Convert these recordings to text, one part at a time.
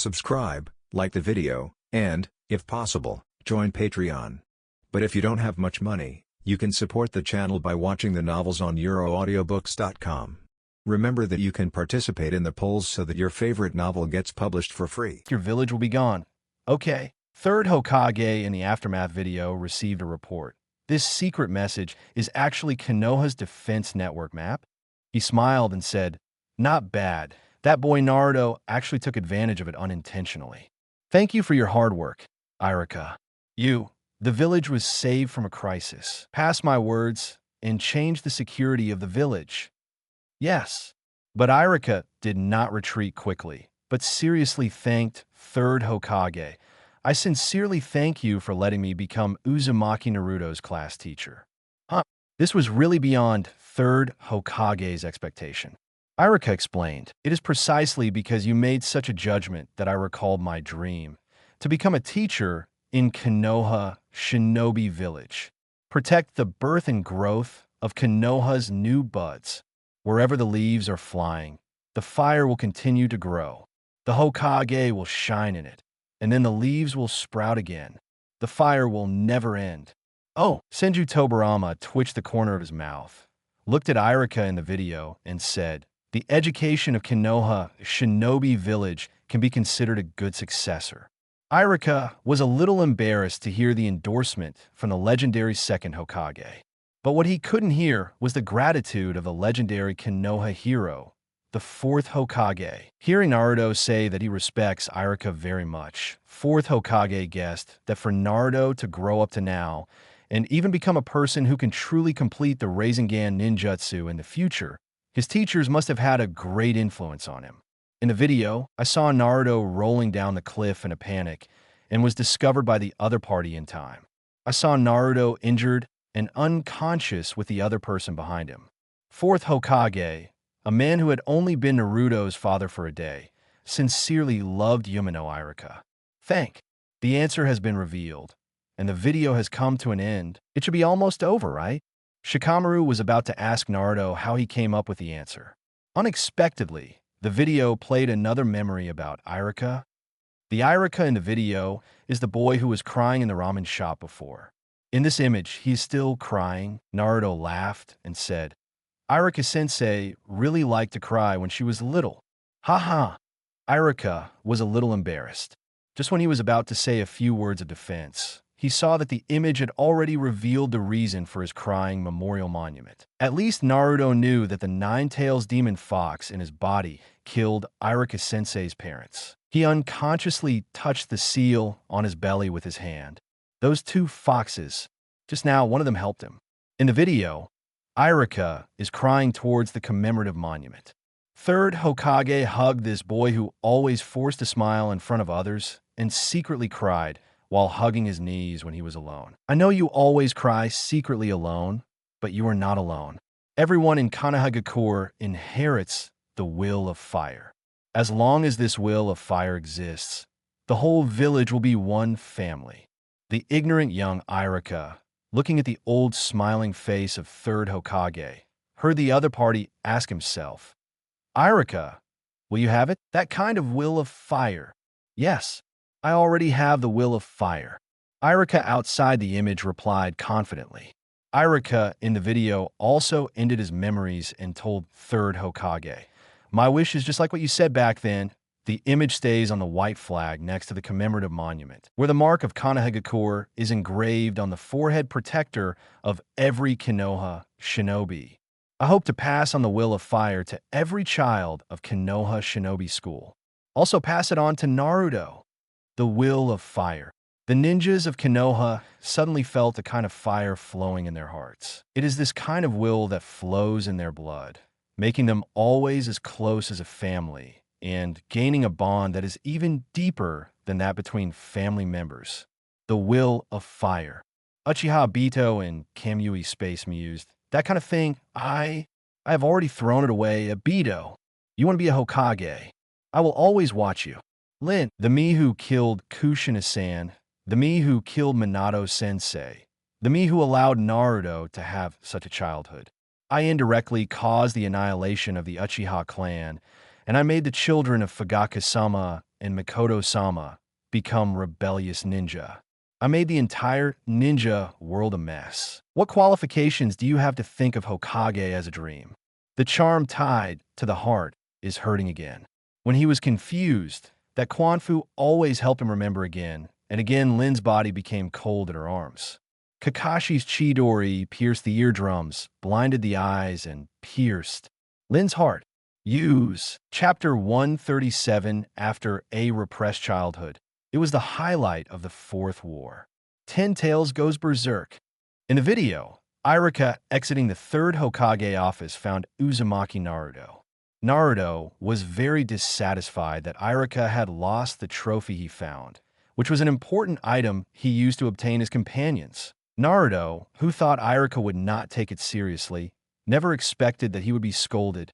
subscribe, like the video, and, if possible, join Patreon. But if you don't have much money, you can support the channel by watching the novels on euroaudiobooks.com. Remember that you can participate in the polls so that your favorite novel gets published for free. Your village will be gone. Okay. Third Hokage in the Aftermath video received a report. This secret message is actually Konoha's defense network map. He smiled and said, "Not bad. That boy Naruto actually took advantage of it unintentionally. Thank you for your hard work, Irika. The village was saved from a crisis. Pass my words and change the security of the village." Yes. But Irika did not retreat quickly, but seriously thanked Third Hokage. "I sincerely thank you for letting me become Uzumaki Naruto's class teacher." This was really beyond Third Hokage's expectation. Irika explained, "It is precisely because you made such a judgment that I recalled my dream. To become a teacher in Konoha Shinobi Village. Protect the birth and growth of Konoha's new buds. Wherever the leaves are flying, the fire will continue to grow. The Hokage will shine in it, and then the leaves will sprout again. The fire will never end." Oh, Senju Tobarama twitched the corner of his mouth, looked at Irika in the video, and said, "The education of Konoha Shinobi Village can be considered a good successor." Irika was a little embarrassed to hear the endorsement from the legendary second Hokage. But what he couldn't hear was the gratitude of the legendary Konoha hero, the fourth Hokage. Hearing Naruto say that he respects Irika very much, fourth Hokage guessed that for Naruto to grow up to now and even become a person who can truly complete the Rasengan ninjutsu in the future, his teachers must have had a great influence on him. In the video, I saw Naruto rolling down the cliff in a panic and was discovered by the other party in time. I saw Naruto injured and unconscious with the other person behind him. Fourth Hokage, a man who had only been Naruto's father for a day, sincerely loved Yumino Irika. The answer has been revealed, and the video has come to an end. It should be almost over, right? Shikamaru was about to ask Naruto how he came up with the answer. Unexpectedly, the video played another memory about Irika. The Irika in the video is the boy who was crying in the ramen shop before. In this image, he is still crying. Naruto laughed and said, "Irika-sensei really liked to cry when she was little." Haha. Irika was a little embarrassed. Just when he was about to say a few words of defense, he saw that the image had already revealed the reason for his crying memorial monument. At least Naruto knew that the Nine-Tails demon fox in his body killed Irika-sensei's parents. He unconsciously touched the seal on his belly with his hand. Those two foxes, just now one of them helped him. In the video, Irika is crying towards the commemorative monument. Third Hokage hugged this boy who always forced a smile in front of others and secretly cried while hugging his knees when he was alone. "I know you always cry secretly alone, but you are not alone. Everyone in Konohagakure inherits the will of fire. As long as this will of fire exists, the whole village will be one family." The ignorant young Irika, looking at the old smiling face of Third Hokage, heard the other party ask himself, "Irika, will you have it? That kind of will of fire?" "Yes, I already have the will of fire." Irika outside the image replied confidently. Irika in the video also ended his memories and told Third Hokage, "My wish is just like what you said back then." The image stays on the white flag next to the commemorative monument, where the mark of Konohagakure is engraved on the forehead protector of every Konoha shinobi. I hope to pass on the will of fire to every child of Konoha Shinobi School. Also pass it on to Naruto. The will of fire. The ninjas of Konoha suddenly felt a kind of fire flowing in their hearts. It is this kind of will that flows in their blood, making them always as close as a family, and gaining a bond that is even deeper than that between family members. The will of fire. Uchiha Obito and Kamui Space mused, "That kind of thing, I have already thrown it away. Obito, you want to be a Hokage. I will always watch you." Lin, the me who killed Kushina-san, the me who killed Minato-sensei, the me who allowed Naruto to have such a childhood. I indirectly caused the annihilation of the Uchiha clan, and I made the children of Fugakasama and Mikoto-sama become rebellious ninja. I made the entire ninja world a mess. What qualifications do you have to think of Hokage as a dream? The charm tied to the heart is hurting again. When he was confused, that Kwanfu always helped him remember again, and again Lin's body became cold in her arms. Kakashi's Chidori pierced the eardrums, blinded the eyes, and pierced Lin's heart. Use Chapter 137 after a repressed childhood. It was the highlight of the Fourth War. Ten Tails goes berserk. In the video, Irika exiting the third Hokage office found Uzumaki Naruto. Naruto was very dissatisfied that Irika had lost the trophy he found, which was an important item he used to obtain his companions. Naruto, who thought Irika would not take it seriously, never expected that he would be scolded.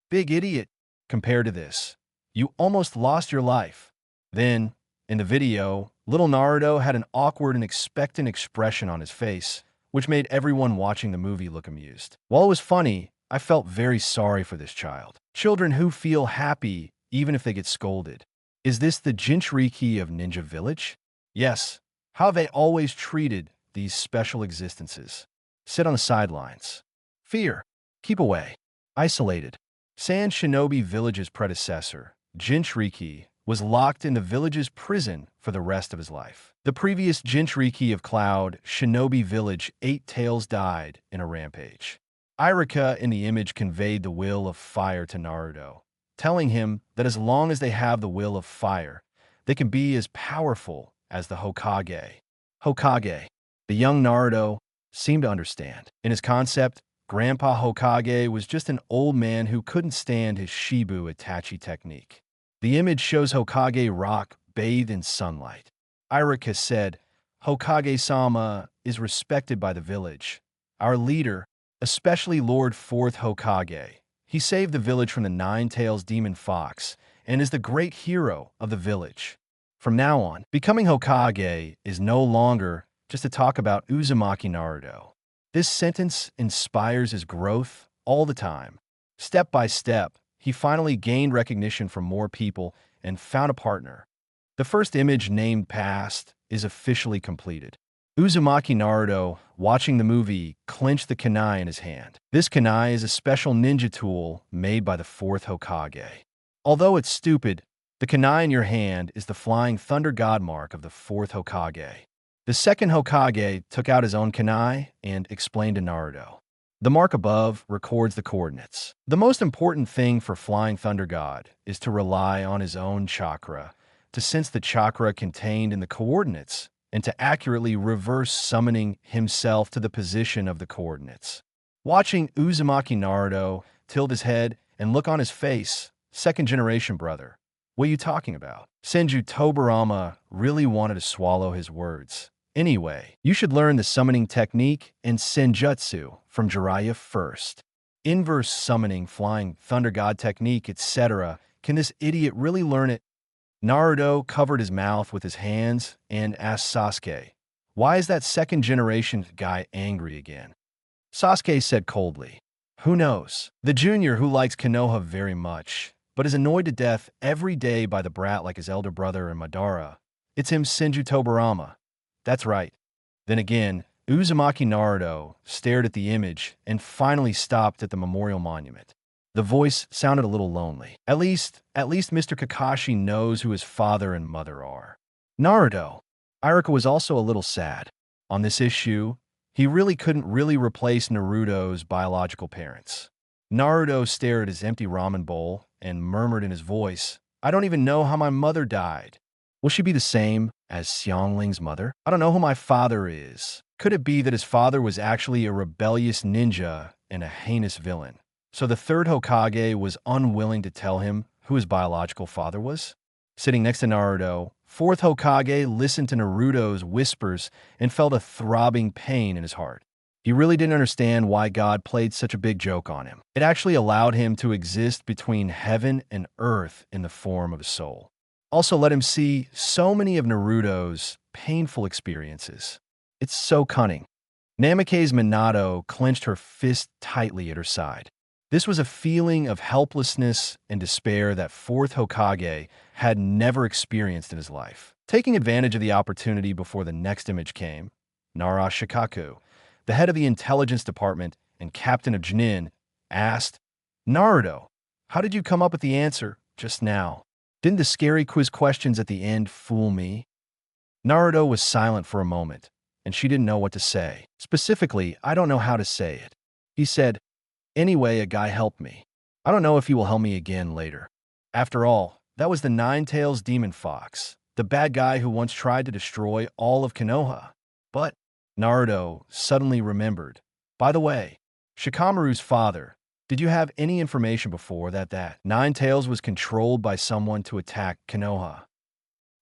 Big idiot, compared to this. You almost lost your life. Then, in the video, little Naruto had an awkward and expectant expression on his face, which made everyone watching the movie look amused. While it was funny, I felt very sorry for this child. Children who feel happy even if they get scolded. Is this the Jinchuriki of Ninja Village? Yes. How have they always treated these special existences? Sit on the sidelines. Fear. Keep away. Isolated. Sand Shinobi Village's predecessor, Jinchuriki, was locked in the village's prison for the rest of his life. The previous Jinchuriki of Cloud, Shinobi Village, 8 Tails died in a rampage. Irika in the image conveyed the will of fire to Naruto, telling him that as long as they have the will of fire, they can be as powerful as the Hokage. Hokage. The young Naruto seemed to understand. In his concept, Grandpa Hokage was just an old man who couldn't stand his Shibu Itachi technique. The image shows Hokage rock bathed in sunlight. Irika said, Hokage-sama is respected by the village. Our leader, especially Lord 4th Hokage. He saved the village from the Nine-Tails Demon Fox and is the great hero of the village. From now on, becoming Hokage is no longer just to talk about Uzumaki Naruto. This sentence inspires his growth all the time. Step by step, he finally gained recognition from more people and found a partner. The first image named Past is officially completed. Uzumaki Naruto, watching the movie, clenched the kunai in his hand. This kunai is a special ninja tool made by the 4th Hokage. Although it's stupid, the kunai in your hand is the flying thunder god mark of the 4th Hokage. The second Hokage took out his own kunai and explained to Naruto. The mark above records the coordinates. The most important thing for Flying Thunder God is to rely on his own chakra, to sense the chakra contained in the coordinates, and to accurately reverse summoning himself to the position of the coordinates. Watching Uzumaki Naruto tilt his head and look on his face, second generation brother. What are you talking about? Senju Tobirama really wanted to swallow his words. Anyway, you should learn the summoning technique and senjutsu from Jiraiya first. Inverse summoning, flying thunder god technique, etc. Can this idiot really learn it? Naruto covered his mouth with his hands and asked Sasuke, why is that second generation guy angry again? Sasuke said coldly, who knows? The junior who likes Konoha very much, but is annoyed to death every day by the brat like his elder brother and Madara. It's him, Senju Tobirama. That's right. Then again, Uzumaki Naruto stared at the image and finally stopped at the memorial monument. The voice sounded a little lonely. At least Mr. Kakashi knows who his father and mother are. Naruto. Irika was also a little sad. On this issue, he really couldn't replace Naruto's biological parents. Naruto stared at his empty ramen bowl and murmured in his voice, I don't even know how my mother died. Will she be the same as Xiangling's mother? I don't know who my father is. Could it be that his father was actually a rebellious ninja and a heinous villain? So the third Hokage was unwilling to tell him who his biological father was? Sitting next to Naruto, 4th Hokage listened to Naruto's whispers and felt a throbbing pain in his heart. He really didn't understand why God played such a big joke on him. It actually allowed him to exist between heaven and earth in the form of a soul. Also let him see so many of Naruto's painful experiences. It's so cunning. Namake's Minato clenched her fist tightly at her side. This was a feeling of helplessness and despair that fourth Hokage had never experienced in his life. Taking advantage of the opportunity before the next image came, Nara Shikaku, the head of the intelligence department and captain of Genin, asked, "Naruto, how did you come up with the answer just now? Didn't the scary quiz questions at the end fool me?" Naruto was silent for a moment, and she didn't know what to say. Specifically, "I don't know how to say it." He said, "Anyway, a guy helped me. I don't know if he will help me again later." After all, that was the Nine-Tails Demon Fox, the bad guy who once tried to destroy all of Konoha. But Naruto suddenly remembered. By the way, Shikamaru's father, did you have any information before that Nine-Tails was controlled by someone to attack Konoha?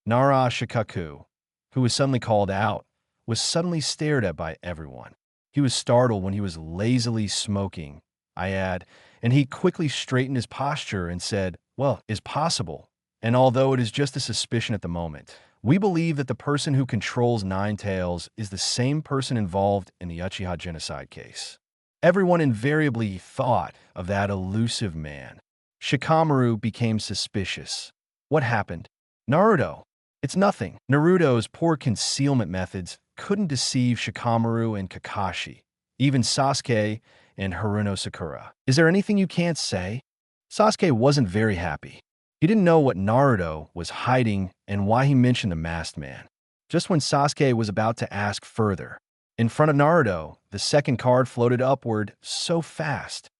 Nara Shikaku, who was suddenly called out, was suddenly stared at by everyone. He was startled when he was lazily smoking, I add, and he quickly straightened his posture and said, "Well, is possible. And although it is just a suspicion at the moment, we believe that the person who controls Nine-Tails is the same person involved in the Uchiha genocide case." Everyone invariably thought of that elusive man. Shikamaru became suspicious. What happened? Naruto. It's nothing. Naruto's poor concealment methods couldn't deceive Shikamaru and Kakashi, even Sasuke and Haruno Sakura. Is there anything you can't say? Sasuke wasn't very happy. He didn't know what Naruto was hiding and why he mentioned the masked man. Just when Sasuke was about to ask further, in front of Naruto, the second card floated upward so fast.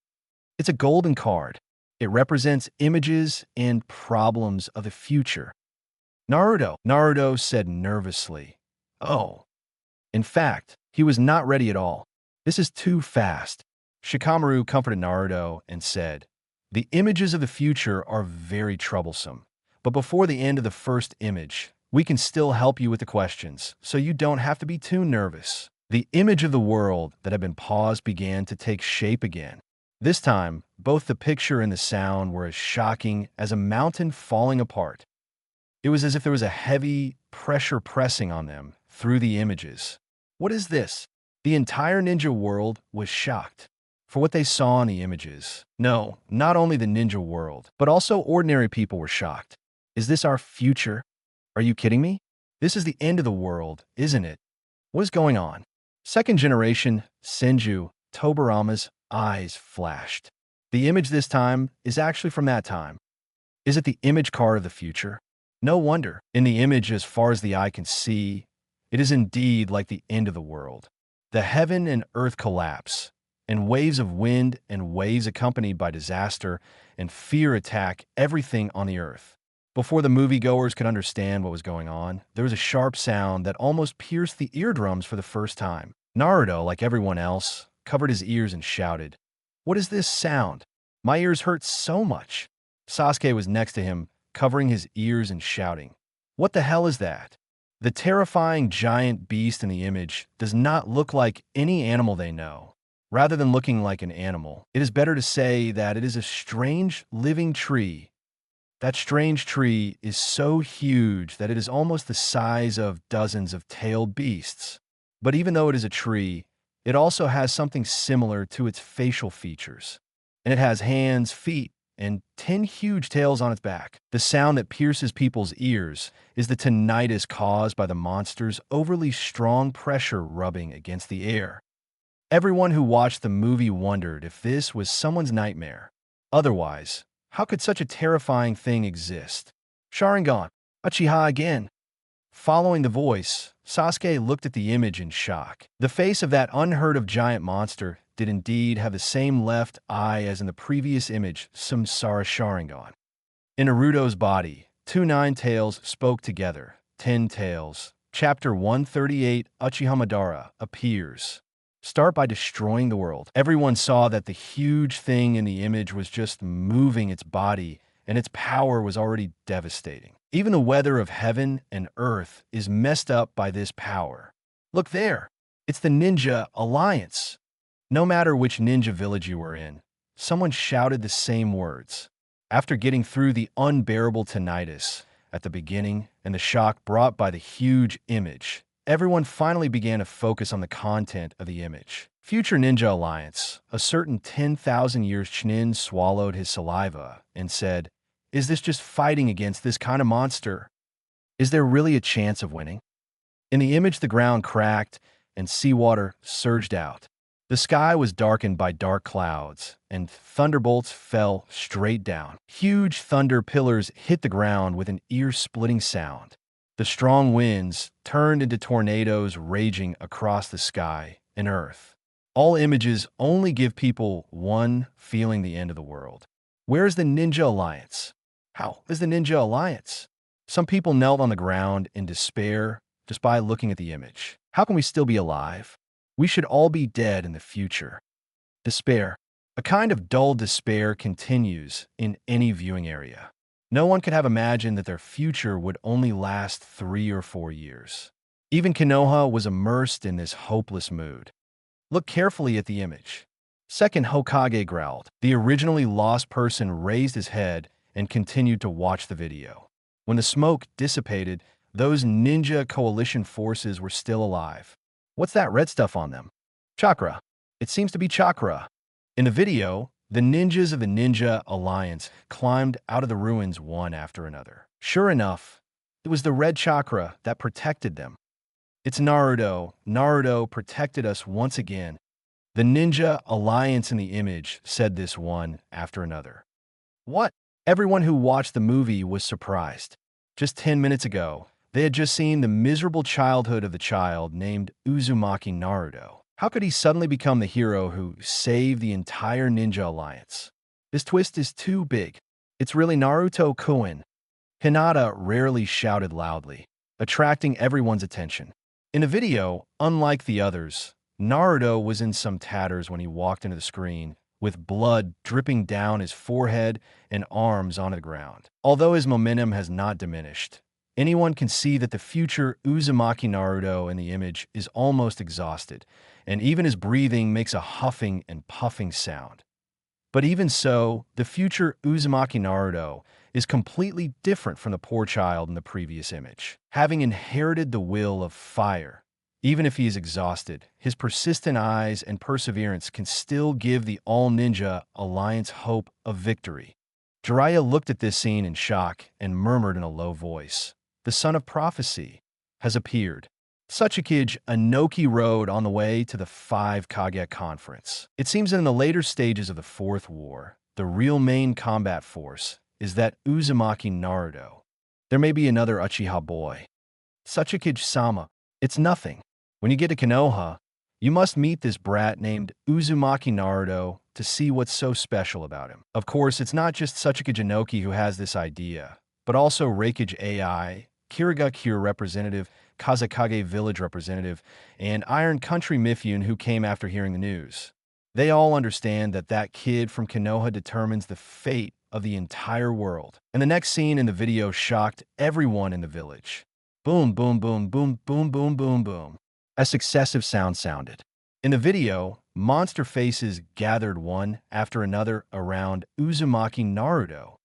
It's a golden card. It represents images and problems of the future. Naruto said nervously. Oh. In fact, he was not ready at all. This is too fast. Shikamaru comforted Naruto and said, "The images of the future are very troublesome, but before the end of the first image, we can still help you with the questions, so you don't have to be too nervous." The image of the world that had been paused began to take shape again. This time, both the picture and the sound were as shocking as a mountain falling apart. It was as if there was a heavy pressure pressing on them through the images. What is this? The entire ninja world was shocked for what they saw in the images. No, not only the ninja world, but also ordinary people were shocked. Is this our future? Are you kidding me? This is the end of the world, isn't it? What is going on? Second generation Senju Tobarama's eyes flashed. The image this time is actually from that time. Is it the image card of the future? No wonder. In the image, as far as the eye can see, it is indeed like the end of the world. The heaven and earth collapse, and waves of wind and waves accompanied by disaster and fear attack everything on the earth. Before the moviegoers could understand what was going on, there was a sharp sound that almost pierced the eardrums for the first time. Naruto, like everyone else, covered his ears and shouted, "What is this sound? My ears hurt so much." Sasuke was next to him, covering his ears and shouting, "What the hell is that?" The terrifying giant beast in the image does not look like any animal they know. Rather than looking like an animal, it is better to say that it is a strange living tree. That strange tree is so huge that it is almost the size of dozens of tailed beasts. But even though it is a tree, it also has something similar to its facial features. And it has hands, feet, and 10 huge tails on its back. The sound that pierces people's ears is the tinnitus caused by the monster's overly strong pressure rubbing against the air. Everyone who watched the movie wondered if this was someone's nightmare. Otherwise, how could such a terrifying thing exist? Sharingan, Uchiha again. Following the voice, Sasuke looked at the image in shock. The face of that unheard-of giant monster did indeed have the same left eye as in the previous image, Samsara Sharingan. In Naruto's body, 2 Nine-Tails spoke together. 10 Tails. Chapter 138, Uchiha Madara appears. Start by destroying the world. Everyone saw that the huge thing in the image was just moving its body, and its power was already devastating. Even the weather of heaven and earth is messed up by this power. Look there. It's the Ninja Alliance. No matter which ninja village you were in, someone shouted the same words. After getting through the unbearable tinnitus at the beginning and the shock brought by the huge image, everyone finally began to focus on the content of the image. Future Ninja Alliance, a certain 10,000 years Chūnin swallowed his saliva and said, "Is this just fighting against this kind of monster? Is there really a chance of winning?" In the image, the ground cracked and seawater surged out. The sky was darkened by dark clouds, and thunderbolts fell straight down. Huge thunder pillars hit the ground with an ear-splitting sound. The strong winds turned into tornadoes raging across the sky and earth. All images only give people one feeling: the end of the world. Where is the Ninja Alliance? How is the Ninja Alliance? Some people knelt on the ground in despair just by looking at the image. How can we still be alive? We should all be dead in the future. Despair. A kind of dull despair continues in any viewing area. No one could have imagined that their future would only last 3 or 4 years. Even Konoha was immersed in this hopeless mood. Look carefully at the image. Second Hokage growled. The originally lost person raised his head and continued to watch the video. When the smoke dissipated, those ninja coalition forces were still alive. What's that red stuff on them? Chakra. It seems to be chakra. In the video, the ninjas of the Ninja Alliance climbed out of the ruins one after another. Sure enough, it was the red chakra that protected them. It's Naruto. Naruto protected us once again. The Ninja Alliance in the image said this one after another. What? Everyone who watched the movie was surprised. Just 10 minutes ago, they had just seen the miserable childhood of the child named Uzumaki Naruto. How could he suddenly become the hero who saved the entire Ninja Alliance? This twist is too big. It's really Naruto-kun. Hinata rarely shouted loudly, attracting everyone's attention. In the video, unlike the others, Naruto was in some tatters when he walked into the screen, with blood dripping down his forehead and arms onto the ground. Although his momentum has not diminished, anyone can see that the future Uzumaki Naruto in the image is almost exhausted, and even his breathing makes a huffing and puffing sound. But even so, the future Uzumaki Naruto is completely different from the poor child in the previous image. Having inherited the will of fire, even if he is exhausted, his persistent eyes and perseverance can still give the All-Ninja Alliance hope of victory. Jiraiya looked at this scene in shock and murmured in a low voice, "The son of prophecy has appeared." Sachikage Inoki rode on the way to the 5 Kage conference. It seems that in the later stages of the Fourth War, the real main combat force is that Uzumaki Naruto. There may be another Uchiha boy. Sachikage-sama, it's nothing. When you get to Konoha, you must meet this brat named Uzumaki Naruto to see what's so special about him. Of course, it's not just Sachikage Inoki who has this idea, but also Reikage AI, Kirigakure representative, Kazakage village representative, and Iron Country Mifune who came after hearing the news. They all understand that that kid from Konoha determines the fate of the entire world. And the next scene in the video shocked everyone in the village. Boom, boom, boom, boom, boom, boom, boom, boom. A successive sound sounded. In the video, monster faces gathered one after another around Uzumaki Naruto.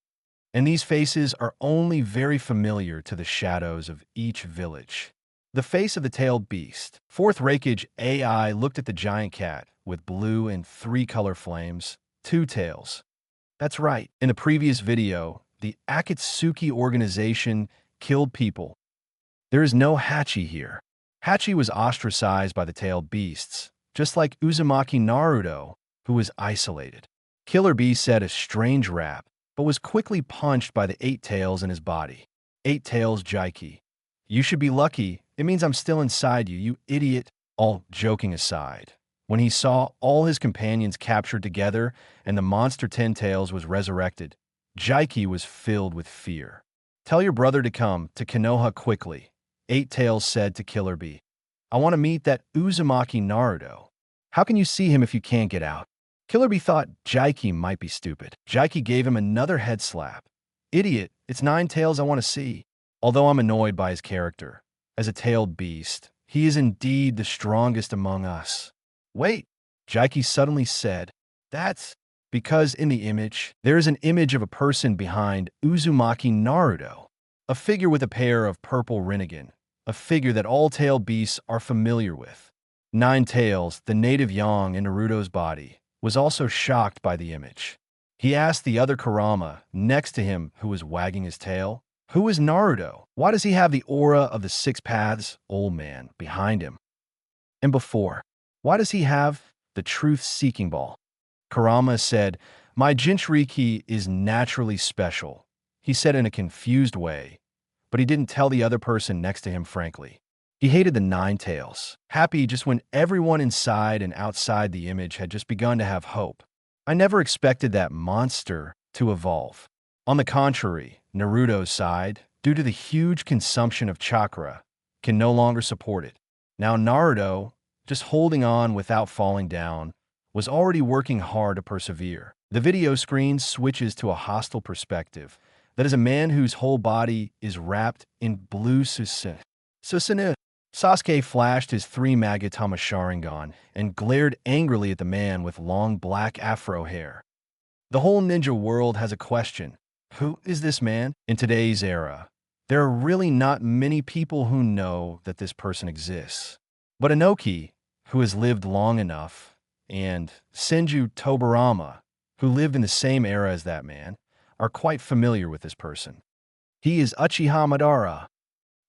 And these faces are only very familiar to the shadows of each village. The face of the tailed beast. Fourth Reikage AI looked at the giant cat with blue and 3-color flames, 2 tails. That's right. In the previous video, the Akatsuki organization killed people. There is no Hachi here. Hachi was ostracized by the tailed beasts, just like Uzumaki Naruto, who was isolated. Killer Bee said a strange rap, but was quickly punched by the 8 tails in his body. 8 tails Jaiki. You should be lucky. It means I'm still inside you, you idiot. All joking aside, when he saw all his companions captured together and the monster 10 tails was resurrected, Jaiki was filled with fear. Tell your brother to come to Konoha quickly, 8 tails said to Killer Bee. I want to meet that Uzumaki Naruto. How can you see him if you can't get out? Killer Bee thought Jaiki might be stupid. Jaiki gave him another head slap. Idiot, it's 9 tails I want to see. Although I'm annoyed by his character, as a tailed beast, he is indeed the strongest among us. Wait, Jaiki suddenly said. That's because in the image, there is an image of a person behind Uzumaki Naruto, a figure with a pair of purple Rinnegan, a figure that all tail beasts are familiar with. Nine Tails, the native yang in Naruto's body, was also shocked by the image. He asked the other Kurama next to him, who was wagging his tail, "Who is Naruto? Why does he have the aura of the Six Paths old man behind him? And before, why does he have the truth-seeking ball?" Kurama said, "My Jinchuriki is naturally special," he said in a confused way, but he didn't tell the other person next to him frankly. He hated the Nine Tails, happy just when everyone inside and outside the image had just begun to have hope. "I never expected that monster to evolve." On the contrary, Naruto's side, due to the huge consumption of chakra, can no longer support it. Now Naruto, just holding on without falling down, was already working hard to persevere. The video screen switches to a hostile perspective. That is a man whose whole body is wrapped in blue Susanoo. Sasuke flashed his 3 Magatama Sharingan and glared angrily at the man with long black afro hair. The whole ninja world has a question. Who is this man? In today's era, there are really not many people who know that this person exists. But Inoki, who has lived long enough, and Senju Tobarama, who lived in the same era as that man, are quite familiar with this person. He is Uchiha Madara.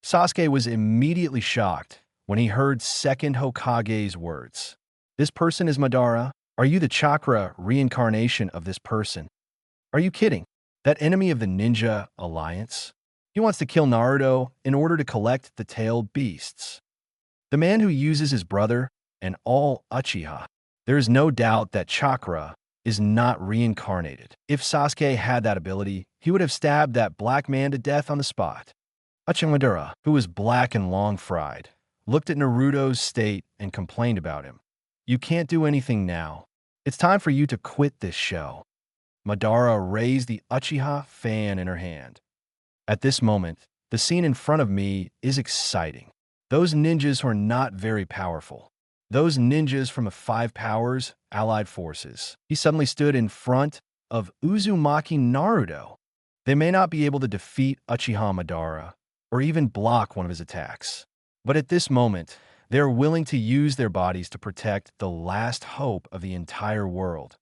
Sasuke was immediately shocked when he heard second Hokage's words. "This person is Madara? Are you the chakra reincarnation of this person? Are you kidding? That enemy of the Ninja Alliance? He wants to kill Naruto in order to collect the tailed beasts. The man who uses his brother and all Uchiha. There is no doubt that chakra is not reincarnated. If Sasuke had that ability, he would have stabbed that black man to death on the spot." Uchiha Madara, who was black and long-fried, looked at Naruto's state and complained about him. "You can't do anything now. It's time for you to quit this show." Madara raised the Uchiha fan in her hand. "At this moment, the scene in front of me is exciting. Those ninjas are not very powerful. Those ninjas from the 5 powers allied forces." He suddenly stood in front of Uzumaki Naruto. They may not be able to defeat Uchiha Madara, or even block one of his attacks. But at this moment, they are willing to use their bodies to protect the last hope of the entire world.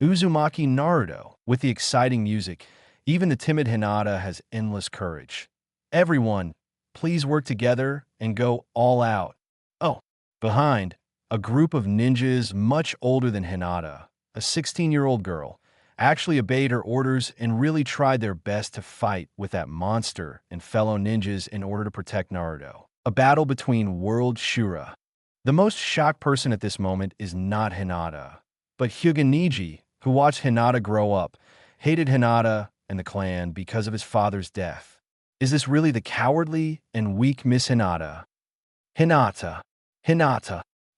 Uzumaki Naruto, with the exciting music, even the timid Hinata has endless courage. "Everyone, please work together and go all out." Oh, behind, a group of ninjas much older than Hinata, a 16-year-old girl, actually obeyed her orders and really tried their best to fight with that monster and fellow ninjas in order to protect Naruto. A battle between World Shura. The most shocked person at this moment is not Hinata, but Hyuga, who watched Hinata grow up, hated Hinata and the clan because of his father's death. Is this really the cowardly and weak Miss Hinata? Hinata.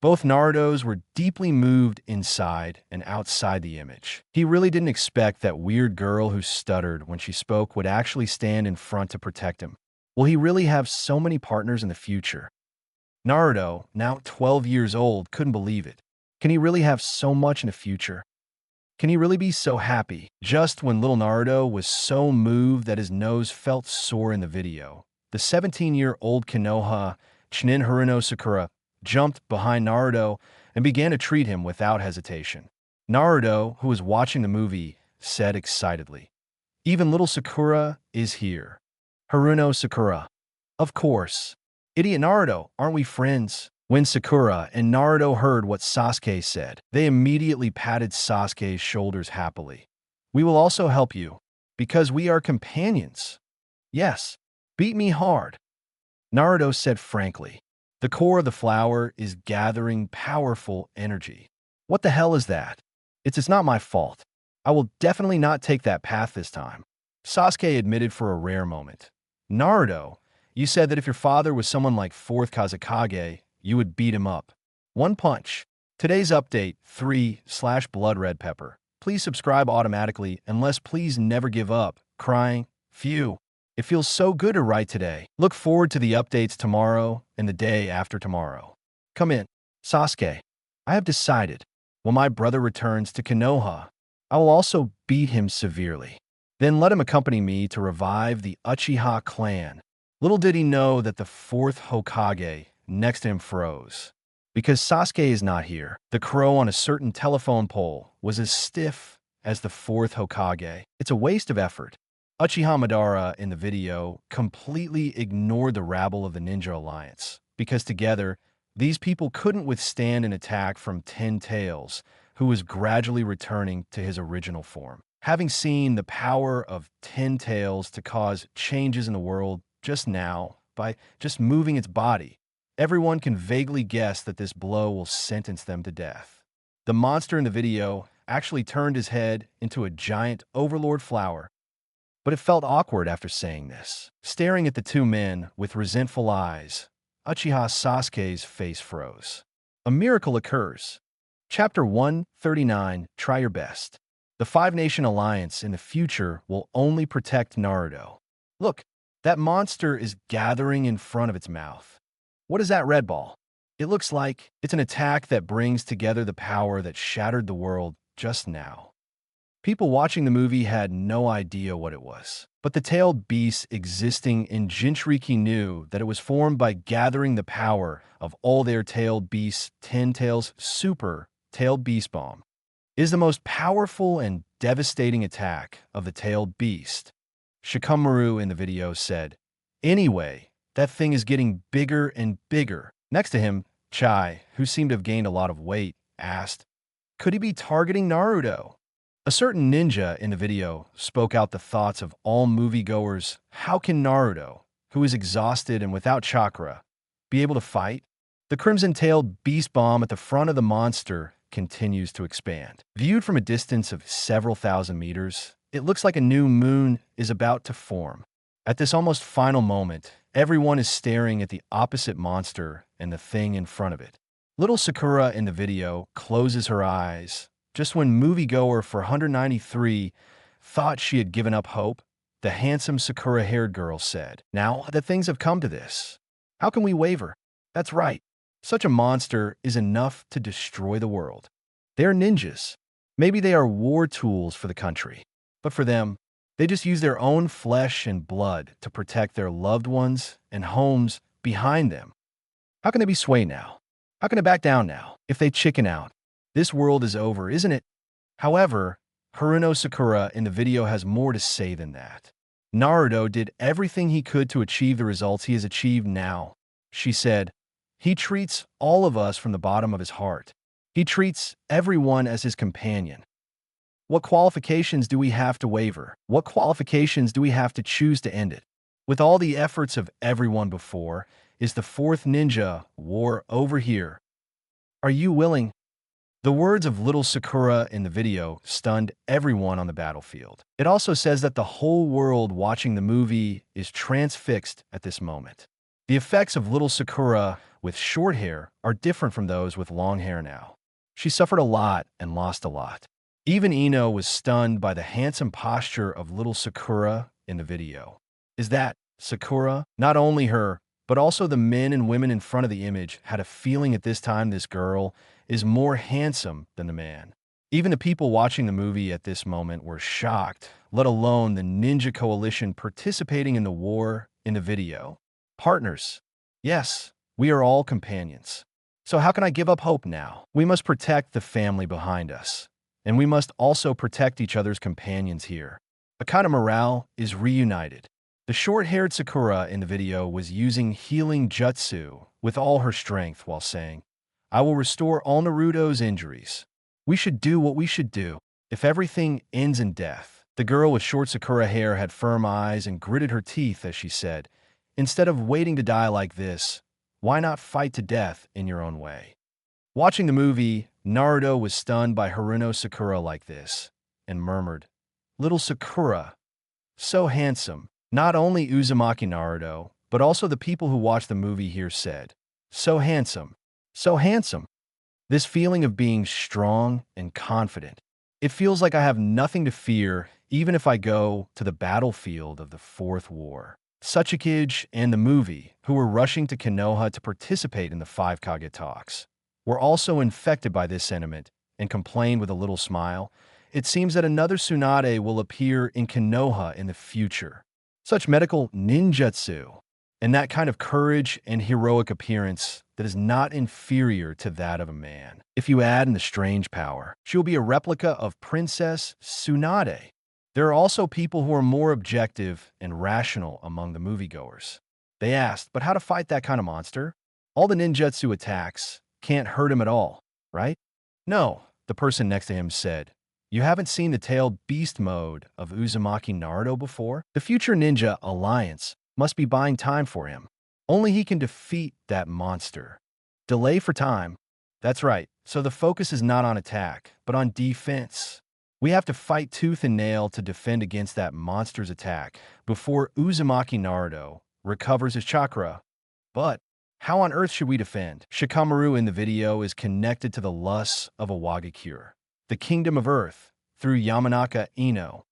Both Narutos were deeply moved inside and outside the image. He really didn't expect that weird girl who stuttered when she spoke would actually stand in front to protect him. Will he really have so many partners in the future? Naruto, now 12 years old, couldn't believe it. Can he really have so much in the future? Can he really be so happy? Just when little Naruto was so moved that his nose felt sore in the video, the 17-year-old Konoha, Chunin Haruno Sakura, jumped behind Naruto and began to treat him without hesitation. Naruto, who was watching the movie, said excitedly, "Even little Sakura is here." Haruno Sakura. "Of course. Idiot Naruto, aren't we friends?" When Sakura and Naruto heard what Sasuke said, they immediately patted Sasuke's shoulders happily. "We will also help you, because we are companions." "Yes, beat me hard," Naruto said frankly. The core of the flower is gathering powerful energy. "What the hell is that?" It's not my fault. I will definitely not take that path this time," Sasuke admitted for a rare moment. "Naruto, you said that if your father was someone like 4th Kazekage, you would beat him up. One punch." Today's update, 3/Blood Red Pepper. Please subscribe automatically, unless please never give up. Crying. Phew. It feels so good to write today. Look forward to the updates tomorrow and the day after tomorrow. Come in. Sasuke. I have decided. When my brother returns to Konoha, I will also beat him severely. Then let him accompany me to revive the Uchiha clan. Little did he know that the fourth Hokage next to him froze. Because Sasuke is not here, the crow on a certain telephone pole was as stiff as the fourth Hokage. It's a waste of effort. Uchiha Madara in the video completely ignored the rabble of the Ninja Alliance, because together, these people couldn't withstand an attack from Ten Tails, who was gradually returning to his original form. Having seen the power of Ten Tails to cause changes in the world just now by just moving its body, everyone can vaguely guess that this blow will sentence them to death. The monster in the video actually turned his head into a giant overlord flower, but it felt awkward after saying this. Staring at the two men with resentful eyes, Uchiha Sasuke's face froze. A miracle occurs. Chapter 139, Try Your Best. The Five-Nation Alliance in the future will only protect Naruto. Look, that monster is gathering in front of its mouth. What is that red ball? It looks like it's an attack that brings together the power that shattered the world just now. People watching the movie had no idea what it was, but the tailed beast existing in Jinchuriki knew that it was formed by gathering the power of all their tailed beasts. Ten Tails Super Tailed Beast Bomb is the most powerful and devastating attack of the tailed beast. Shikamaru in the video said, "Anyway, that thing is getting bigger and bigger." Next to him, Chai, who seemed to have gained a lot of weight, asked, "Could he be targeting Naruto?" A certain ninja in the video spoke out the thoughts of all moviegoers. How can Naruto, who is exhausted and without chakra, be able to fight? The crimson-tailed beast bomb at the front of the monster continues to expand. Viewed from a distance of several thousand meters, it looks like a new moon is about to form. At this almost final moment, everyone is staring at the opposite monster and the thing in front of it. Little Sakura in the video closes her eyes. Just when moviegoer for 193 thought she had given up hope, the handsome Sakura-haired girl said, "Now that things have come to this, how can we waver? That's right. Such a monster is enough to destroy the world. They are ninjas. Maybe they are war tools for the country. But for them, they just use their own flesh and blood to protect their loved ones and homes behind them. How can they be swayed now? How can they back down now? If they chicken out, this world is over, isn't it?" However, Haruno Sakura in the video has more to say than that. Naruto did everything he could to achieve the results he has achieved now. She said, "He treats all of us from the bottom of his heart. He treats everyone as his companion. What qualifications do we have to waver? What qualifications do we have to choose to end it? With all the efforts of everyone before, is the fourth ninja war over here? Are you willing?" The words of little Sakura in the video stunned everyone on the battlefield. It also says that the whole world watching the movie is transfixed at this moment. The effects of little Sakura with short hair are different from those with long hair now. She suffered a lot and lost a lot. Even Ino was stunned by the handsome posture of little Sakura in the video. Is that Sakura? Not only her, but also the men and women in front of the image had a feeling at this time this girl is more handsome than the man. Even the people watching the movie at this moment were shocked, let alone the ninja coalition participating in the war in the video. Partners. Yes, we are all companions. So how can I give up hope now? We must protect the family behind us, and we must also protect each other's companions here. Akata morale is reunited. The short-haired Sakura in the video was using healing jutsu with all her strength while saying, "I will restore all Naruto's injuries. We should do what we should do. If everything ends in death." The girl with short Sakura hair had firm eyes and gritted her teeth as she said, "Instead of waiting to die like this, why not fight to death in your own way?" Watching the movie, Naruto was stunned by Haruno Sakura like this and murmured, "Little Sakura, so handsome." Not only Uzumaki Naruto, but also the people who watched the movie here said, "So handsome, so handsome." This feeling of being strong and confident. It feels like I have nothing to fear even if I go to the battlefield of the Fourth War. Sachikage and the movie, who were rushing to Konoha to participate in the Five Kage talks, were also infected by this sentiment and complained with a little smile, "It seems that another Tsunade will appear in Konoha in the future. Such medical ninjutsu. and that kind of courage and heroic appearance that is not inferior to that of a man. If you add in the strange power, she will be a replica of Princess Tsunade. There are also people who are more objective and rational among the moviegoers. They asked, but how to fight that kind of monster? All the ninjutsu attacks can't hurt him at all, right? No, the person next to him said. You haven't seen the tailed beast mode of Uzumaki Naruto before? The future ninja alliance must be buying time for him. Only he can defeat that monster. Delay for time. That's right. So the focus is not on attack, but on defense. We have to fight tooth and nail to defend against that monster's attack before Uzumaki Naruto recovers his chakra. But how on earth should we defend? Shikamaru in the video is connected to the lusts of a Wagakure, the kingdom of earth, through Yamanaka Ino.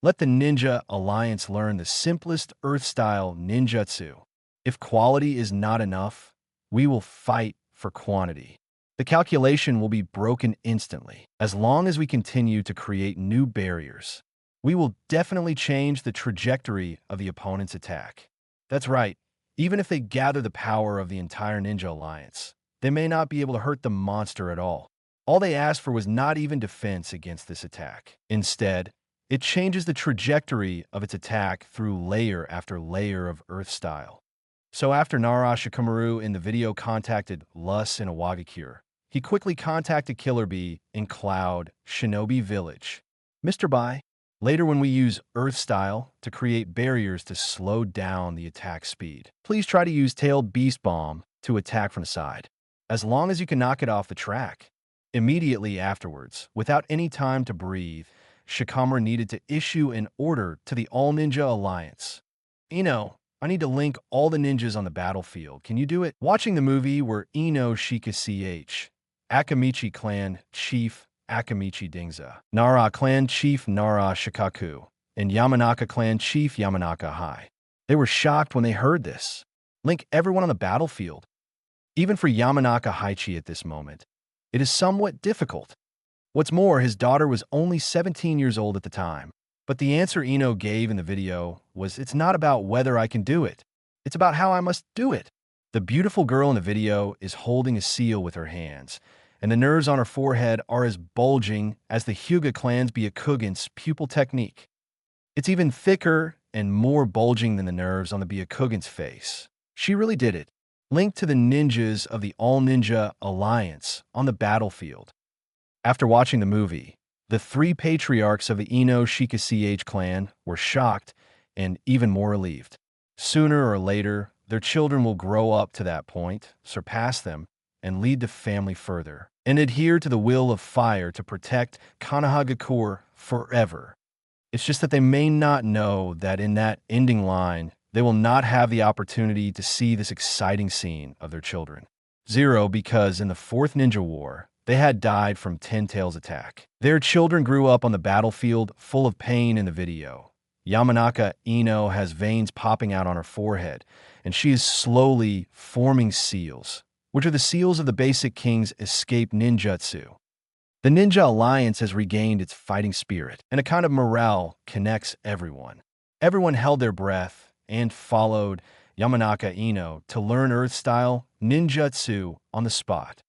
Let the Ninja Alliance learn the simplest Earth-style ninjutsu. If quality is not enough, we will fight for quantity. The calculation will be broken instantly. As long as we continue to create new barriers, we will definitely change the trajectory of the opponent's attack. That's right. Even if they gather the power of the entire Ninja Alliance, they may not be able to hurt the monster at all. All they asked for was not even defense against this attack. Instead, it changes the trajectory of its attack through layer after layer of Earth style. So after Nara Shikamaru in the video contacted Lus in a Wagakure, he quickly contacted Killer Bee in Cloud Shinobi Village. Mr. Bai, later when we use Earth style to create barriers to slow down the attack speed, please try to use Tailed Beast Bomb to attack from the side. As long as you can knock it off the track. Immediately afterwards, without any time to breathe, Shikamaru needed to issue an order to the All Ninja Alliance. Ino, I need to link all the ninjas on the battlefield. Can you do it? Watching the movie were Ino Shika CH, Akamichi Clan Chief Akamichi Dingza, Nara Clan Chief Nara Shikaku, and Yamanaka Clan Chief Yamanaka Hai. They were shocked when they heard this. Link everyone on the battlefield. Even for Yamanaka Haichi at this moment, it is somewhat difficult. What's more, his daughter was only 17 years old at the time. But the answer Ino gave in the video was, it's not about whether I can do it. It's about how I must do it. The beautiful girl in the video is holding a seal with her hands, and the nerves on her forehead are as bulging as the Hyuga clan's Byakugan's pupil technique. It's even thicker and more bulging than the nerves on the Byakugan's face. She really did it. Linked to the ninjas of the All Ninja Alliance on the battlefield. After watching the movie, the three patriarchs of the Ino Shika CH clan were shocked and even more relieved. Sooner or later, their children will grow up to that point, surpass them, and lead the family further, and adhere to the will of fire to protect Konoha forever. It's just that they may not know that in that ending line, they will not have the opportunity to see this exciting scene of their children. Zero, because in the Fourth Ninja War, they had died from Ten Tails' attack. Their children grew up on the battlefield full of pain in the video. Yamanaka Ino has veins popping out on her forehead, and she is slowly forming seals, which are the seals of the basic king's escape ninjutsu. The Ninja Alliance has regained its fighting spirit, and a kind of morale connects everyone. Everyone held their breath and followed Yamanaka Ino to learn Earth-style ninjutsu on the spot.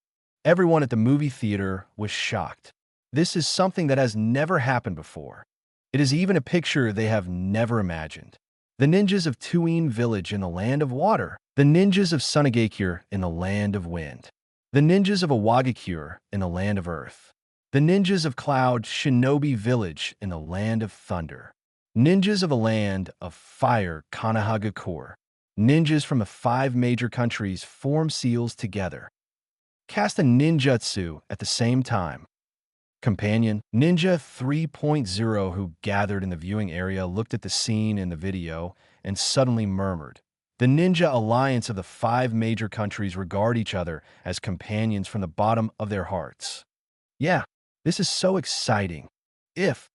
Everyone at the movie theater was shocked. This is something that has never happened before. It is even a picture they have never imagined. The ninjas of Chūnin village in the land of water. The ninjas of Sunagakure in the land of wind. The ninjas of Awagakure in the land of earth. The ninjas of Cloud Shinobi village in the land of thunder. Ninjas of the land of fire Konoha. Ninjas from the 5 major countries form seals together. Cast a ninjutsu at the same time. Companion, Ninja 3.0 who gathered in the viewing area looked at the scene in the video and suddenly murmured. The Ninja Alliance of the 5 major countries regard each other as companions from the bottom of their hearts. Yeah, this is so exciting. If.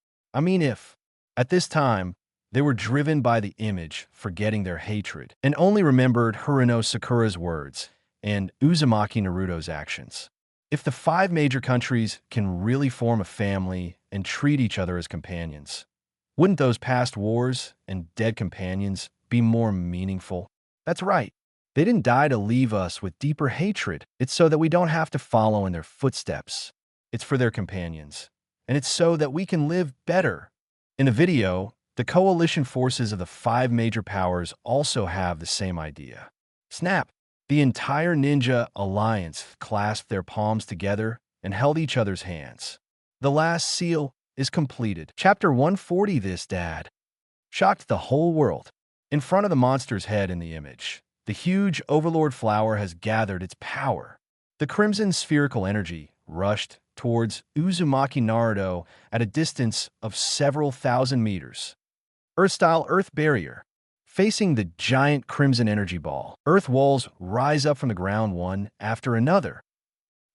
At this time, they were driven by the image, forgetting their hatred, and only remembered Haruno Sakura's words and Uzumaki Naruto's actions. If the 5 major countries can really form a family and treat each other as companions, wouldn't those past wars and dead companions be more meaningful? That's right. They didn't die to leave us with deeper hatred. It's so that we don't have to follow in their footsteps. It's for their companions. And it's so that we can live better. In the video, the coalition forces of the 5 major powers also have the same idea. Snap! The entire ninja alliance clasped their palms together and held each other's hands. The last seal is completed. Chapter 140. This dad shocked the whole world. In front of the monster's head in the image, the huge Overlord flower has gathered its power. The crimson spherical energy rushed towards Uzumaki Naruto at a distance of several thousand meters. Earth-style Earth Barrier. Facing the giant crimson energy ball, Earth walls rise up from the ground one after another.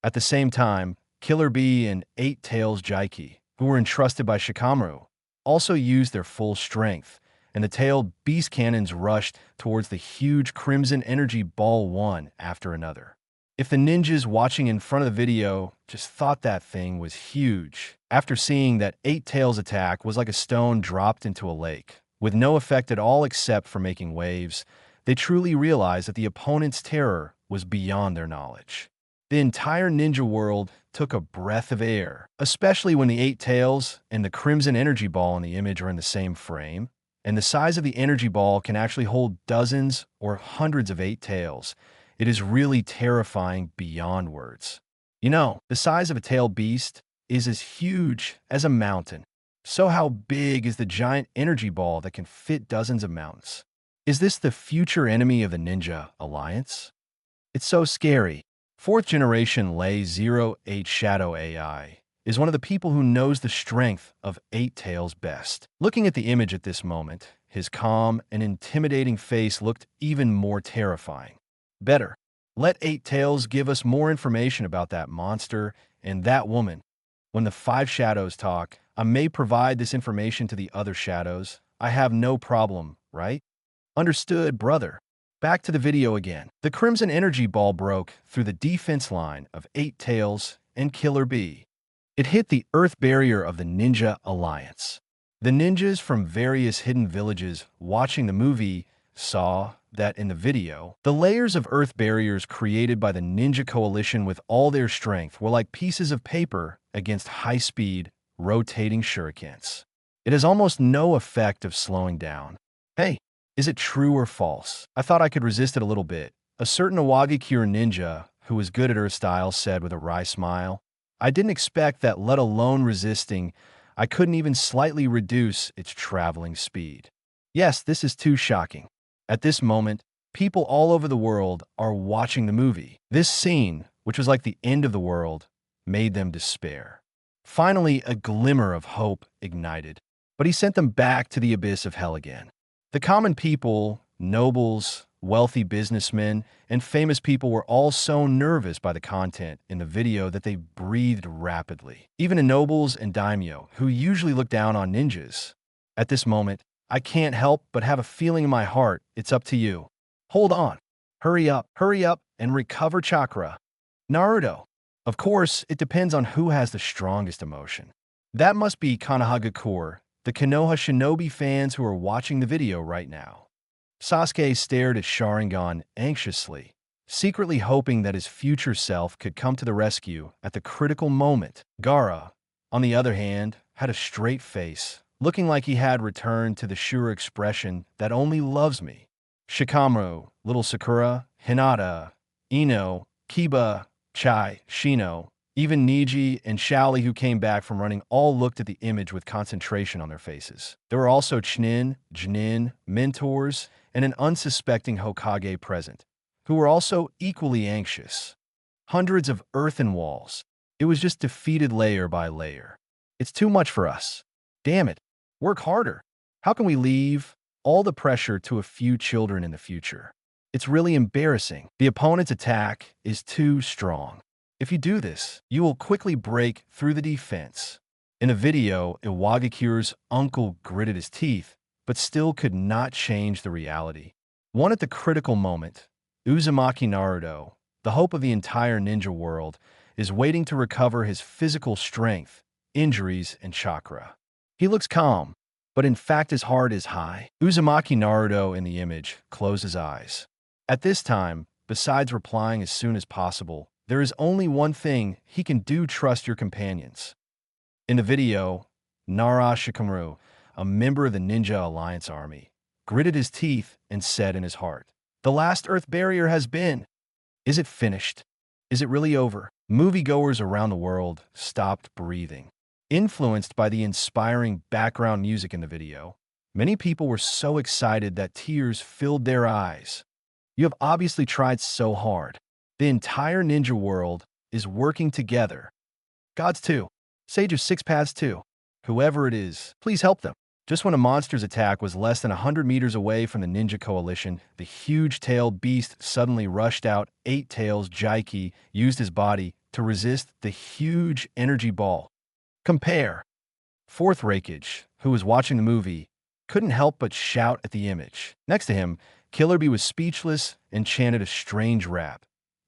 At the same time, Killer Bee and Eight Tails Jaiki, who were entrusted by Shikamaru, also used their full strength, and the tailed beast cannons rushed towards the huge crimson energy ball one after another. If the ninjas watching in front of the video just thought that thing was huge, after seeing that Eight Tails' attack was like a stone dropped into a lake, with no effect at all except for making waves, they truly realized that the opponent's terror was beyond their knowledge. The entire ninja world took a breath of air, especially when the Eight Tails and the crimson energy ball in the image are in the same frame, and the size of the energy ball can actually hold dozens or hundreds of Eight Tails. It is really terrifying beyond words. You know, the size of a tailed beast is as huge as a mountain. So how big is the giant energy ball that can fit dozens of mountains? Is this the future enemy of the Ninja Alliance? It's so scary. 4th generation Laozi 8 Shadow AI is one of the people who knows the strength of Eight Tails best. Looking at the image at this moment, his calm and intimidating face looked even more terrifying. Better, let Eight Tails give us more information about that monster and that woman. When the 5 shadows talk, I may provide this information to the other shadows. I have no problem, right? Understood, brother. Back to the video again. The crimson energy ball broke through the defense line of Eight Tails and Killer Bee. It hit the earth barrier of the Ninja Alliance. The ninjas from various hidden villages watching the movie saw that in the video, the layers of earth barriers created by the Ninja Coalition with all their strength were like pieces of paper against high-speed, rotating shurikens. It has almost no effect of slowing down. Hey, is it true or false? I thought I could resist it a little bit. A certain Awagi-Kure ninja, who was good at Earth style, said with a wry smile. I didn't expect that, let alone resisting. I couldn't even slightly reduce its traveling speed. Yes, this is too shocking. At this moment, people all over the world are watching the movie. This scene, which was like the end of the world, made them despair. Finally, a glimmer of hope ignited, but he sent them back to the abyss of hell again. The common people, nobles, wealthy businessmen, and famous people were all so nervous by the content in the video that they breathed rapidly. Even the nobles and daimyo, who usually look down on ninjas. At this moment, I can't help but have a feeling in my heart. It's up to you. Hold on. Hurry up, and recover chakra. Naruto. Of course, it depends on who has the strongest emotion. That must be Konoha, the Konoha shinobi fans who are watching the video right now. Sasuke stared at Sharingan anxiously, secretly hoping that his future self could come to the rescue at the critical moment. Gaara, on the other hand, had a straight face, looking like he had returned to the sure expression that only loves me. Shikamaru, little Sakura, Hinata, Ino, Kiba, Chai, Shino, even Niji and Shaoli, who came back from running, all looked at the image with concentration on their faces. There were also Chunin, Genin, mentors, and an unsuspecting Hokage present, who were also equally anxious. Hundreds of earthen walls. It was just defeated layer by layer. It's too much for us. Damn it. Work harder. How can we leave all the pressure to a few children in the future? It's really embarrassing. The opponent's attack is too strong. If you do this, you will quickly break through the defense. In a video, Iwagikiru's uncle gritted his teeth, but still could not change the reality. One at the critical moment, Uzumaki Naruto, the hope of the entire ninja world, is waiting to recover his physical strength, injuries, and chakra. He looks calm, but in fact his heart is high. Uzumaki Naruto in the image closed his eyes. At this time, besides replying as soon as possible, there is only one thing he can do: trust your companions. In the video, Nara Shikamaru, a member of the Ninja Alliance army, gritted his teeth and said in his heart, "The last Earth barrier has been. Is it finished? Is it really over?" Moviegoers around the world stopped breathing. Influenced by the inspiring background music in the video, many people were so excited that tears filled their eyes. You have obviously tried so hard. The entire ninja world is working together. Gods too. Sage of Six Paths too. Whoever it is, please help them. Just when a monster's attack was less than 100 meters away from the ninja coalition, the huge-tailed beast suddenly rushed out. Eight Tails Jaiki used his body to resist the huge energy ball. Compare. Fourth Raikage, who was watching the movie, couldn't help but shout at the image. Next to him, Killer Bee was speechless and chanted a strange rap.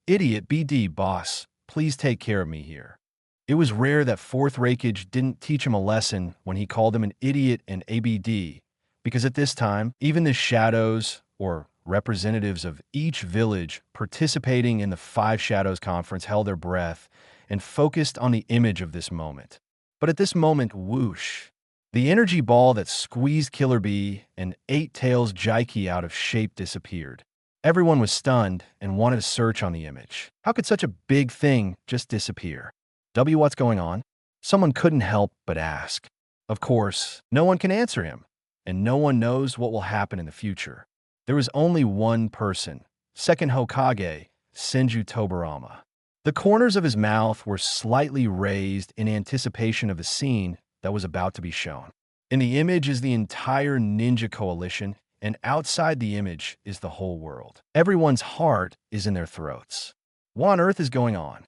"Idiot BD boss, please take care of me here." It was rare that Fourth Raikage didn't teach him a lesson when he called him an idiot and ABD, because at this time, even the shadows, or representatives of each village participating in the Five Shadows Conference, held their breath and focused on the image of this moment. But at this moment, whoosh, the energy ball that squeezed Killer Bee and Eight Tails Jaiki out of shape disappeared. Everyone was stunned and wanted to search on the image. How could such a big thing just disappear? What's going on? Someone couldn't help but ask. Of course, no one can answer him, and no one knows what will happen in the future. There was only one person, second Hokage, Senju Tobarama. The corners of his mouth were slightly raised in anticipation of the scene that was about to be shown. In the image is the entire ninja coalition, and outside the image is the whole world. Everyone's heart is in their throats. What on earth is going on?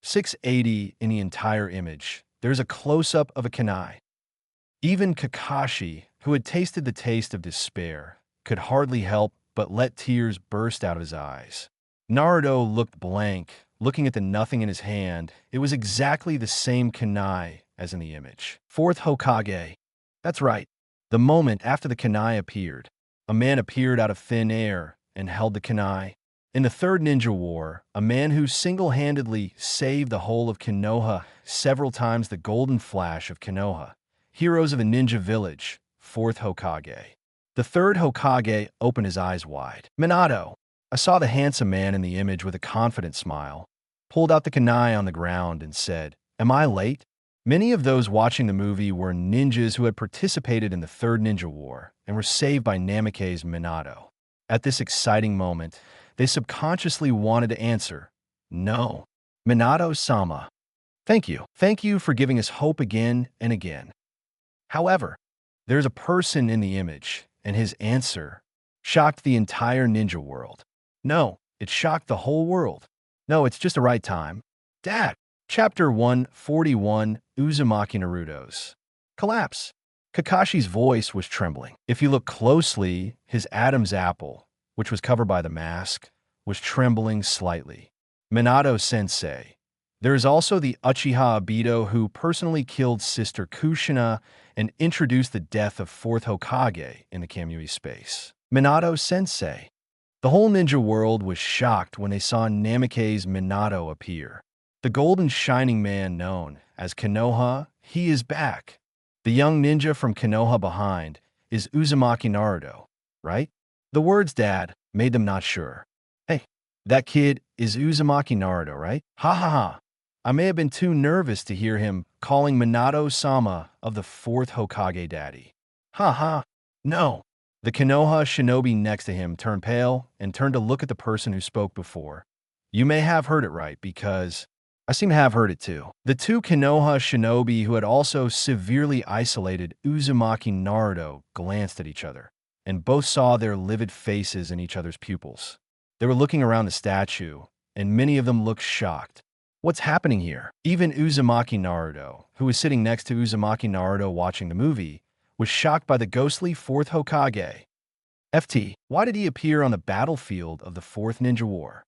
680 in the entire image. There's a close-up of a kunai. Even Kakashi, who had tasted the taste of despair, could hardly help but let tears burst out of his eyes. Naruto looked blank, looking at the nothing in his hand. It was exactly the same kunai as in the image. Fourth Hokage. That's right. The moment after the kunai appeared, a man appeared out of thin air and held the kunai. In the Third Ninja War, a man who single-handedly saved the whole of Konoha, several times the golden flash of Konoha. Heroes of a ninja village, Fourth Hokage. The Third Hokage opened his eyes wide. Minato. I saw the handsome man in the image with a confident smile, pulled out the kunai on the ground and said, "Am I late?" Many of those watching the movie were ninjas who had participated in the Third Ninja War and were saved by Namake's Minato. At this exciting moment, they subconsciously wanted to answer, "No, Minato-sama. Thank you. Thank you for giving us hope again and again." However, there's a person in the image, and his answer shocked the entire ninja world. No, it shocked the whole world. No, it's just the right time. Dad. Chapter 141, Uzumaki Naruto's collapse. Kakashi's voice was trembling. If you look closely, his Adam's apple, which was covered by the mask, was trembling slightly. Minato-sensei. There is also the Uchiha Obito, who personally killed Sister Kushina and introduced the death of Fourth Hokage in the Kamui space. Minato-sensei. The whole ninja world was shocked when they saw Namake's Minato appear. The golden shining man known as Konoha, he is back. The young ninja from Konoha behind is Uzumaki Naruto, right? The words "dad" made them not sure. Hey, that kid is Uzumaki Naruto, right? Ha ha ha. I may have been too nervous to hear him calling Minato-sama of the Fourth Hokage daddy. Ha ha. No. The Konoha shinobi next to him turned pale and turned to look at the person who spoke before. You may have heard it right, because I seem to have heard it too. The two Konoha shinobi who had also severely isolated Uzumaki Naruto glanced at each other, and both saw their livid faces in each other's pupils. They were looking around the statue, and many of them looked shocked. What's happening here? Even Uzumaki Naruto, who was sitting next to Uzumaki Naruto watching the movie, was shocked by the ghostly Fourth Hokage. FT, why did he appear on the battlefield of the Fourth Ninja War?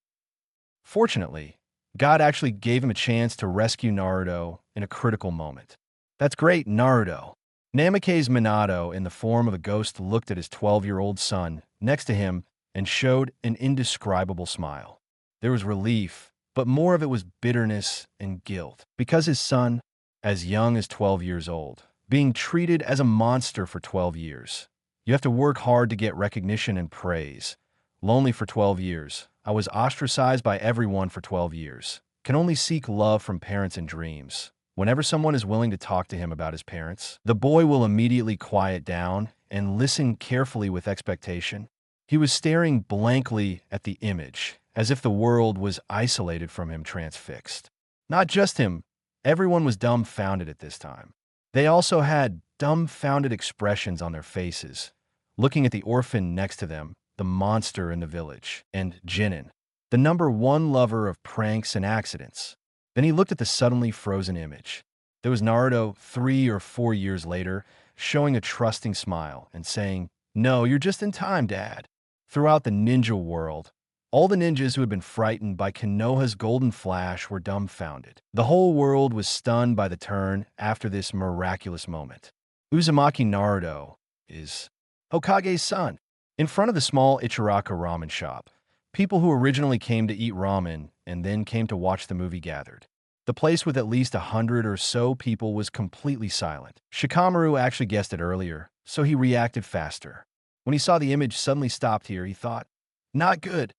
Fortunately, God actually gave him a chance to rescue Naruto in a critical moment. That's great, Naruto. Namake's Minato, in the form of a ghost, looked at his 12-year-old son next to him and showed an indescribable smile. There was relief, but more of it was bitterness and guilt, because his son, as young as 12 years old, being treated as a monster for 12 years. You have to work hard to get recognition and praise. Lonely for 12 years. I was ostracized by everyone for 12 years. Can only seek love from parents and dreams. Whenever someone is willing to talk to him about his parents, the boy will immediately quiet down and listen carefully with expectation. He was staring blankly at the image, as if the world was isolated from him, transfixed. Not just him, everyone was dumbfounded at this time. They also had dumbfounded expressions on their faces, looking at the orphan next to them, the monster in the village, and Genin, the #1 lover of pranks and accidents. Then he looked at the suddenly frozen image. There was Naruto 3 or 4 years later, showing a trusting smile and saying, "No, you're just in time, Dad." Throughout the ninja world, all the ninjas who had been frightened by Konoha's golden flash were dumbfounded. The whole world was stunned by the turn after this miraculous moment. Uzumaki Naruto is Hokage's son. In front of the small Ichiraka ramen shop, people who originally came to eat ramen and then came to watch the movie gathered. The place with at least 100 or so people was completely silent. Shikamaru actually guessed it earlier, so he reacted faster. When he saw the image suddenly stopped here, he thought, "Not good."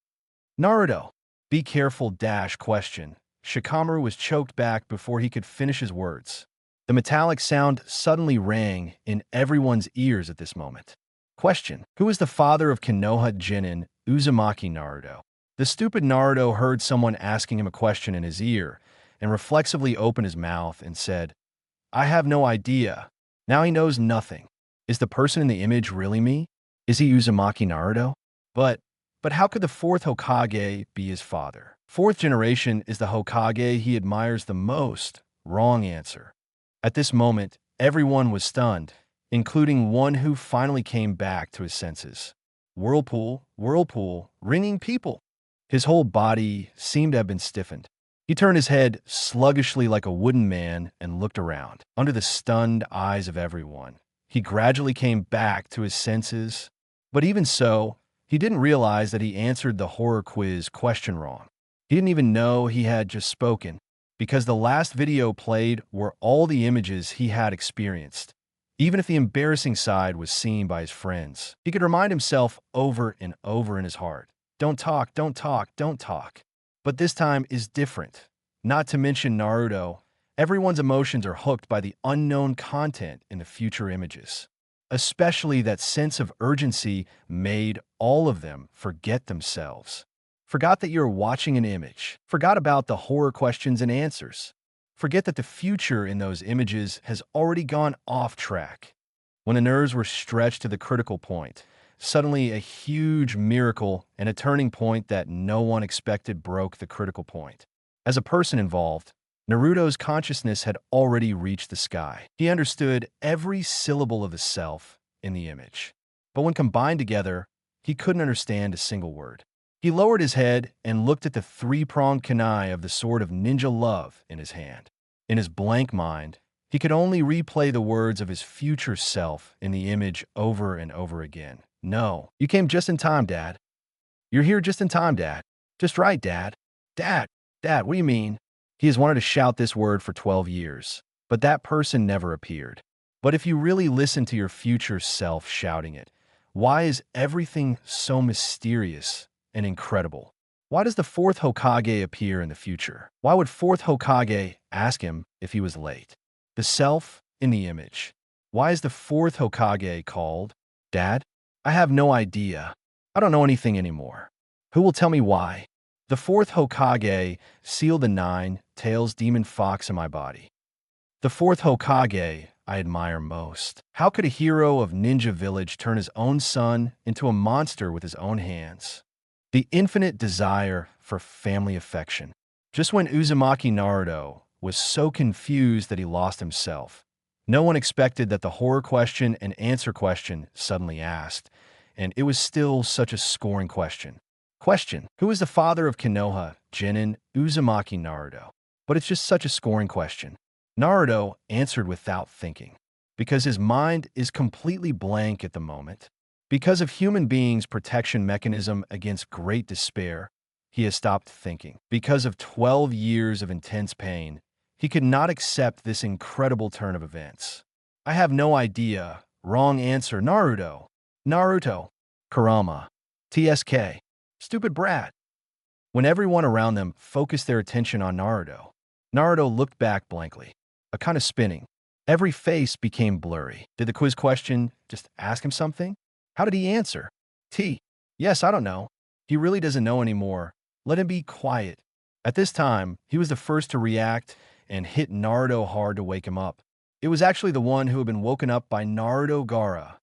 Naruto, be careful question. Shikamaru was choked back before he could finish his words. The metallic sound suddenly rang in everyone's ears at this moment. Question: who is the father of Konoha Genin, Uzumaki Naruto? The stupid Naruto heard someone asking him a question in his ear and reflexively opened his mouth and said, "I have no idea." Now he knows nothing. Is the person in the image really me? Is he Uzumaki Naruto? But how could the 4th Hokage be his father? 4th generation is the Hokage he admires the most. Wrong answer. At this moment, everyone was stunned, including one who finally came back to his senses. Whirlpool, ringing people. His whole body seemed to have been stiffened. He turned his head sluggishly like a wooden man and looked around. Under the stunned eyes of everyone, he gradually came back to his senses. But even so, he didn't realize that he answered the horror quiz question wrong. He didn't even know he had just spoken, because the last video played were all the images he had experienced. Even if the embarrassing side was seen by his friends, he could remind himself over and over in his heart, don't talk. But this time is different. Not to mention Naruto, everyone's emotions are hooked by the unknown content in the future images. Especially that sense of urgency made all of them forget themselves. Forgot that you're watching an image. Forgot about the horror questions and answers. Forget that the future in those images has already gone off track. When the nerves were stretched to the critical point, suddenly a huge miracle and a turning point that no one expected broke the critical point. As a person involved, Naruto's consciousness had already reached the sky. He understood every syllable of the self in the image. But when combined together, he couldn't understand a single word. He lowered his head and looked at the 3-pronged kunai of the sword of ninja love in his hand. In his blank mind, he could only replay the words of his future self in the image over and over again. "No, you came just in time, Dad. You're here just in time, Dad. Just right, Dad. Dad, what do you mean?" He has wanted to shout this word for 12 years, but that person never appeared. But if you really listen to your future self shouting it, why is everything so mysterious and incredible? Why does the 4th Hokage appear in the future? Why would 4th Hokage ask him if he was late? The self in the image. Why is the 4th Hokage called Dad? I have no idea. I don't know anything anymore. Who will tell me why? The 4th Hokage sealed the 9-tails demon fox in my body. The 4th Hokage I admire most. How could a hero of Ninja Village turn his own son into a monster with his own hands? The infinite desire for family affection. Just when Uzumaki Naruto was so confused that he lost himself, no one expected that the horror question and answer question suddenly asked, and it was still such a scoring question. Question: who is the father of Konoha, Genin, Uzumaki Naruto? But it's just such a scoring question. Naruto answered without thinking, because his mind is completely blank at the moment. Because of human beings' protection mechanism against great despair, he has stopped thinking. Because of 12 years of intense pain, he could not accept this incredible turn of events. I have no idea. Wrong answer. Naruto. Naruto. Kurama. TSK. Stupid brat. When everyone around them focused their attention on Naruto, Naruto looked back blankly, a kind of spinning. Every face became blurry. Did the quiz question just ask him something? How did he answer? Yes, I don't know. He really doesn't know anymore. Let him be quiet. At this time, he was the first to react and hit Naruto hard to wake him up. It was actually the one who had been woken up by Naruto Gaara,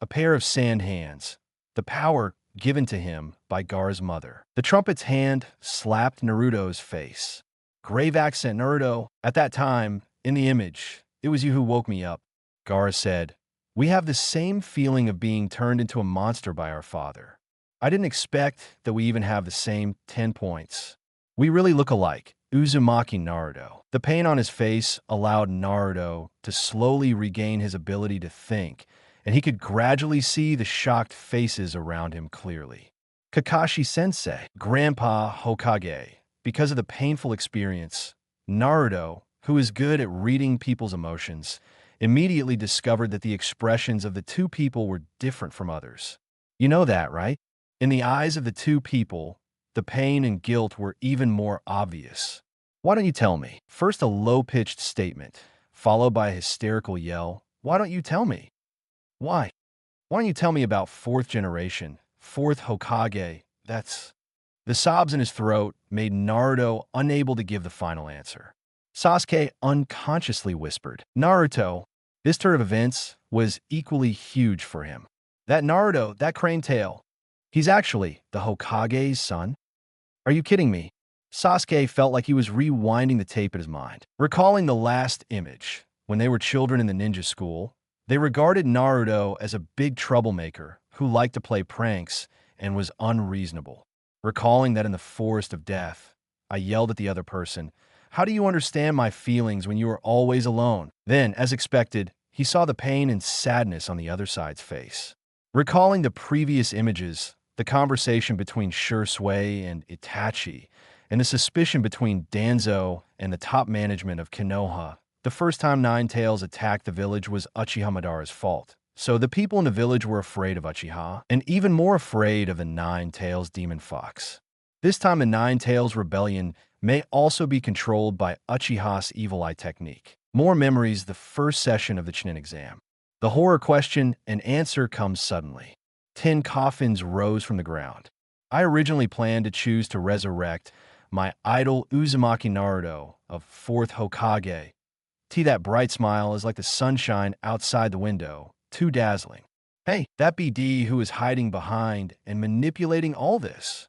a pair of sand hands, the power given to him by Gaara's mother. The trumpet's hand slapped Naruto's face. Grave accent. Naruto, at that time, in the image, it was you who woke me up. Gaara said, we have the same feeling of being turned into a monster by our father. I didn't expect that we even have the same 10 points. We really look alike. Uzumaki Naruto. The pain on his face allowed Naruto to slowly regain his ability to think, and he could gradually see the shocked faces around him clearly. Kakashi-sensei, Grandpa Hokage. Because of the painful experience, Naruto, who is good at reading people's emotions, immediately discovered that the expressions of the two people were different from others. You know that, right? In the eyes of the two people, the pain and guilt were even more obvious. Why don't you tell me? First, a low-pitched statement, followed by a hysterical yell. Why don't you tell me? Why? Why don't you tell me about fourth generation, fourth Hokage? That's... The sobs in his throat made Naruto unable to give the final answer. Sasuke unconsciously whispered, Naruto. This turn of events was equally huge for him. That Naruto, that crane tail, he's actually the Hokage's son? Are you kidding me? Sasuke felt like he was rewinding the tape in his mind. Recalling the last image, when they were children in the ninja school, they regarded Naruto as a big troublemaker who liked to play pranks and was unreasonable. Recalling that in the forest of death, I yelled at the other person, how do you understand my feelings when you are always alone? Then, as expected, he saw the pain and sadness on the other side's face. Recalling the previous images, the conversation between Shisui and Itachi, and the suspicion between Danzo and the top management of Konoha, the first time Nine Tails attacked the village was Uchiha Madara's fault. So the people in the village were afraid of Uchiha, and even more afraid of the Nine Tails demon fox. This time the Nine Tails rebellion may also be controlled by Uchiha's evil eye technique. More memories. The first session of the Chunin exam. The horror question and answer comes suddenly. 10 coffins rose from the ground. I originally planned to choose to resurrect my idol Uzumaki Naruto of 4th Hokage. That bright smile is like the sunshine outside the window, too dazzling. Hey, that BD who is hiding behind and manipulating all this.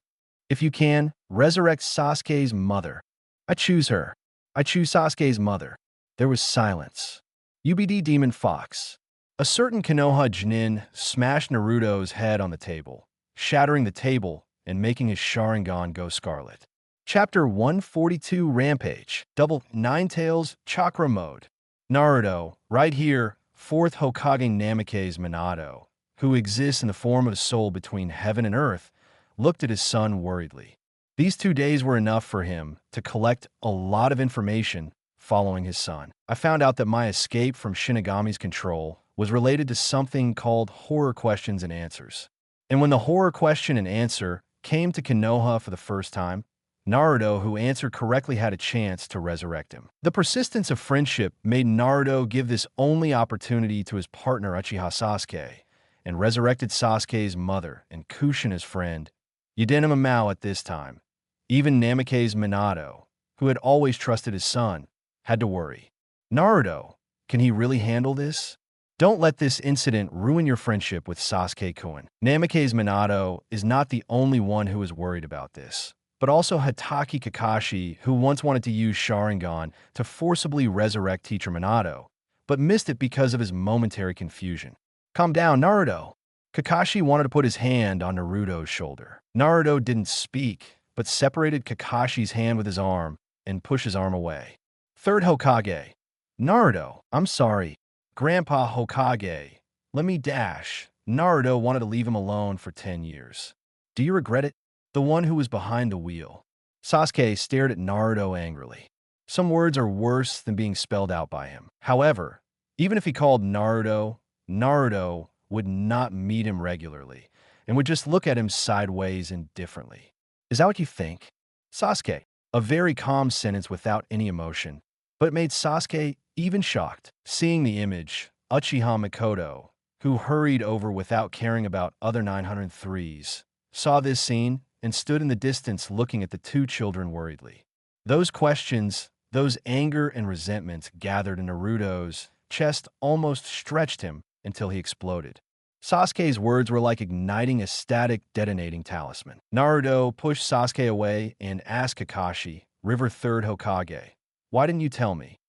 If you can, resurrect Sasuke's mother. I choose her. I choose Sasuke's mother. There was silence. UBD Demon Fox. A certain Konoha Genin smashed Naruto's head on the table, shattering the table and making his Sharingan go scarlet. Chapter 142 Rampage. Double Nine Tails Chakra Mode. Naruto, right here, 4th Hokage Namake's Minato, who exists in the form of a soul between heaven and earth, looked at his son worriedly. These 2 days were enough for him to collect a lot of information following his son. I found out that my escape from Shinigami's control was related to something called horror questions and answers. And when the horror question and answer came to Konoha for the first time, Naruto, who answered correctly, had a chance to resurrect him. The persistence of friendship made Naruto give this only opportunity to his partner Uchiha Sasuke, and resurrected Sasuke's mother and Kushina's friend. You didn't him a Mao at this time. Even Namake's Minato, who had always trusted his son, had to worry. Naruto, can he really handle this? Don't let this incident ruin your friendship with Sasuke-kun. Namake's Minato is not the only one who is worried about this, but also Hatake Kakashi, who once wanted to use Sharingan to forcibly resurrect Teacher Minato, but missed it because of his momentary confusion. Calm down, Naruto. Kakashi wanted to put his hand on Naruto's shoulder. Naruto didn't speak, but separated Kakashi's hand with his arm and pushed his arm away. 3rd Hokage. Naruto, I'm sorry. Grandpa Hokage, let me dash. Naruto wanted to leave him alone for 10 years. Do you regret it? The one who was behind the wheel. Sasuke stared at Naruto angrily. Some words are worse than being spelled out by him. However, even if he called Naruto, Naruto would not meet him regularly and would just look at him sideways indifferently. Is that what you think? Sasuke. A very calm sentence without any emotion, but it made Sasuke even shocked. Seeing the image, Uchiha Mikoto, who hurried over without caring about other 903s, saw this scene and stood in the distance looking at the two children worriedly. Those questions, those anger and resentments gathered in Naruto's chest almost stretched him until he exploded. Sasuke's words were like igniting a static detonating talisman. Naruto pushed Sasuke away and asked Kakashi, River 3rd Hokage, "Why didn't you tell me?"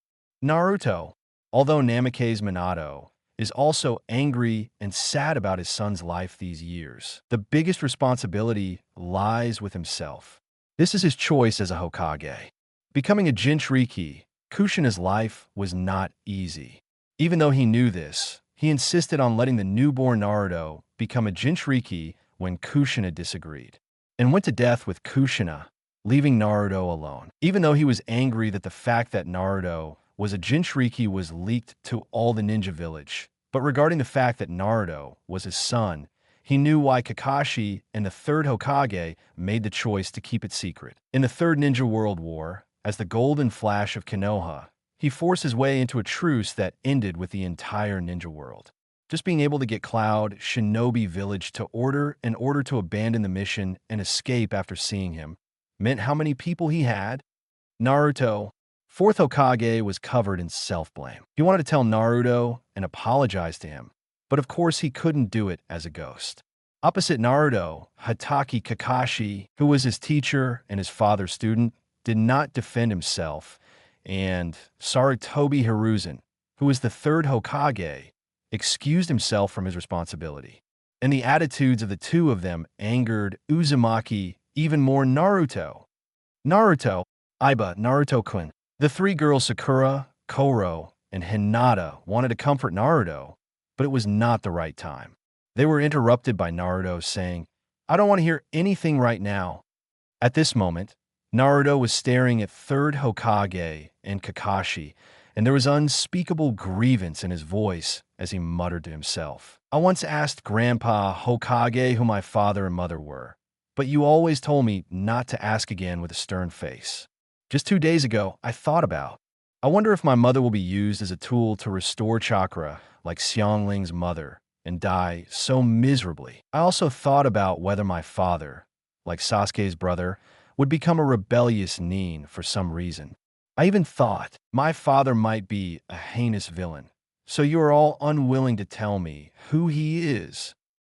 Naruto, although Namake's Minato, is also angry and sad about his son's life these years. The biggest responsibility lies with himself. This is his choice as a Hokage. Becoming a Jinchuriki, Kushina's life was not easy. Even though he knew this, he insisted on letting the newborn Naruto become a Jinchuriki when Kushina disagreed, and went to death with Kushina, leaving Naruto alone. Even though he was angry that the fact that Naruto was a Jinchuriki was leaked to all the ninja village, but regarding the fact that Naruto was his son, he knew why Kakashi and the 3rd Hokage made the choice to keep it secret. In the Third Ninja World War, as the Golden Flash of Konoha, he forced his way into a truce that ended with the entire ninja world. Just being able to get Cloud Shinobi Village to order in order to abandon the mission and escape after seeing him meant how many people he had. Naruto, 4th Hokage, was covered in self-blame. He wanted to tell Naruto and apologize to him, but of course he couldn't do it as a ghost. Opposite Naruto, Hatake Kakashi, who was his teacher and his father's student, did not defend himself, and Sarutobi Hiruzen, who was the 3rd Hokage, excused himself from his responsibility. And the attitudes of the two of them angered Uzumaki even more. Naruto, Iba, Naruto-kun. The three girls Sakura, Koro, and Hinata wanted to comfort Naruto, but it was not the right time. They were interrupted by Naruto saying, "I don't want to hear anything right now." At this moment, Naruto was staring at 3rd Hokage and Kakashi, and there was unspeakable grievance in his voice as he muttered to himself. "I once asked Grandpa Hokage who my father and mother were, but you always told me not to ask again with a stern face. Just 2 days ago, I thought about, I wonder if my mother will be used as a tool to restore chakra like Xiangling's mother and die so miserably. I also thought about whether my father, like Sasuke's brother, would become a rebellious Nin for some reason. I even thought my father might be a heinous villain. So you are all unwilling to tell me who he is."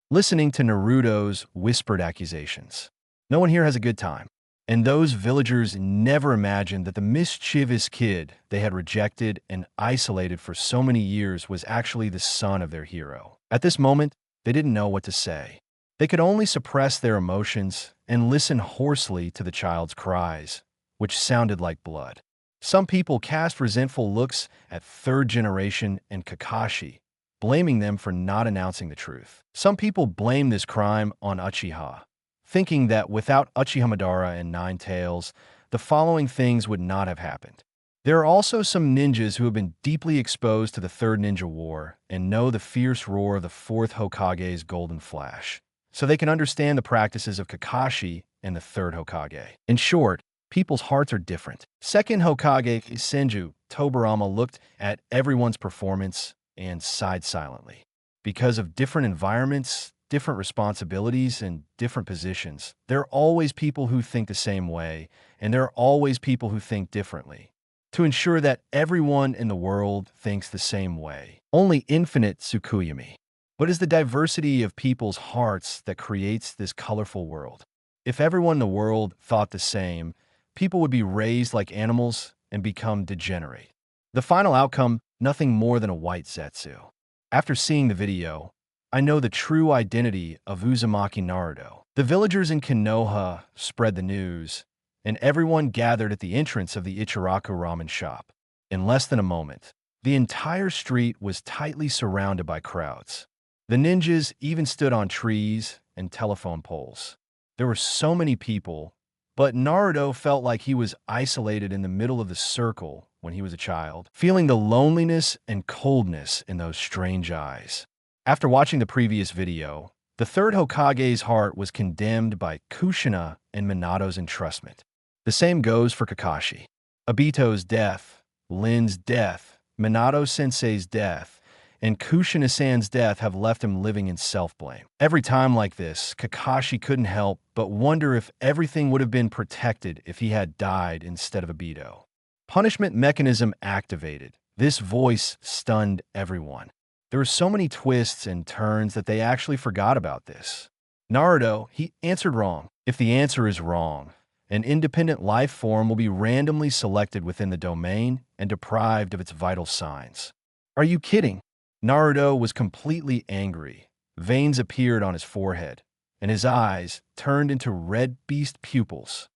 Listening to Naruto's whispered accusations, no one here has a good time. And those villagers never imagined that the mischievous kid they had rejected and isolated for so many years was actually the son of their hero. At this moment, they didn't know what to say. They could only suppress their emotions and listen hoarsely to the child's cries, which sounded like blood. Some people cast resentful looks at 3rd generation and Kakashi, blaming them for not announcing the truth. Some people blame this crime on Uchiha, thinking that without Uchiha Madara and Nine Tails, the following things would not have happened. There are also some ninjas who have been deeply exposed to the Third Ninja War and know the fierce roar of the 4th Hokage's Golden Flash, so they can understand the practices of Kakashi and the 3rd Hokage. In short, people's hearts are different. 2nd Hokage Senju Tobirama looked at everyone's performance and sighed silently. Because of different environments, different responsibilities, and different positions, there are always people who think the same way, and there are always people who think differently. To ensure that everyone in the world thinks the same way, only infinite Tsukuyami. But it's the diversity of people's hearts that creates this colorful world. If everyone in the world thought the same, people would be raised like animals and become degenerate. The final outcome, nothing more than a white Zetsu. After seeing the video, I know the true identity of Uzumaki Naruto. The villagers in Konoha spread the news, and everyone gathered at the entrance of the Ichiraku ramen shop. In less than a moment, the entire street was tightly surrounded by crowds. The ninjas even stood on trees and telephone poles. There were so many people, but Naruto felt like he was isolated in the middle of the circle when he was a child, feeling the loneliness and coldness in those strange eyes. After watching the previous video, the third Hokage's heart was condemned by Kushina and Minato's entrustment. The same goes for Kakashi. Obito's death, Lin's death, Minato-sensei's death, and Kushina-san's death have left him living in self-blame. Every time like this, Kakashi couldn't help but wonder if everything would have been protected if he had died instead of Obito. Punishment mechanism activated. This voice stunned everyone. There were so many twists and turns that they actually forgot about this. Naruto, he answered wrong. If the answer is wrong, an independent life form will be randomly selected within the domain and deprived of its vital signs. Are you kidding? Naruto was completely angry. Veins appeared on his forehead, and his eyes turned into red beast pupils.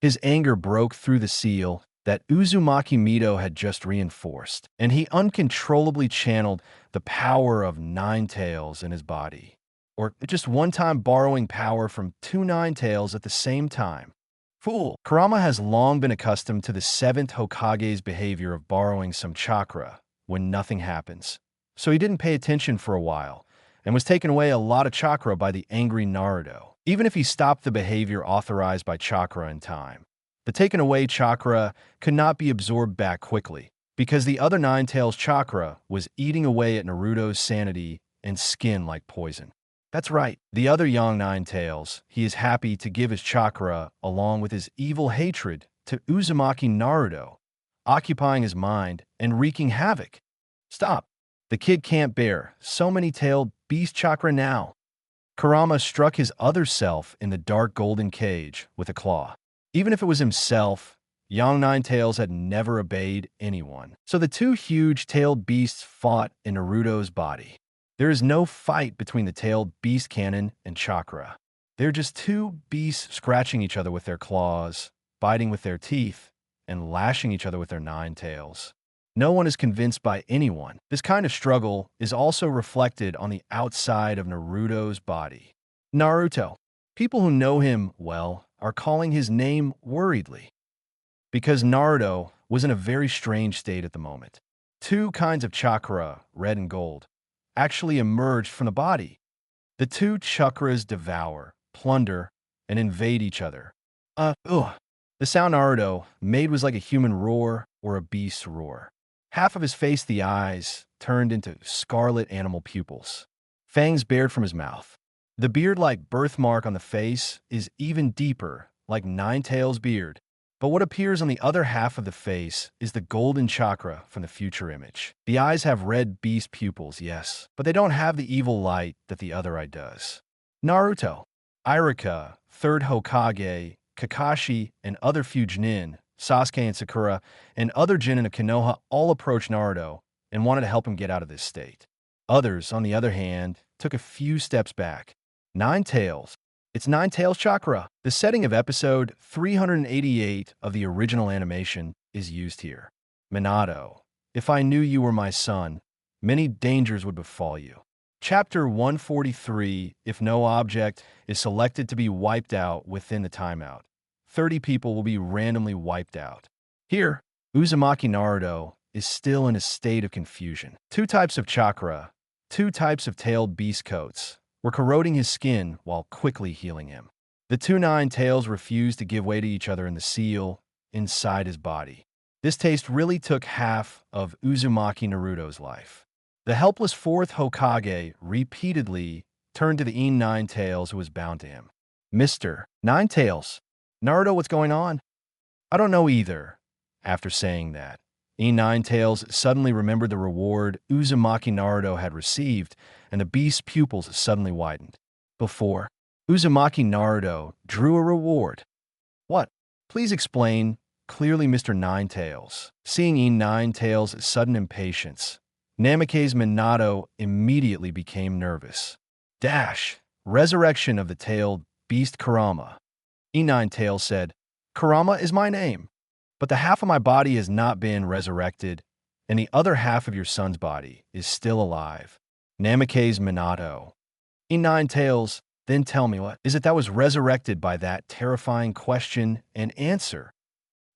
His anger broke through the seal that Uzumaki Mito had just reinforced, and he uncontrollably channeled the power of Nine Tails in his body, or just one time borrowing power from two Nine Tails at the same time. Fool! Kurama has long been accustomed to the seventh Hokage's behavior of borrowing some chakra when nothing happens, so he didn't pay attention for a while, and was taken away a lot of chakra by the angry Naruto, even if he stopped the behavior authorized by chakra in time. The taken away chakra could not be absorbed back quickly, because the other Nine Tails chakra was eating away at Naruto's sanity and skin like poison. That's right, the other young Nine Tails, he is happy to give his chakra along with his evil hatred to Uzumaki Naruto, occupying his mind and wreaking havoc. Stop! The kid can't bear so many tailed beast chakra now. Kurama struck his other self in the dark golden cage with a claw. Even if it was himself, young Nine Tails had never obeyed anyone. So the two huge tailed beasts fought in Naruto's body. There is no fight between the tailed beast cannon and chakra. They're just two beasts scratching each other with their claws, biting with their teeth, and lashing each other with their nine tails. No one is convinced by anyone. This kind of struggle is also reflected on the outside of Naruto's body. Naruto. People who know him well are calling his name worriedly, because Naruto was in a very strange state at the moment. Two kinds of chakra, red and gold, actually emerged from the body. The two chakras devour, plunder, and invade each other. The sound Naruto made was like a human roar or a beast's roar. Half of his face, the eyes, turned into scarlet animal pupils. Fangs bared from his mouth. The beard-like birthmark on the face is even deeper, like Nine Tails' beard. But what appears on the other half of the face is the golden chakra from the future image. The eyes have red beast pupils, yes, but they don't have the evil light that the other eye does. Naruto, Iruka, third Hokage, Kakashi, and other Genin, Sasuke and Sakura, and other Genin of Konoha all approached Naruto and wanted to help him get out of this state. Others, on the other hand, took a few steps back. Nine Tails. It's Nine Tails chakra. The setting of episode 388 of the original animation is used here. Minato, if I knew you were my son, many dangers would befall you. Chapter 143, if no object is selected to be wiped out within the timeout, 30 people will be randomly wiped out. Here, Uzumaki Naruto is still in a state of confusion. Two types of chakra, two types of tailed beast coats, were corroding his skin while quickly healing him. The two Nine Tails refused to give way to each other in the seal inside his body. This taste really took half of Uzumaki Naruto's life. The helpless fourth Hokage repeatedly turned to the Nine Tails who was bound to him. Mr. Nine Tails, Naruto, what's going on? I don't know either. After saying that, Nine Tails suddenly remembered the reward Uzumaki Naruto had received, and the beast's pupils suddenly widened. Before, Uzumaki Naruto drew a reward. What? Please explain. Clearly, Mr. Nine Tails. Seeing Nine Tails' sudden impatience, Namake's Minato immediately became nervous. Dash! Resurrection of the tailed beast Kurama. Nine Tails said, Kurama is my name, but the half of my body has not been resurrected, and the other half of your son's body is still alive. Namake's Minato. In Nine Tails, then tell me what is it that was resurrected by that terrifying question and answer?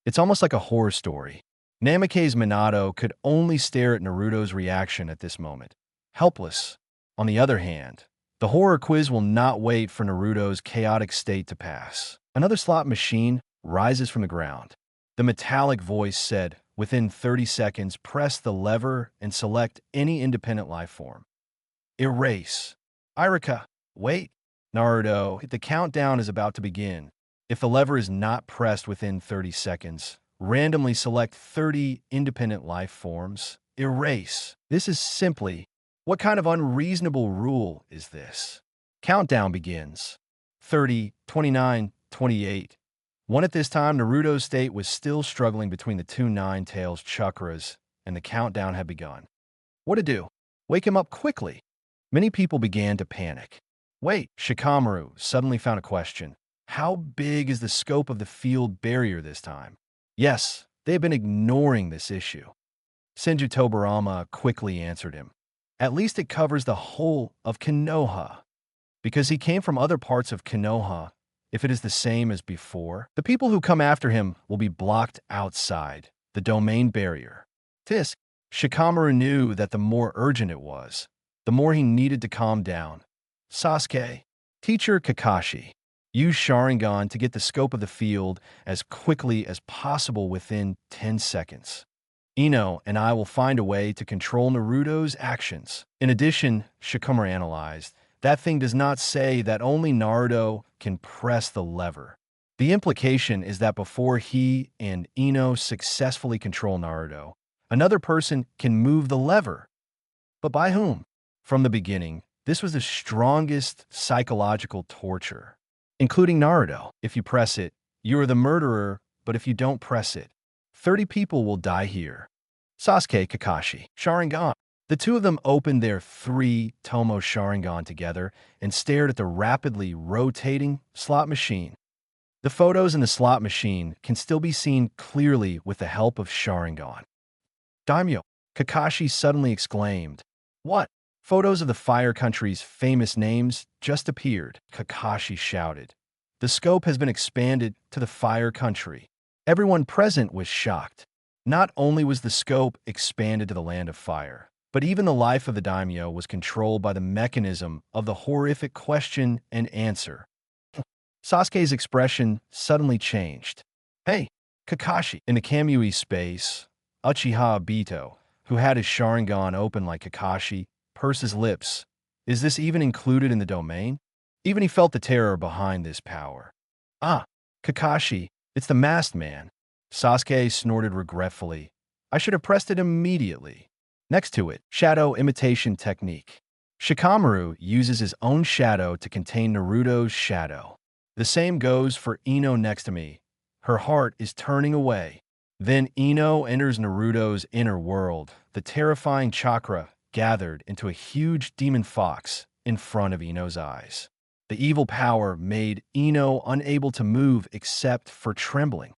It's almost like a horror story. Namake's Minato could only stare at Naruto's reaction at this moment. Helpless. On the other hand, the horror quiz will not wait for Naruto's chaotic state to pass. Another slot machine rises from the ground. The metallic voice said, within 30 seconds, press the lever and select any independent life form. Erase. Irika, wait. Naruto, the countdown is about to begin. If the lever is not pressed within 30 seconds, randomly select 30 independent life forms. Erase. This is simply, what kind of unreasonable rule is this? Countdown begins. 30, 29, 28. One at this time, Naruto's state was still struggling between the two Nine Tails chakras, and the countdown had begun. What to do? Wake him up quickly. Many people began to panic. Wait, Shikamaru suddenly found a question. How big is the scope of the field barrier this time? Yes, they have been ignoring this issue. Senju Tobarama quickly answered him. At least it covers the whole of Konoha. Because he came from other parts of Konoha, if it is the same as before, the people who come after him will be blocked outside the domain barrier. Tisk, Shikamaru knew that the more urgent it was, the more he needed to calm down. Sasuke, teacher Kakashi, use Sharingan to get the scope of the field as quickly as possible within 10 seconds. Ino and I will find a way to control Naruto's actions. In addition, Shikamaru analyzed, that thing does not say that only Naruto can press the lever. The implication is that before he and Ino successfully control Naruto, another person can move the lever. But by whom? From the beginning, this was the strongest psychological torture, including Naruto. If you press it, you are the murderer, but if you don't press it, 30 people will die here. Sasuke, Kakashi, Sharingan. The two of them opened their 3-tomo Sharingan together and stared at the rapidly rotating slot machine. The photos in the slot machine can still be seen clearly with the help of Sharingan. Daimyo, Kakashi suddenly exclaimed. What? Photos of the Fire Country's famous names just appeared, Kakashi shouted. The scope has been expanded to the Fire Country. Everyone present was shocked. Not only was the scope expanded to the Land of Fire, but even the life of the daimyo was controlled by the mechanism of the horrific question and answer. Sasuke's expression suddenly changed. Hey, Kakashi. In the Kamui space, Uchiha Obito, who had his Sharingan open like Kakashi, pursed his lips. Is this even included in the domain? Even he felt the terror behind this power. Ah, Kakashi, it's the masked man. Sasuke snorted regretfully. I should have pressed it immediately. Next to it, shadow imitation technique. Shikamaru uses his own shadow to contain Naruto's shadow. The same goes for Ino next to me. Her heart is turning away. Then Ino enters Naruto's inner world, the terrifying chakra gathered into a huge demon fox in front of Ino's eyes. The evil power made Ino unable to move except for trembling.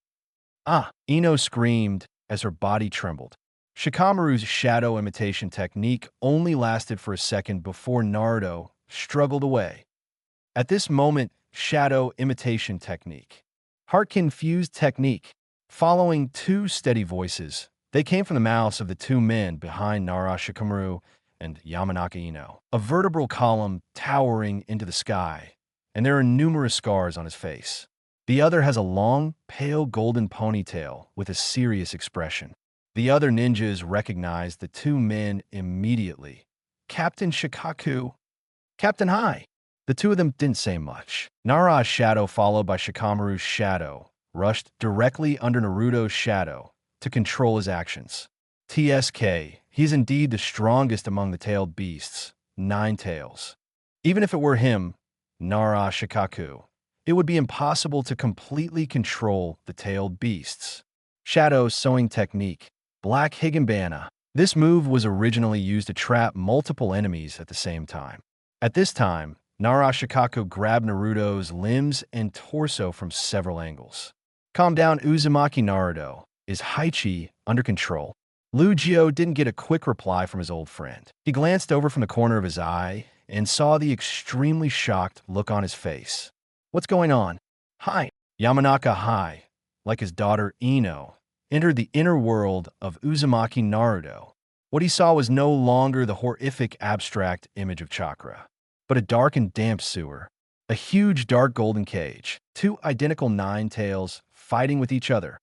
Ah! Ino screamed as her body trembled. Shikamaru's shadow imitation technique only lasted for a second before Naruto struggled away. At this moment, shadow imitation technique. Heart-confused technique. Following two steady voices, they came from the mouths of the two men behind Nara Shikamaru and Yamanaka Ino, a vertebral column towering into the sky, and there are numerous scars on his face. The other has a long, pale golden ponytail with a serious expression. The other ninjas recognized the two men immediately. Captain Shikaku. Captain Hai. The two of them didn't say much. Nara's shadow, followed by Shikamaru's shadow, rushed directly under Naruto's shadow to control his actions. TSK, he's indeed the strongest among the tailed beasts, 9 tails. Even if it were him, Nara Shikaku, it would be impossible to completely control the tailed beasts. Shadow sewing technique. Black Higginbana. This move was originally used to trap multiple enemies at the same time. At this time, Nara Shikaku grabbed Naruto's limbs and torso from several angles. Calm down, Uzumaki Naruto. Is Haichi under control? Lugio didn't get a quick reply from his old friend. He glanced over from the corner of his eye and saw the extremely shocked look on his face. What's going on? Hi. Yamanaka Hai, like his daughter Ino, entered the inner world of Uzumaki Naruto. What he saw was no longer the horrific abstract image of chakra, but a dark and damp sewer, a huge dark golden cage, two identical nine tails fighting with each other.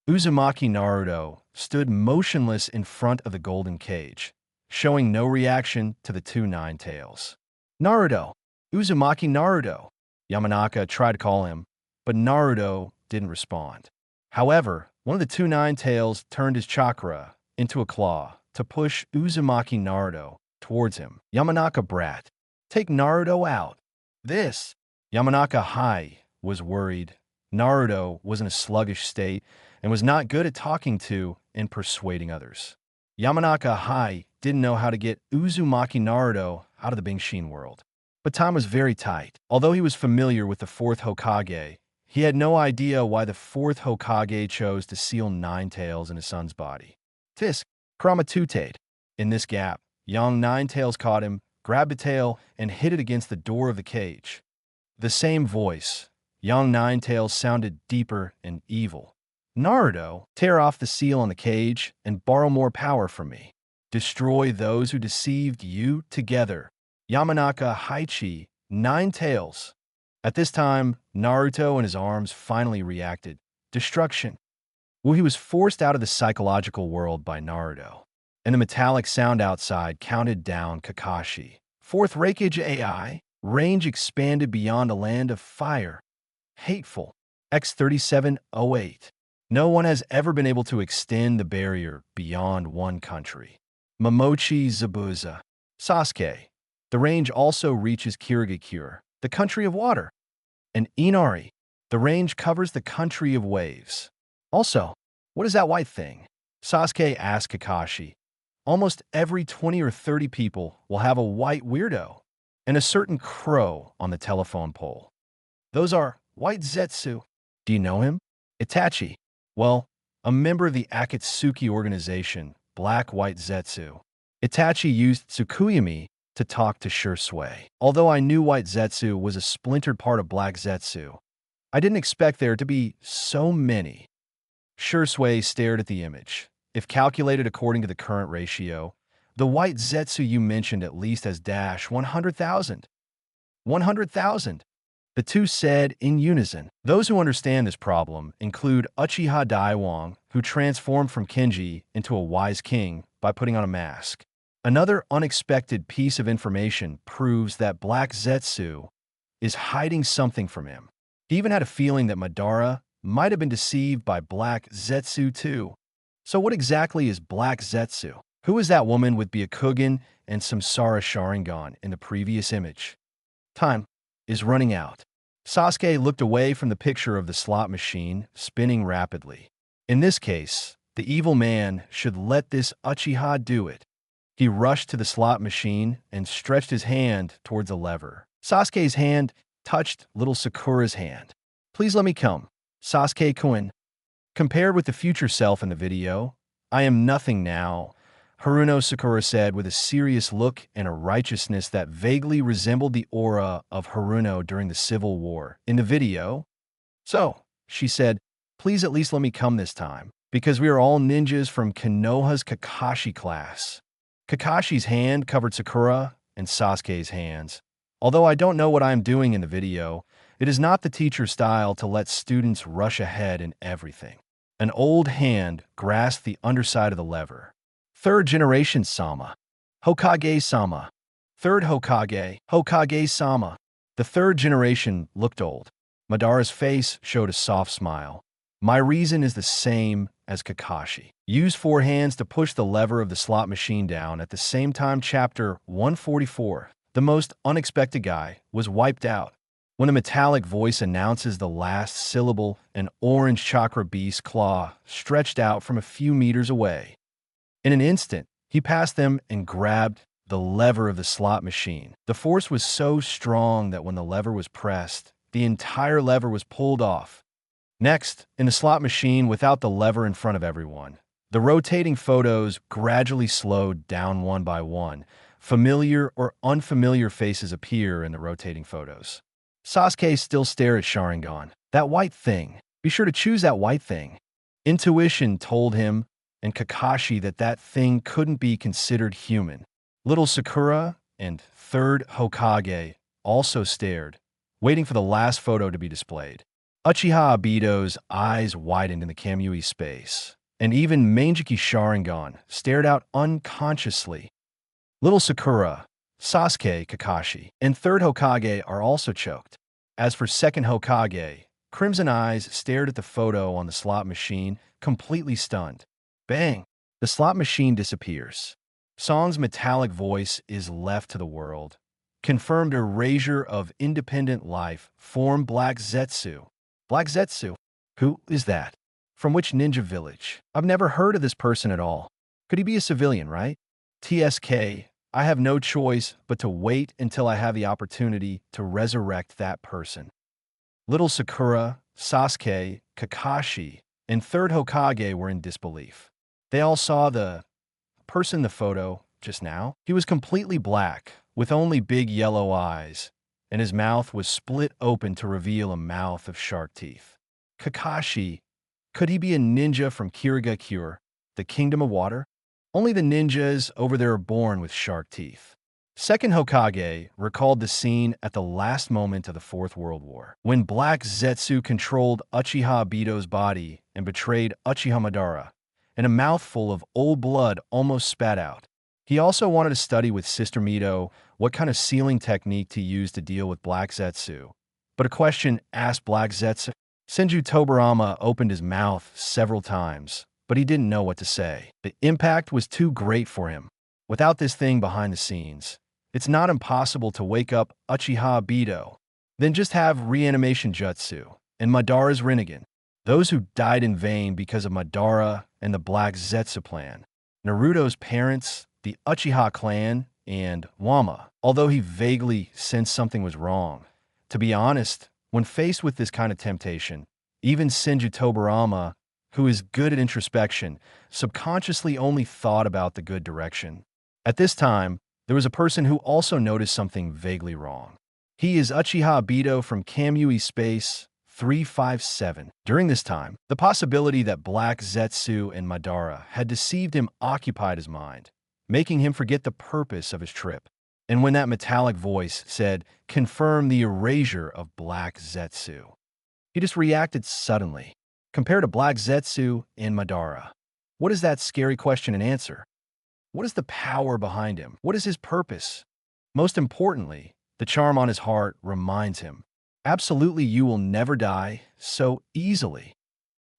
Uzumaki Naruto stood motionless in front of the golden cage, showing no reaction to the two nine tails. Naruto! Uzumaki Naruto! Yamanaka tried to call him, but Naruto didn't respond. However, one of the two nine tails turned his chakra into a claw to push Uzumaki Naruto towards him. Yamanaka brat, take Naruto out. This! Yamanaka Hai was worried. Naruto was in a sluggish state and was not good at talking to and persuading others. Yamanaka Hai didn't know how to get Uzumaki Naruto out of the Bingshin world. But time was very tight. Although he was familiar with the fourth Hokage, he had no idea why the fourth Hokage chose to seal nine tails in his son's body. Tisk, Kramatutade. In this gap, young Nine Tails caught him, grabbed the tail, and hit it against the door of the cage. The same voice, young Nine Tails, sounded deeper and evil. Naruto, tear off the seal on the cage and borrow more power from me. Destroy those who deceived you together. Yamanaka Haichi, Nine Tails. At this time, Naruto and his arms finally reacted. Destruction. Well, he was forced out of the psychological world by Naruto, and the metallic sound outside counted down Kakashi. Fourth Reikage AI, range expanded beyond a land of fire. Hateful. X3708. No one has ever been able to extend the barrier beyond one country. Momochi Zabuza. Sasuke. The range also reaches Kirigakure, the country of water. And Inari. The range covers the country of waves. Also, what is that white thing? Sasuke asked Kakashi. Almost every 20 or 30 people will have a white weirdo and a certain crow on the telephone pole. Those are White Zetsu. Do you know him? Itachi. Well, a member of the Akatsuki organization, Black White Zetsu. Itachi used Tsukuyomi to talk to Shisui. Although I knew White Zetsu was a splintered part of Black Zetsu, I didn't expect there to be so many. Shisui stared at the image. If calculated according to the current ratio, the White Zetsu you mentioned at least has dash 100,000. 100,000. The two said in unison. Those who understand this problem include Uchiha Daiwang, who transformed from Kenji into a wise king by putting on a mask. Another unexpected piece of information proves that Black Zetsu is hiding something from him. He even had a feeling that Madara might have been deceived by Black Zetsu too. So what exactly is Black Zetsu? Who is that woman with Byakugan and Samsara Sharingan in the previous image? Time is running out. Sasuke looked away from the picture of the slot machine spinning rapidly. In this case, the evil man should let this Uchiha do it. He rushed to the slot machine and stretched his hand towards a lever. Sasuke's hand touched little Sakura's hand. Please let me come. Sasuke-kun. Compared with the future self in the video, I am nothing now, Haruno Sakura said with a serious look and a righteousness that vaguely resembled the aura of Haruno during the Civil War in the video. So, she said, please at least let me come this time, because we are all ninjas from Konoha's Kakashi class. Kakashi's hand covered Sakura and Sasuke's hands. Although I don't know what I am doing in the video, it is not the teacher's style to let students rush ahead in everything. An old hand grasped the underside of the lever. Third generation Sama. Hokage-sama. Third Hokage. Hokage-sama. The third generation looked old. Madara's face showed a soft smile. My reason is the same as Kakashi. Use four hands to push the lever of the slot machine down at the same time. Chapter 144. The most unexpected guy was wiped out. When a metallic voice announces the last syllable, an orange chakra beast claw stretched out from a few meters away. In an instant, he passed them and grabbed the lever of the slot machine. The force was so strong that when the lever was pressed, the entire lever was pulled off. Next, in the slot machine without the lever in front of everyone, The rotating photos gradually slowed down one by one. Familiar or unfamiliar faces appear in the rotating photos. Sasuke still stared at Sharingan. That white thing. Be sure to choose that white thing. Intuition told him and Kakashi that that thing couldn't be considered human. Little Sakura and third Hokage also stared, waiting for the last photo to be displayed. Uchiha Obito's eyes widened in the Kamui space, and even Manjiki Sharingan stared out unconsciously. Little Sakura, Sasuke, Kakashi, and third Hokage are also choked. As for second Hokage, Crimson Eyes stared at the photo on the slot machine, completely stunned. Bang! The slot machine disappears. Song's metallic voice is left to the world. Confirmed erasure of independent life. Form Black Zetsu. Black Zetsu? Who is that? From which ninja village? I've never heard of this person at all. Could he be a civilian, right? TSK, I have no choice but to wait until I have the opportunity to resurrect that person. Little Sakura, Sasuke, Kakashi, and third Hokage were in disbelief. They all saw the person in the photo just now. He was completely black, with only big yellow eyes, and his mouth was split open to reveal a mouth of shark teeth. Kakashi, could he be a ninja from Kirigakure, the Kingdom of Water? Only the ninjas over there are born with shark teeth. Second Hokage recalled the scene at the last moment of the Fourth World War, when Black Zetsu controlled Uchiha Obito's body and betrayed Uchiha Madara, and a mouthful of old blood almost spat out. He also wanted to study with Sister Mito what kind of sealing technique to use to deal with Black Zetsu. But a question asked Black Zetsu. Senju Tobarama opened his mouth several times, but he didn't know what to say. The impact was too great for him. Without this thing behind the scenes, it's not impossible to wake up Uchiha Obito, then just have reanimation jutsu and Madara's Rinnegan. Those who died in vain because of Madara and the Black Zetsu plan. Naruto's parents, the Uchiha clan, and Wama, although he vaguely sensed something was wrong. To be honest, when faced with this kind of temptation, even Senju Tobarama, who is good at introspection, subconsciously only thought about the good direction. At this time, there was a person who also noticed something vaguely wrong. He is Uchiha Obito from Kamui Space 357. During this time, the possibility that Black Zetsu and Madara had deceived him occupied his mind, making him forget the purpose of his trip. And when that metallic voice said, "Confirm the erasure of Black Zetsu," he just reacted suddenly. Compared to Black Zetsu and Madara, what is that scary question and answer? What is the power behind him? What is his purpose? Most importantly, the charm on his heart reminds him, absolutely you will never die so easily.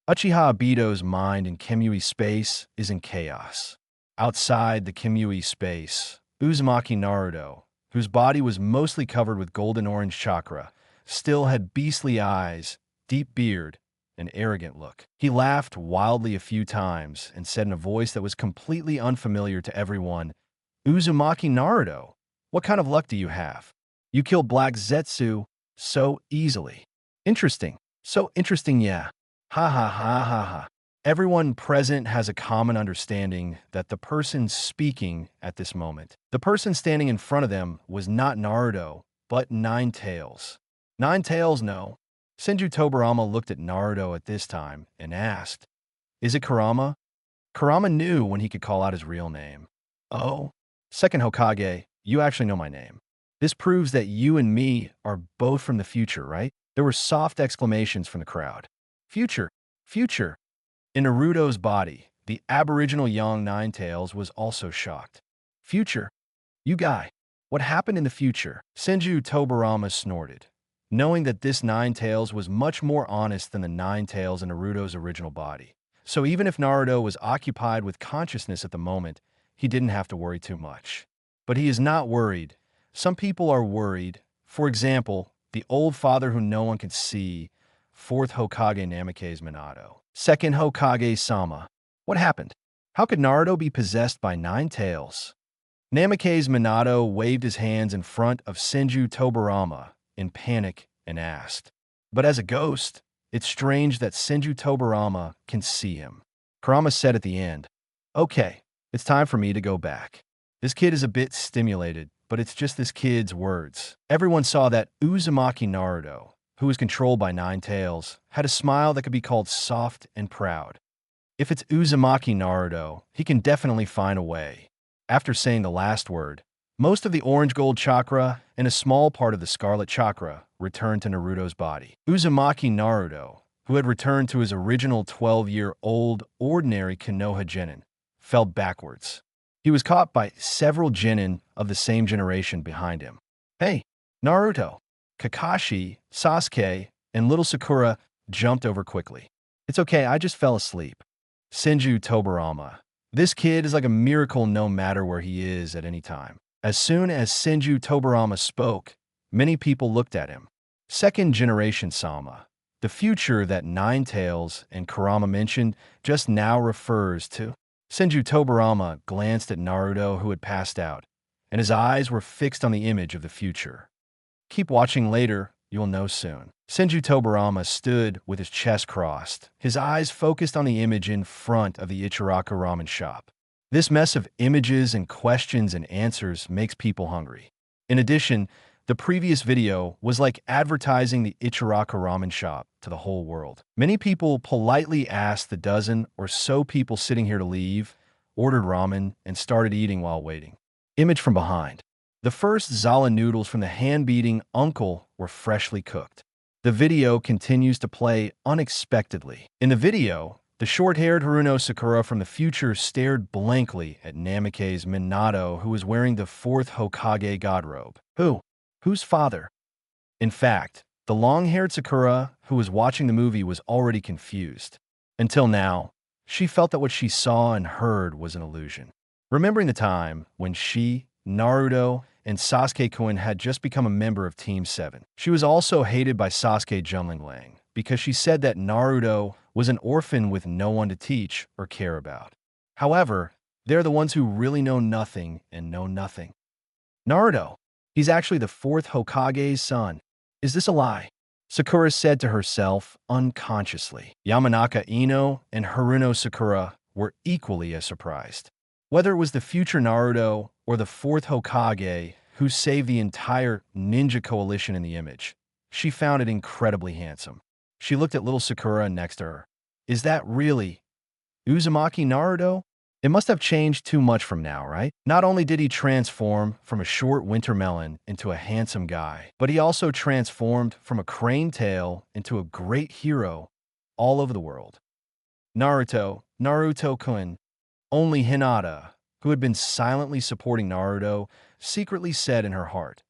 Uchiha Obito's mind in Kamui Space is in chaos. Outside the Kamui Space, Uzumaki Naruto, whose body was mostly covered with golden orange chakra, still had beastly eyes, deep beard, an arrogant look. He laughed wildly a few times and said in a voice that was completely unfamiliar to everyone, "Uzumaki Naruto, what kind of luck do you have? You killed Black Zetsu so easily." Interesting. So interesting, yeah. Ha ha ha ha ha. Everyone present has a common understanding that the person speaking at this moment, the person standing in front of them, was not Naruto, but Nine Tails. Nine Tails, no. Senju Tobarama looked at Naruto at this time and asked, "Is it Kurama?" Kurama knew when he could call out his real name. "Oh, second Hokage, you actually know my name. This proves that you and me are both from the future, right?" There were soft exclamations from the crowd. Future, future. In Naruto's body, the aboriginal young Nine Tails was also shocked. "Future? You guy, what happened in the future?" Senju Tobarama snorted, knowing that this Nine Tails was much more honest than the Nine Tails in Naruto's original body. So even if Naruto was occupied with consciousness at the moment, he didn't have to worry too much. But he is not worried. Some people are worried. For example, the old father who no one could see, fourth Hokage Namake's Minato. Second Hokage Sama. What happened? How could Naruto be possessed by Nine Tails? Namake's Minato waved his hands in front of Senju Tobarama in panic and asked, "But as a ghost, it's strange that Senju Tobarama can see him." Kurama said at the end, "Okay, it's time for me to go back." This kid is a bit stimulated, but it's just this kid's words. Everyone saw that Uzumaki Naruto, who was controlled by Nine Tails, had a smile that could be called soft and proud. If it's Uzumaki Naruto, he can definitely find a way. After saying the last word, most of the orange gold chakra and a small part of the scarlet chakra returned to Naruto's body. Uzumaki Naruto, who had returned to his original 12-year-old ordinary Konoha Genin, fell backwards. He was caught by several Genin of the same generation behind him. "Hey, Naruto!" Kakashi, Sasuke, and little Sakura jumped over quickly. "It's okay, I just fell asleep." Senju Tobarama. This kid is like a miracle no matter where he is at any time. As soon as Senju Tobarama spoke, many people looked at him. Second generation Sama. The future that Nine Tails and Kurama mentioned just now refers to. Senju Tobarama glanced at Naruto, who had passed out, and his eyes were fixed on the image of the future. Keep watching later, you'll know soon. Senju Tobarama stood with his chest crossed, his eyes focused on the image in front of the Ichiraku ramen shop. This mess of images and questions and answers makes people hungry. In addition, the previous video was like advertising the Ichiraku ramen shop to the whole world. Many people politely asked the dozen or so people sitting here to leave, ordered ramen, and started eating while waiting. Image from behind. The first Zala noodles from the hand-beating uncle were freshly cooked. The video continues to play unexpectedly. In the video, the short-haired Haruno Sakura from the future stared blankly at Namikaze's Minato, who was wearing the fourth Hokage god robe. Whose father? In fact, the long-haired Sakura who was watching the movie was already confused. Until now, she felt that what she saw and heard was an illusion. Remembering the time when she, Naruto, and Sasuke-kun had just become a member of Team 7. She was also hated by Sasuke Junlinglang because she said that Naruto was an orphan with no one to teach or care about. However, they're the ones who really know nothing and know nothing. Naruto, he's actually the fourth Hokage's son. Is this a lie? Sakura said to herself unconsciously. Yamanaka Ino and Haruno Sakura were equally as surprised. Whether it was the future Naruto or the fourth Hokage who saved the entire ninja coalition in the image, she found it incredibly handsome. She looked at little Sakura next to her. Is that really Uzumaki Naruto? It must have changed too much from now, right? Not only did he transform from a short winter melon into a handsome guy, but he also transformed from a crane tail into a great hero all over the world. Naruto-kun. Only Hinata, who had been silently supporting Naruto, secretly said in her heart,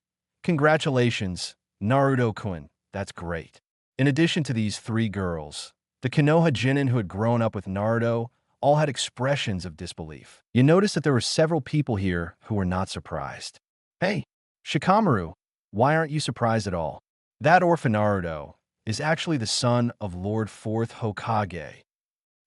"Congratulations, Naruto-kun, that's great." In addition to these three girls, the Konoha Genin who had grown up with Naruto all had expressions of disbelief. You notice that there were several people here who were not surprised. "Hey, Shikamaru, why aren't you surprised at all? That orphan Naruto is actually the son of Lord Fourth Hokage."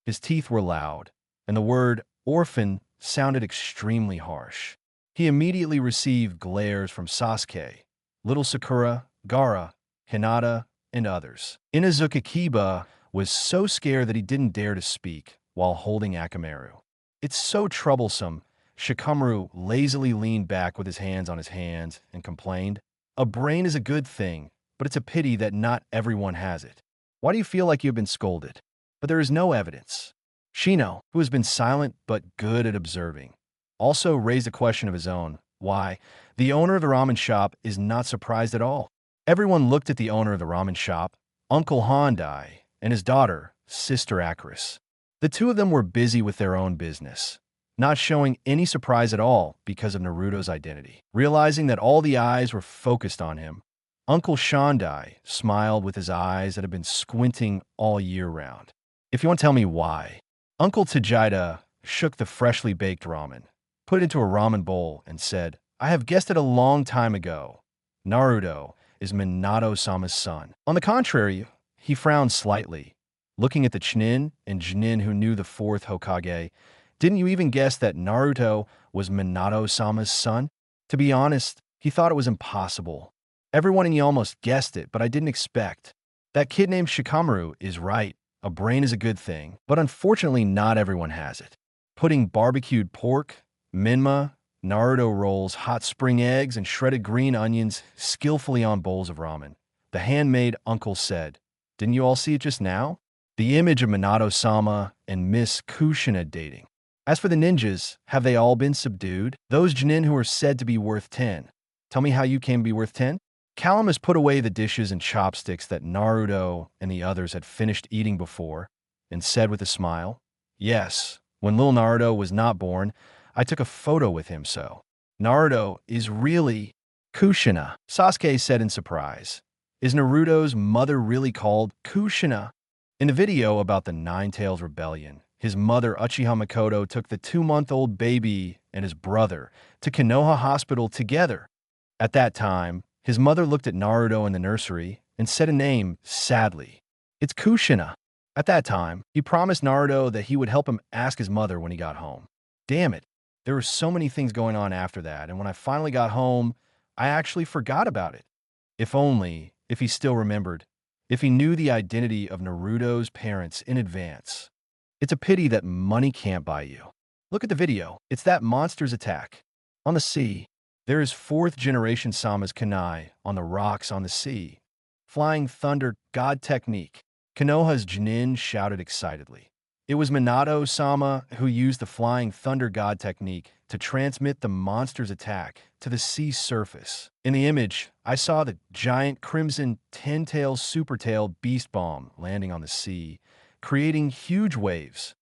His teeth were loud, and the word orphan sounded extremely harsh. He immediately received glares from Sasuke, little Sakura, Gaara, Hinata, and others. Inuzuka Kiba was so scared that he didn't dare to speak while holding Akamaru. "It's so troublesome." Shikamaru lazily leaned back with his hands on his hands and complained, "A brain is a good thing, but it's a pity that not everyone has it. Why do you feel like you have been scolded?" But there is no evidence. Shino, who has been silent but good at observing, also raised a question of his own. Why, the owner of the ramen shop is not surprised at all. Everyone looked at the owner of the ramen shop, Uncle Hondai, and his daughter, Sister Akris. The two of them were busy with their own business, not showing any surprise at all because of Naruto's identity. Realizing that all the eyes were focused on him, Uncle Shandai smiled with his eyes that had been squinting all year round. "If you want to tell me why." Uncle Tajida shook the freshly baked ramen, put it into a ramen bowl, and said, "I have guessed it a long time ago. Naruto is Minato-sama's son." On the contrary, he frowned slightly, looking at the Chunin and Genin who knew the fourth Hokage. "Didn't you even guess that Naruto was Minato-sama's son?" To be honest, he thought it was impossible. Everyone in you almost guessed it, but I didn't expect. That kid named Shikamaru is right, a brain is a good thing, but unfortunately not everyone has it. Putting barbecued pork, minma, Naruto rolls, hot spring eggs, and shredded green onions skillfully on bowls of ramen. The handmaid uncle said, "Didn't you all see it just now?" The image of Minato-sama and Miss Kushina dating. As for the ninjas, have they all been subdued? Those genin who are said to be worth 10. Tell me how you came to be worth 10? Calamus put away the dishes and chopsticks that Naruto and the others had finished eating before and said with a smile, "Yes, when little Naruto was not born, I took a photo with him, so Naruto is really Kushina." Sasuke said in surprise, "Is Naruto's mother really called Kushina?" In the video about the Nine-Tails Rebellion, his mother Uchiha Makoto took the 2-month-old baby and his brother to Konoha Hospital together. At that time, his mother looked at Naruto in the nursery and said a name sadly. "It's Kushina." At that time, he promised Naruto that he would help him ask his mother when he got home. Damn it, there were so many things going on after that, and when I finally got home, I actually forgot about it. If he still remembered, if he knew the identity of Naruto's parents in advance. It's a pity that money can't buy you. Look at the video. It's that monster's attack. On the sea, there is 4th generation Sama's Kunai on the rocks on the sea. Flying Thunder God technique. Konoha's Genin shouted excitedly. It was Minato-sama who used the Flying Thunder God technique to transmit the monster's attack to the sea surface. In the image, I saw the giant crimson 10-tail super tail beast bomb landing on the sea, creating huge waves.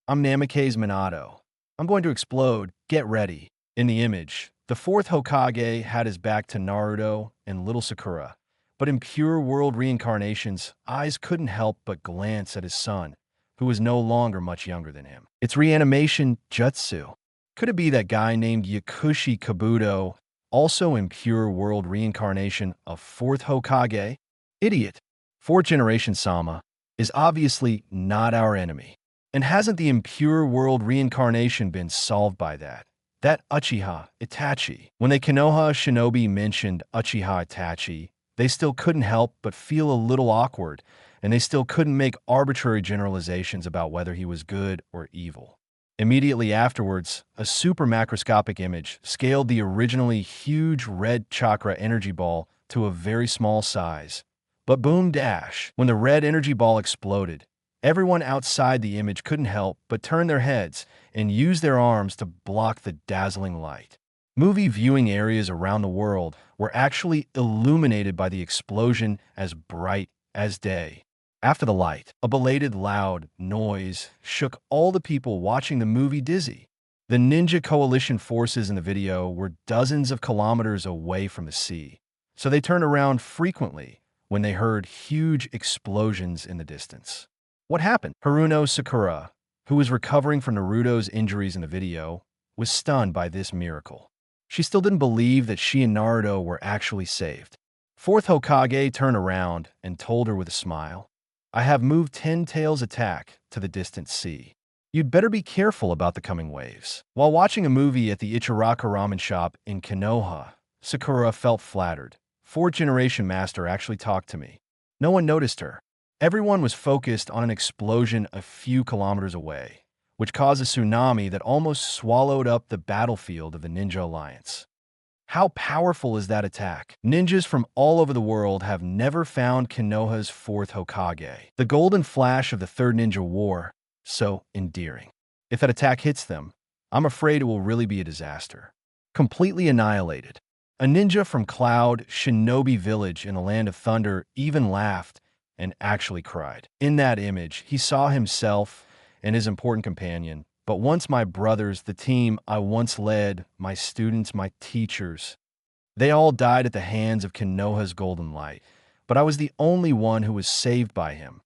"I'm Namake's Minato. I'm going to explode. Get ready." In the image, the 4th Hokage had his back to Naruto and little Sakura, but in pure world reincarnation's eyes couldn't help but glance at his son, who was no longer much younger than him. It's reanimation jutsu. Could it be that guy named Yakushi Kabuto, also in pure world reincarnation of 4th Hokage? Idiot. 4th generation Sama is obviously not our enemy. And hasn't the impure world reincarnation been solved by that? That Uchiha Itachi. When the Konoha shinobi mentioned Uchiha Itachi, they still couldn't help but feel a little awkward, and they still couldn't make arbitrary generalizations about whether he was good or evil. Immediately afterwards, a super macroscopic image scaled the originally huge red chakra energy ball to a very small size. But boom dash, when the red energy ball exploded, everyone outside the image couldn't help but turn their heads and use their arms to block the dazzling light. Movie viewing areas around the world were actually illuminated by the explosion as bright as day. After the light, a belated loud noise shook all the people watching the movie dizzy. The Ninja Coalition forces in the video were dozens of kilometers away from the sea, so they turned around frequently when they heard huge explosions in the distance. What happened? Haruno Sakura, who was recovering from Naruto's injuries in the video, was stunned by this miracle. She still didn't believe that she and Naruto were actually saved. 4th Hokage turned around and told her with a smile, "I have moved 10-tails attack to the distant sea. You'd better be careful about the coming waves." While watching a movie at the Ichiraka ramen shop in Konoha, Sakura felt flattered. 4th generation master actually talked to me. No one noticed her. Everyone was focused on an explosion a few kilometers away, which caused a tsunami that almost swallowed up the battlefield of the Ninja Alliance. How powerful is that attack? Ninjas from all over the world have never found Konoha's 4th Hokage. The golden flash of the 3rd Ninja War, so endearing. If that attack hits them, I'm afraid it will really be a disaster. Completely annihilated. A ninja from Cloud Shinobi Village in the Land of Thunder even laughed and actually cried. In that image, he saw himself and his important companion. But once my brothers, the team I once led, my students, my teachers, they all died at the hands of Konoha's golden light. But I was the only one who was saved by him.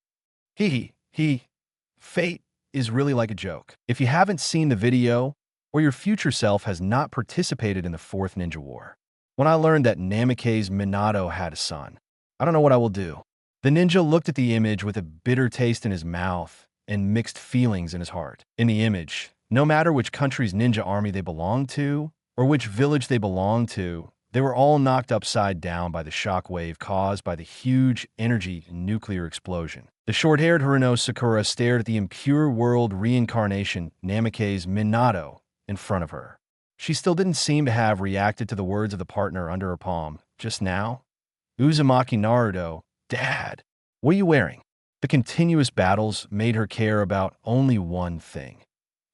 Fate is really like a joke. If you haven't seen the video, or your future self has not participated in the 4th Ninja War, when I learned that Namake's Minato had a son, I don't know what I will do. The ninja looked at the image with a bitter taste in his mouth and mixed feelings in his heart. In the image, no matter which country's ninja army they belonged to, or which village they belonged to, They were all knocked upside down by the shock wave caused by the huge energy nuclear explosion. The short-haired Haruno Sakura stared at the impure world reincarnation Namikaze Minato in front of her. She still didn't seem to have reacted to the words of the partner under her palm. Just now? Uzumaki Naruto, Dad, what are you wearing? The continuous battles made her care about only one thing.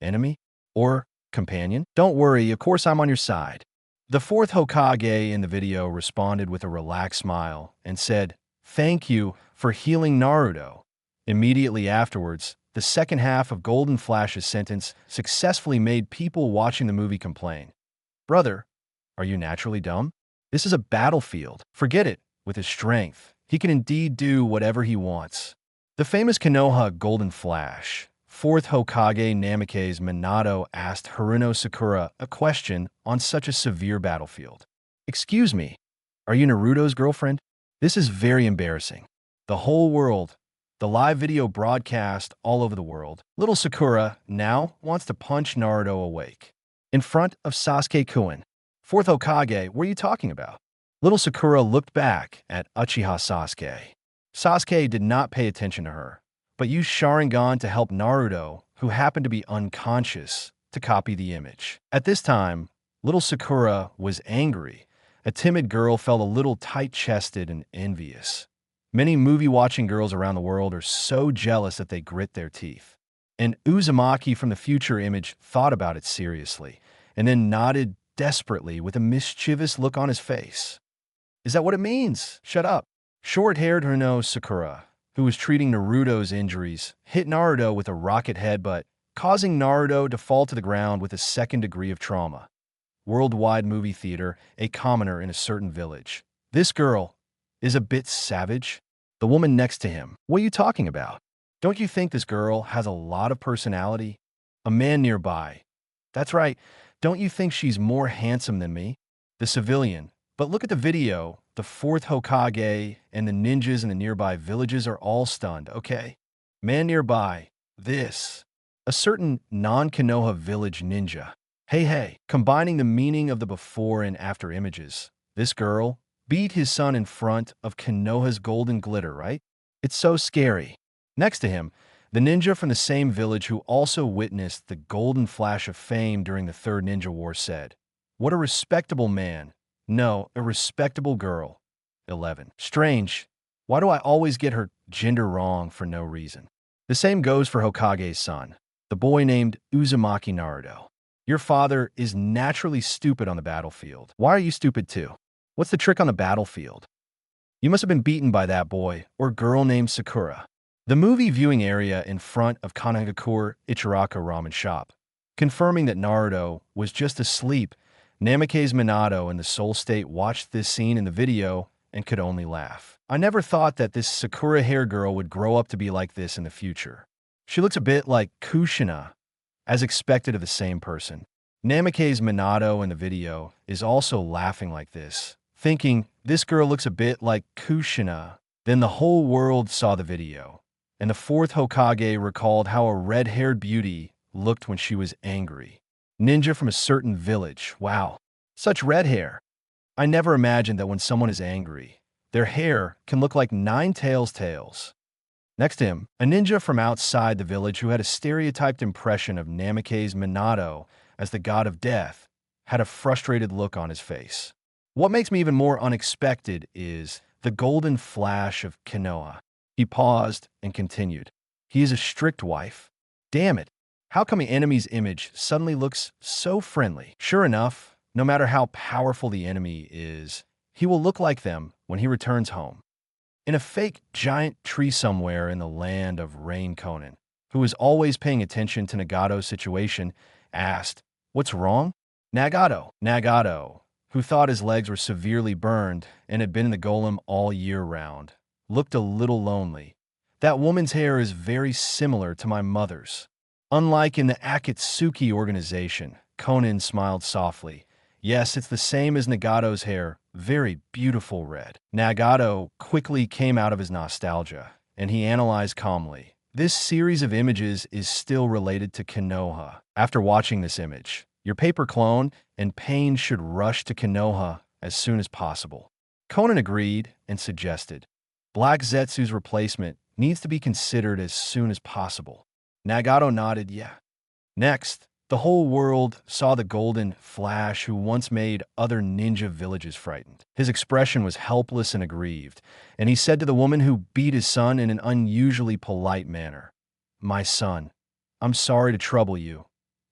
Enemy? Or companion? Don't worry, of course I'm on your side. The fourth Hokage in the video responded with a relaxed smile and said, "Thank you for healing Naruto." Immediately afterwards, the second half of Golden Flash's sentence successfully made people watching the movie complain. "Brother, are you naturally dumb? This is a battlefield. Forget it. With his strength, he can indeed do whatever he wants." The famous Konoha Golden Flash, fourth Hokage Namikaze Minato asked Haruno Sakura a question on such a severe battlefield. "Excuse me, are you Naruto's girlfriend? This is very embarrassing. The whole world, the live video broadcast all over the world, little Sakura now wants to punch Naruto awake. In front of Sasuke-kun. Fourth Hokage, what are you talking about?" Little Sakura looked back at Uchiha Sasuke. Sasuke did not pay attention to her, but used Sharingan to help Naruto, who happened to be unconscious, to copy the image. At this time, little Sakura was angry. A timid girl felt a little tight-chested and envious. Many movie-watching girls around the world are so jealous that they grit their teeth. And Uzumaki from the future image thought about it seriously, and then nodded desperately with a mischievous look on his face. "Is that what it means? Shut up." Short-haired Haruno Sakura, who was treating Naruto's injuries, hit Naruto with a rocket headbutt, causing Naruto to fall to the ground with a second degree of trauma. Worldwide movie theater, a commoner in a certain village. "This girl is a bit savage." The woman next to him, "What are you talking about? Don't you think this girl has a lot of personality?" A man nearby, "That's right. Don't you think she's more handsome than me?" The civilian, "But look at the video. The fourth Hokage and the ninjas in the nearby villages are all stunned, okay?" Man nearby, "This." A certain non-Konoha village ninja, Hey, combining the meaning of the before and after images. "This girl beat his son in front of Konoha's golden glitter, right? It's so scary." Next to him, the ninja from the same village who also witnessed the golden flash of fame during the Third Ninja War said, "What a respectable man. No, a respectable girl." 11. Strange. Why do I always get her gender wrong for no reason? The same goes for Hokage's son, the boy named Uzumaki Naruto. "Your father is naturally stupid on the battlefield. Why are you stupid too? What's the trick on the battlefield? You must have been beaten by that boy or girl named Sakura." The movie viewing area in front of Kanagakure Ichiraka ramen shop, confirming that Naruto was just asleep. Namikaze Minato and the Soul State watched this scene in the video and could only laugh. "I never thought that this Sakura hair girl would grow up to be like this in the future. She looks a bit like Kushina, as expected of the same person." Namikaze Minato in the video is also laughing like this, thinking, "This girl looks a bit like Kushina." Then the whole world saw the video, and the fourth Hokage recalled how a red-haired beauty looked when she was angry. Ninja from a certain village. "Wow, such red hair. I never imagined that when someone is angry, their hair can look like nine tails." Next to him, a ninja from outside the village who had a stereotyped impression of Namikaze Minato as the god of death had a frustrated look on his face. "What makes me even more unexpected is the golden flash of Konoha." He paused and continued, "He is a strict wife. Damn it. How come the enemy's image suddenly looks so friendly?" Sure enough, no matter how powerful the enemy is, he will look like them when he returns home. In a fake giant tree somewhere in the land of Rain, Chūnin, who was always paying attention to Nagato's situation, asked, "What's wrong?" Nagato, who thought his legs were severely burned and had been in the golem all year round, looked a little lonely. "That woman's hair is very similar to my mother's." Unlike in the Akatsuki organization, Chūnin smiled softly. "Yes, it's the same as Nagato's hair, very beautiful red." Nagato quickly came out of his nostalgia, and he analyzed calmly. This series of images is still related to Konoha. After watching this image, your paper clone and pain should rush to Konoha as soon as possible. Conan agreed and suggested, Black Zetsu's replacement needs to be considered as soon as possible. Nagato nodded, yeah. Next, the whole world saw the golden Flash who once made other ninja villages frightened. His expression was helpless and aggrieved, and he said to the woman who beat his son in an unusually polite manner, My son, I'm sorry to trouble you.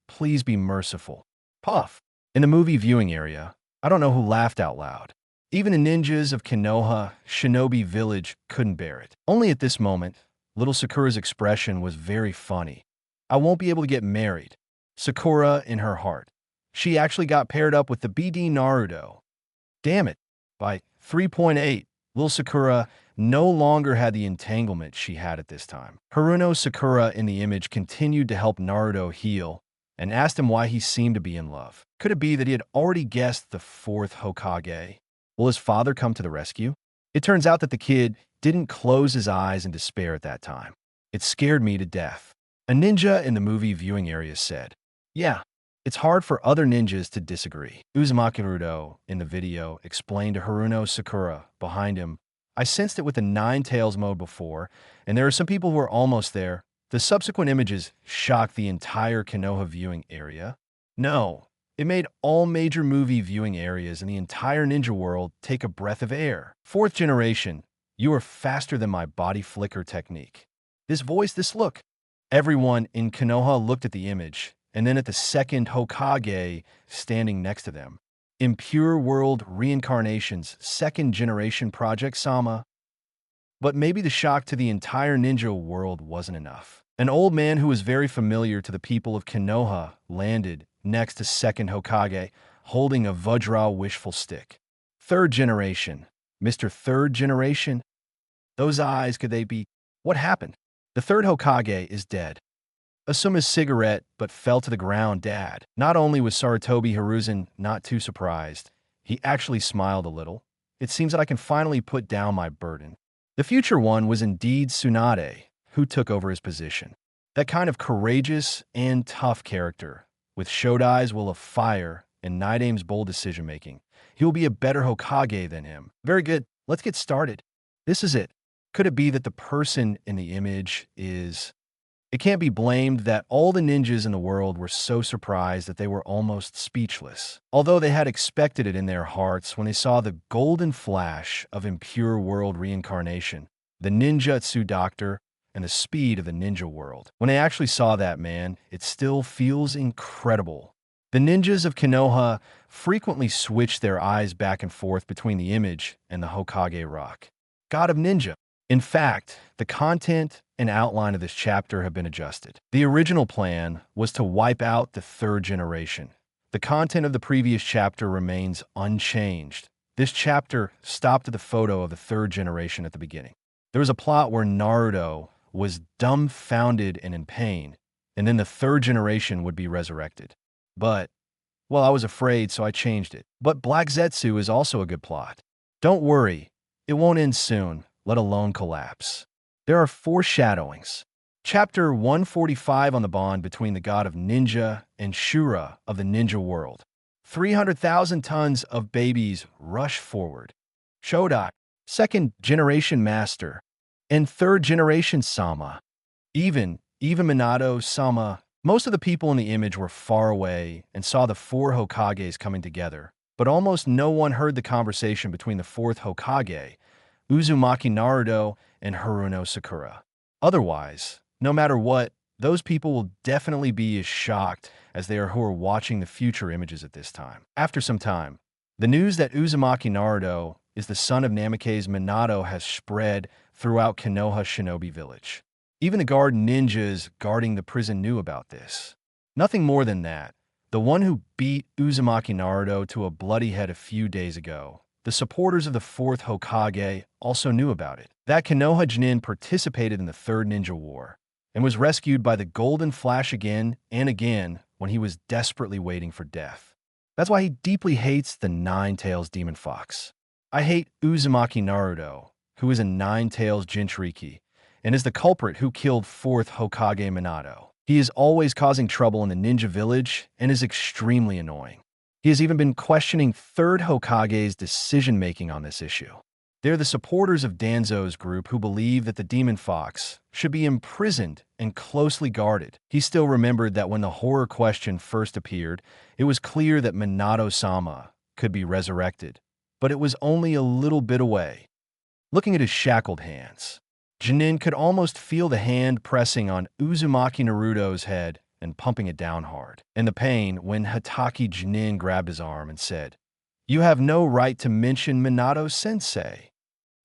Please be merciful. Puff. In the movie viewing area, I don't know who laughed out loud. Even the ninjas of Konoha Shinobi Village couldn't bear it. Only at this moment, little Sakura's expression was very funny. I won't be able to get married. Sakura in her heart. She actually got paired up with the BD Naruto. Damn it. By 3.8, little Sakura no longer had the entanglement she had at this time. Haruno Sakura in the image continued to help Naruto heal and asked him why he seemed to be in love. Could it be that he had already guessed the fourth Hokage? Will his father come to the rescue? It turns out that the kid didn't close his eyes in despair at that time. It scared me to death. A ninja in the movie viewing area said, Yeah, it's hard for other ninjas to disagree. Uzumaki Naruto in the video explained to Haruno Sakura behind him, I sensed it with the Nine Tails mode before, and there are some people who are almost there. The subsequent images shocked the entire Konoha viewing area. No, it made all major movie viewing areas in the entire ninja world take a breath of air. Fourth generation, you are faster than my body flicker technique. This voice, this look. Everyone in Konoha looked at the image, and then at the second Hokage standing next to them. Impure World Reincarnation's second generation Project Sama. But maybe the shock to the entire ninja world wasn't enough. An old man who was very familiar to the people of Konoha landed next to second Hokage, holding a Vajra wishful stick. Third generation. Mr. Third Generation? Those eyes, could they be? What happened? The third Hokage is dead. Asuma's cigarette, but fell to the ground, Dad. Not only was Sarutobi Hiruzen not too surprised, he actually smiled a little. It seems that I can finally put down my burden. The future one was indeed Tsunade, who took over his position. That kind of courageous and tough character, with Shodai's will of fire and Nidame's bold decision-making. He will be a better Hokage than him. Very good. Let's get started. This is it. Could it be that the person in the image is... It can't be blamed that all the ninjas in the world were so surprised that they were almost speechless, although they had expected it in their hearts when they saw the golden flash of impure world reincarnation, the ninjutsu doctor, and the speed of the ninja world. When they actually saw that, man, it still feels incredible. The ninjas of Konoha frequently switch their eyes back and forth between the image and the Hokage rock. God of Ninja. In fact, the content and outline of this chapter have been adjusted. The original plan was to wipe out the third generation. The content of the previous chapter remains unchanged. This chapter stopped at the photo of the third generation at the beginning. There was a plot where Naruto was dumbfounded and in pain, and then the third generation would be resurrected. But, well, I was afraid, so I changed it. But Black Zetsu is also a good plot. Don't worry, it won't end soon, let alone collapse. There are foreshadowings. Chapter 145 on the bond between the god of ninja and Shura of the ninja world. 300,000 tons of babies rush forward. Shodai, second generation master, and third generation Sama. Even Minato Sama. Most of the people in the image were far away and saw the four Hokages coming together, but almost no one heard the conversation between the fourth Hokage, Uzumaki Naruto, and Haruno Sakura. Otherwise, no matter what, those people will definitely be as shocked as they are who are watching the future images at this time. After some time, the news that Uzumaki Naruto is the son of Namake's Minato has spread throughout Konoha Shinobi Village. Even the guard ninjas guarding the prison knew about this. Nothing more than that. The one who beat Uzumaki Naruto to a bloody head a few days ago, the supporters of the fourth Hokage, also knew about it. That Konoha Genin participated in the Third Ninja War and was rescued by the Golden Flash again and again when he was desperately waiting for death. That's why he deeply hates the Nine Tails Demon Fox. I hate Uzumaki Naruto, who is a Nine Tails Jinchuriki, and is the culprit who killed fourth Hokage Minato. He is always causing trouble in the ninja village and is extremely annoying. He has even been questioning third Hokage's decision-making on this issue. They're the supporters of Danzo's group who believe that the demon fox should be imprisoned and closely guarded. He still remembered that when the horror question first appeared, it was clear that Minato-sama could be resurrected, but it was only a little bit away. Looking at his shackled hands, Genin could almost feel the hand pressing on Uzumaki Naruto's head and pumping it down hard. And the pain when Hatake Genin grabbed his arm and said, "You have no right to mention Minato-sensei."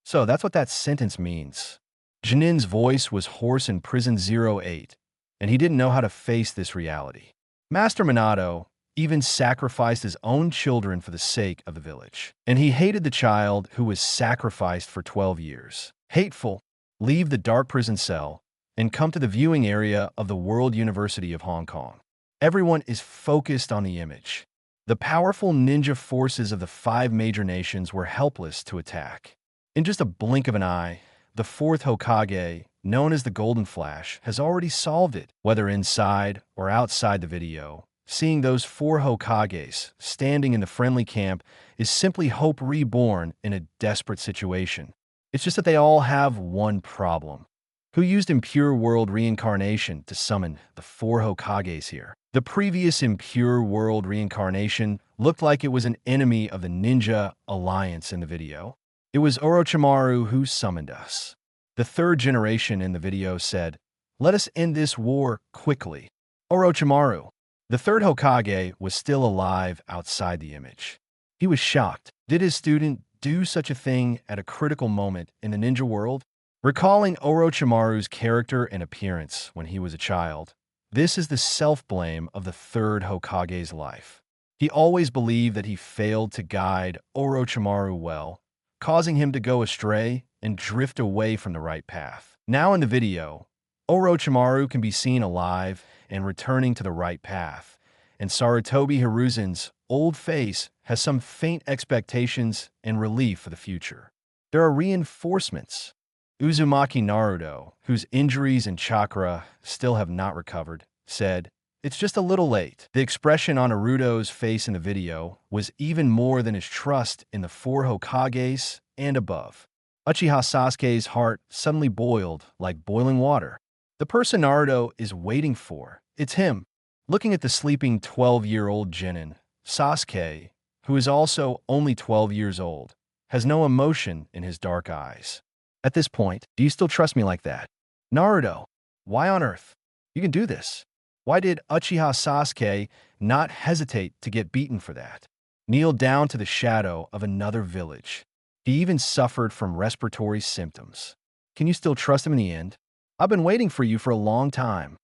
So that's what that sentence means. Genin's voice was hoarse in Prison 08, and he didn't know how to face this reality. Master Minato even sacrificed his own children for the sake of the village. And he hated the child who was sacrificed for 12 years. Hateful, leave the dark prison cell and come to the viewing area of the World University of Hong Kong. Everyone is focused on the image. The powerful ninja forces of the 5 major nations were helpless to attack. In just a blink of an eye, the 4th Hokage, known as the Golden Flash, has already solved it. Whether inside or outside the video, seeing those 4 Hokages standing in the friendly camp is simply hope reborn in a desperate situation. It's just that they all have one problem. Who used Impure World Reincarnation to summon the 4 Hokages here? The previous Impure World Reincarnation looked like it was an enemy of the Ninja Alliance in the video. It was Orochimaru who summoned us. The 3rd generation in the video said, "Let us end this war quickly." Orochimaru, the 3rd Hokage, was still alive outside the image. He was shocked. Did his student do such a thing at a critical moment in the ninja world? Recalling Orochimaru's character and appearance when he was a child, this is the self-blame of the 3rd Hokage's life. He always believed that he failed to guide Orochimaru well, causing him to go astray and drift away from the right path. Now in the video, Orochimaru can be seen alive and returning to the right path, and Sarutobi Hiruzen's old face has some faint expectations and relief for the future. There are reinforcements. Uzumaki Naruto, whose injuries and chakra still have not recovered, said, "It's just a little late." The expression on Naruto's face in the video was even more than his trust in the 4 Hokages and above. Uchiha Sasuke's heart suddenly boiled like boiling water. The person Naruto is waiting for, it's him. Looking at the sleeping 12-year-old Genin, Sasuke, who is also only 12 years old, has no emotion in his dark eyes. At this point, do you still trust me like that? Naruto, why on earth? You can do this. Why did Uchiha Sasuke not hesitate to get beaten for that? Kneel down to the shadow of another village. He even suffered from respiratory symptoms. Can you still trust him in the end? I've been waiting for you for a long time.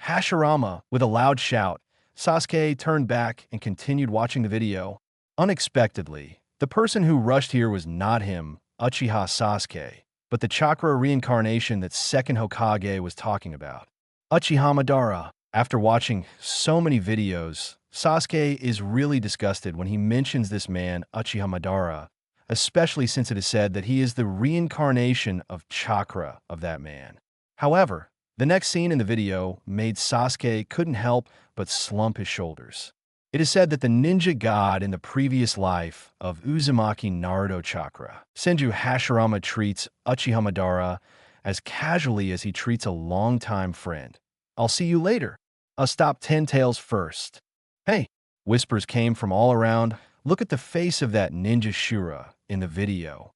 Hashirama, with a loud shout, Sasuke turned back and continued watching the video. Unexpectedly, the person who rushed here was not him, Uchiha Sasuke, but the chakra reincarnation that 2nd Hokage was talking about. Uchiha Madara. After watching so many videos, Sasuke is really disgusted when he mentions this man, Uchiha Madara, especially since it is said that he is the reincarnation of chakra of that man. However, the next scene in the video made Sasuke couldn't help but slump his shoulders. It is said that the ninja god in the previous life of Uzumaki Naruto chakra, Senju Hashirama, treats Uchiha Madara as casually as he treats a longtime friend. "I'll see you later. I'll stop 10 tails first." "Hey," whispers came from all around. Look at the face of that ninja Shura in the video.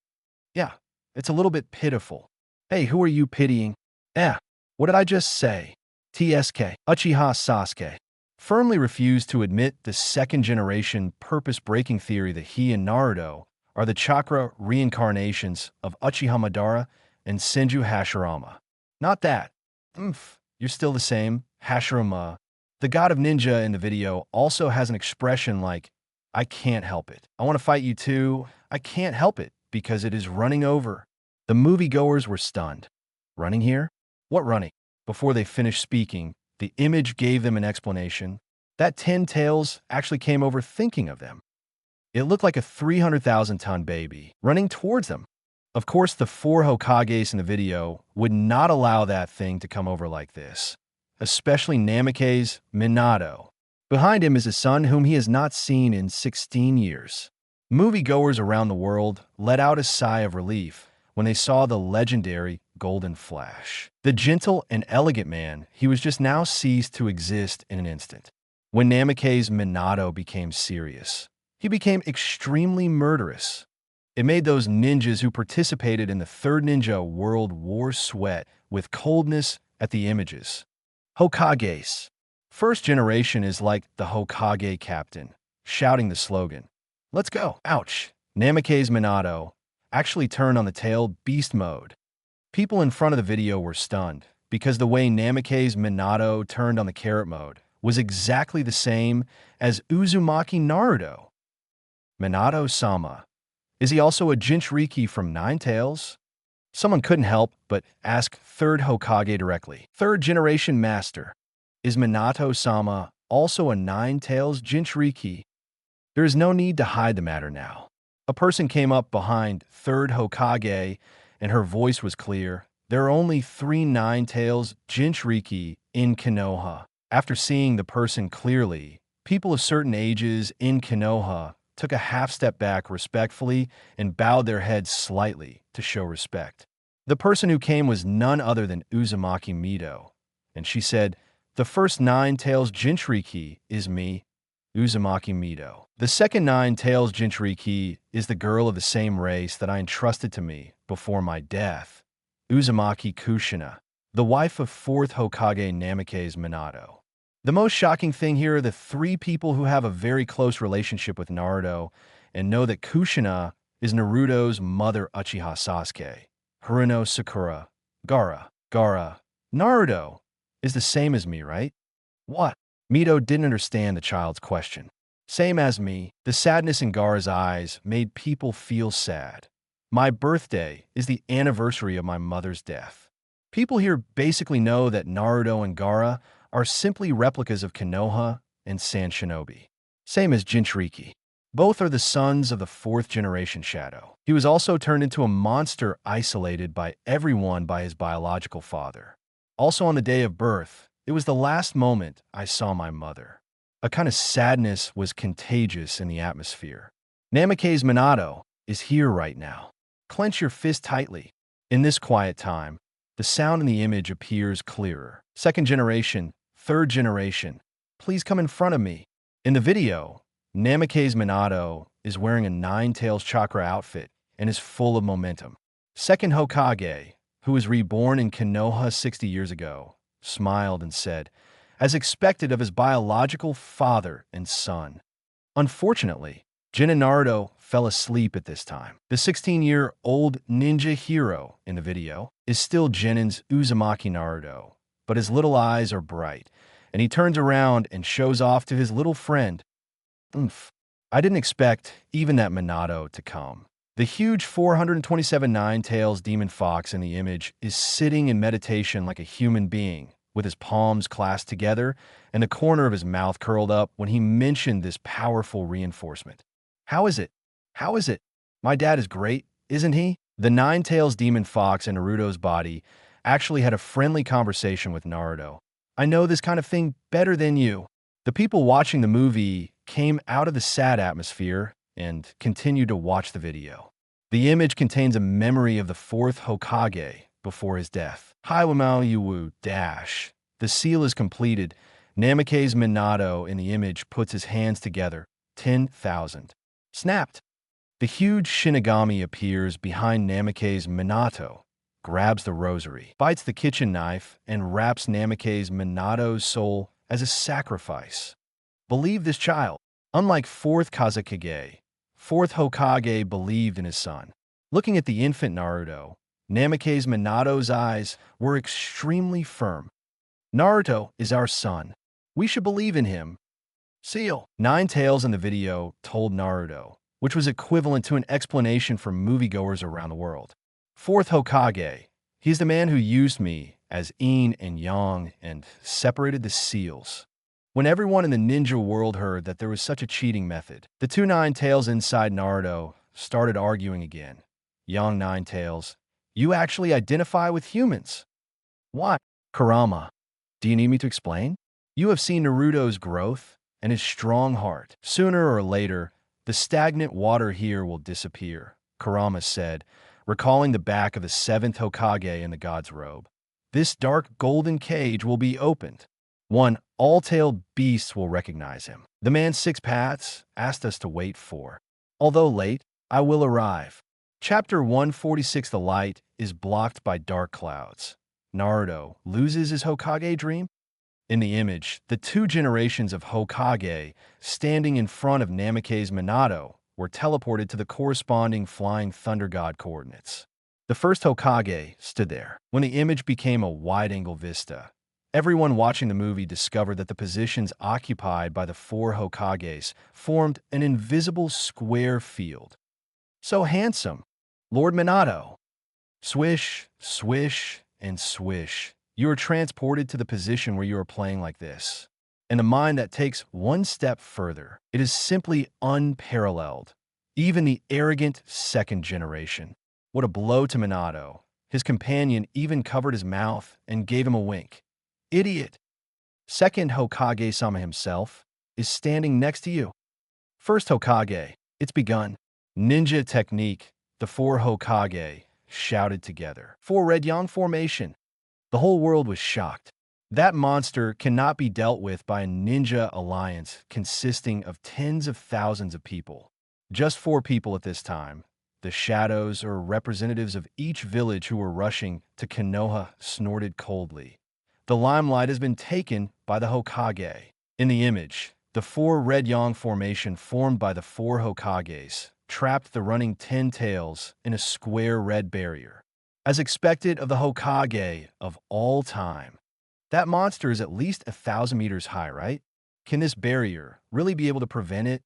Yeah, it's a little bit pitiful. "Hey, who are you pitying?" What did I just say? TSK, Uchiha Sasuke, firmly refused to admit the 2nd generation purpose-breaking theory that he and Naruto are the chakra reincarnations of Uchiha Madara and Senju Hashirama. Not that. You're still the same, Hashirama. The god of ninja in the video also has an expression like, "I can't help it. I want to fight you too. I can't help it because it is running over." The moviegoers were stunned. Running here? What running? Before they finished speaking, the image gave them an explanation. That 10 tails actually came over thinking of them. It looked like a 300,000-ton baby running towards them. Of course, the 4 Hokages in the video would not allow that thing to come over like this, especially Namake's Minato. Behind him is a son whom he has not seen in 16 years. Moviegoers around the world let out a sigh of relief when they saw the legendary Golden Flash. The gentle and elegant man, he was just now ceased to exist in an instant. When Namake's Minato became serious, he became extremely murderous. It made those ninjas who participated in the Third Ninja World War sweat with coldness at the images. Hokages. First generation is like the Hokage captain, shouting the slogan, "Let's go!" Ouch! Namake's Minato actually turned on the tail beast mode. People in front of the video were stunned, because the way Namake's Minato turned on the carrot mode was exactly the same as Uzumaki Naruto. Minato-sama. Is he also a Jinchuriki from Nine Tails? Someone couldn't help but ask third Hokage directly. Third generation master. Is Minato-sama also a Nine Tails Jinchuriki? There is no need to hide the matter now. A person came up behind third Hokage, and her voice was clear. There are only 3 Nine Tails Jinchuriki in Konoha. After seeing the person clearly, people of certain ages in Konoha took a half step back respectfully and bowed their heads slightly to show respect. The person who came was none other than Uzumaki Mito, and she said, "The first Nine Tails Jinchuriki is me, Uzumaki Mito. The second Nine Tails Jinchuriki is the girl of the same race that I entrusted to me before my death, Uzumaki Kushina, the wife of fourth Hokage Namake's Minato." The most shocking thing here are the 3 people who have a very close relationship with Naruto and know that Kushina is Naruto's mother Uchiha Sasuke, Haruno Sakura, Gaara. Naruto is the same as me, right? What? Mito didn't understand the child's question. Same as me, the sadness in Gaara's eyes made people feel sad. My birthday is the anniversary of my mother's death. People here basically know that Naruto and Gaara are simply replicas of Konoha and Sand Shinobi. Same as Jinchuriki. Both are the sons of the 4th generation Shadow. He was also turned into a monster isolated by everyone by his biological father. Also on the day of birth, it was the last moment I saw my mother. A kind of sadness was contagious in the atmosphere. Namake's Minato is here right now. Clench your fist tightly. In this quiet time, the sound in the image appears clearer. 2nd generation, 3rd generation, please come in front of me. In the video, Namake's Minato is wearing a Nine Tails chakra outfit and is full of momentum. 2nd Hokage, who was reborn in Konoha 60 years ago, smiled and said, as expected of his biological father and son. Unfortunately, Jin and Naruto fell asleep at this time. The 16-year-old ninja hero in the video is still Genin's Uzumaki Naruto, but his little eyes are bright, and he turns around and shows off to his little friend. I didn't expect even that Minato to come. The huge 427 Nine Tails demon fox in the image is sitting in meditation like a human being, with his palms clasped together and the corner of his mouth curled up when he mentioned this powerful reinforcement. How is it? How is it? My dad is great, isn't he? The Nine Tails demon fox in Naruto's body actually had a friendly conversation with Naruto. I know this kind of thing better than you. The people watching the movie came out of the sad atmosphere and continued to watch the video. The image contains a memory of the 4th Hokage before his death. Hiwamau dash. The seal is completed. Namake's Minato in the image puts his hands together. 10,000. Snapped. The huge Shinigami appears behind Namake's Minato, grabs the rosary, bites the kitchen knife, and wraps Namake's Minato's soul as a sacrifice. Believe this child. Unlike 4th Kazekage, 4th Hokage believed in his son. Looking at the infant Naruto, Namake's Minato's eyes were extremely firm. Naruto is our son. We should believe in him. Seal. Nine Tails in the video told Naruto, which was equivalent to an explanation for moviegoers around the world. 4th Hokage. He's the man who used me as yin and yang and separated the seals. When everyone in the ninja world heard that there was such a cheating method, the 2 Nine Tails inside Naruto started arguing again. Young Nine Tails, you actually identify with humans. What? Kurama, do you need me to explain? You have seen Naruto's growth, and his strong heart. Sooner or later, the stagnant water here will disappear, Kurama said, recalling the back of the seventh Hokage in the god's robe. This dark golden cage will be opened. One all-tailed beast will recognize him. The man six paths asked us to wait for. Although late, I will arrive. Chapter 146. The light is blocked by dark clouds. Naruto loses his Hokage dream? In the image, the two generations of Hokage standing in front of Namake's Minato were teleported to the corresponding flying thunder god coordinates. The first Hokage stood there. When the image became a wide-angle vista, everyone watching the movie discovered that the positions occupied by the four Hokages formed an invisible square field. So handsome, Lord Minato. Swish, swish, and swish. You are transported to the position where you are playing like this. And a mind that takes one step further, it is simply unparalleled. Even the arrogant second generation. What a blow to Minato. His companion even covered his mouth and gave him a wink. Idiot. Second Hokage-sama himself is standing next to you. First Hokage, it's begun. Ninja technique, the four Hokage shouted together. For Red Yang formation. The whole world was shocked. That monster cannot be dealt with by a ninja alliance consisting of tens of thousands of people. Just four people at this time. The shadows or representatives of each village who were rushing to Konoha snorted coldly. The limelight has been taken by the Hokage. In the image, the four Red Yang formation formed by the four Hokages trapped the running 10 tails in a square red barrier. As expected of the Hokage of all time. That monster is at least 1,000 meters high, right? Can this barrier really be able to prevent it?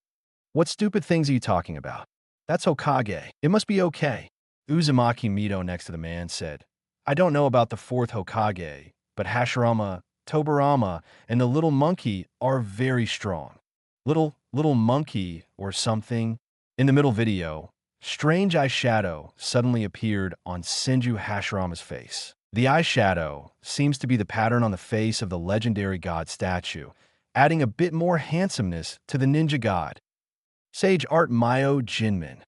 What stupid things are you talking about? That's Hokage. It must be okay. Uzumaki Mito next to the man said, I don't know about the fourth Hokage, but Hashirama, Tobirama, and the little monkey are very strong. Little monkey or something. In the middle video, strange eyeshadow suddenly appeared on Senju Hashirama's face. The eyeshadow seems to be the pattern on the face of the legendary god statue, adding a bit more handsomeness to the ninja god. Sage Art Mayo Jinmin.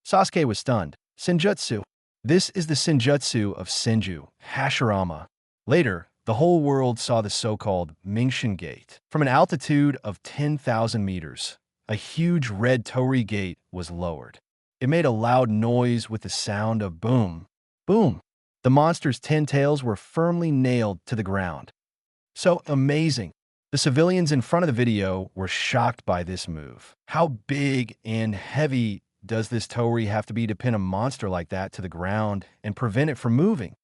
Sasuke was stunned. Senjutsu. This is the Senjutsu of Senju Hashirama. Later, the whole world saw the so-called Mingshin Gate. From an altitude of 10,000 meters, a huge red torii gate was lowered. It made a loud noise with the sound of boom, boom. The monster's 10 tails were firmly nailed to the ground. So amazing. The civilians in front of the video were shocked by this move. How big and heavy does this torii have to be to pin a monster like that to the ground and prevent it from moving?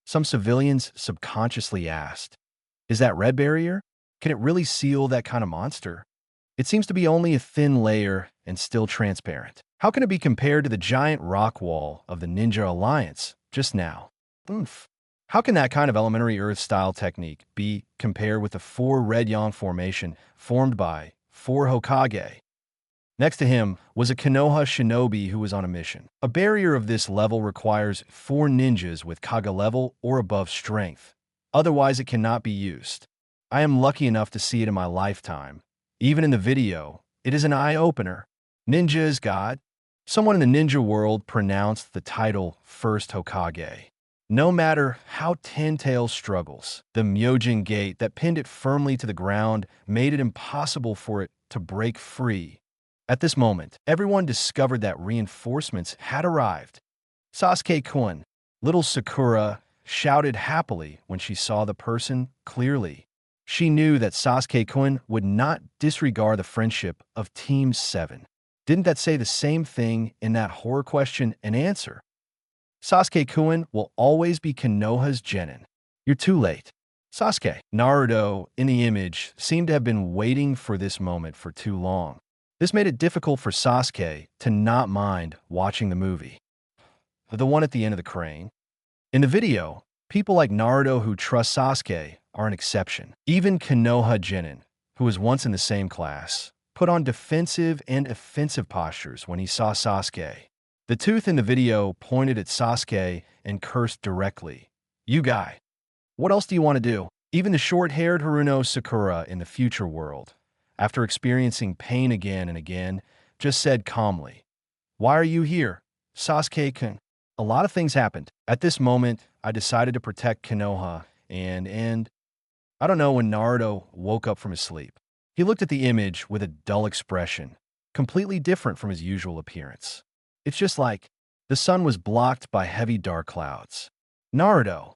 Some civilians subconsciously asked, is that red barrier? Can it really seal that kind of monster? It seems to be only a thin layer and still transparent. How can it be compared to the giant rock wall of the Ninja Alliance just now? Oomph. How can that kind of elementary Earth-style technique be compared with the four Red Yang formation formed by four Hokage? Next to him was a Konoha shinobi who was on a mission. A barrier of this level requires four ninjas with Kage level or above strength. Otherwise, it cannot be used. I am lucky enough to see it in my lifetime. Even in the video, it is an eye-opener. Ninja is God. Someone in the ninja world pronounced the title First Hokage. No matter how Ten Tails struggles, the Myojin Gate that pinned it firmly to the ground made it impossible for it to break free. At this moment, everyone discovered that reinforcements had arrived. Sasuke-kun, little Sakura, shouted happily when she saw the person clearly. She knew that Sasuke-kun would not disregard the friendship of Team 7. Didn't that say the same thing in that horror question and answer? Sasuke-kun will always be Konoha's Genin. You're too late. Sasuke. Naruto, in the image, seemed to have been waiting for this moment for too long. This made it difficult for Sasuke to not mind watching the movie. The one at the end of the crane. In the video, people like Naruto who trust Sasuke are an exception. Even Konoha Genin, who was once in the same class, put on defensive and offensive postures when he saw Sasuke. The tooth in the video pointed at Sasuke and cursed directly. You guy. What else do you want to do? Even the short-haired Haruno Sakura in the future world, after experiencing pain again and again, just said calmly, "Why are you here, Sasuke-kun?" A lot of things happened. At this moment, I decided to protect Konoha, and I don't know when Naruto woke up from his sleep. He looked at the image with a dull expression, completely different from his usual appearance. It's just like the sun was blocked by heavy dark clouds. Naruto-kun.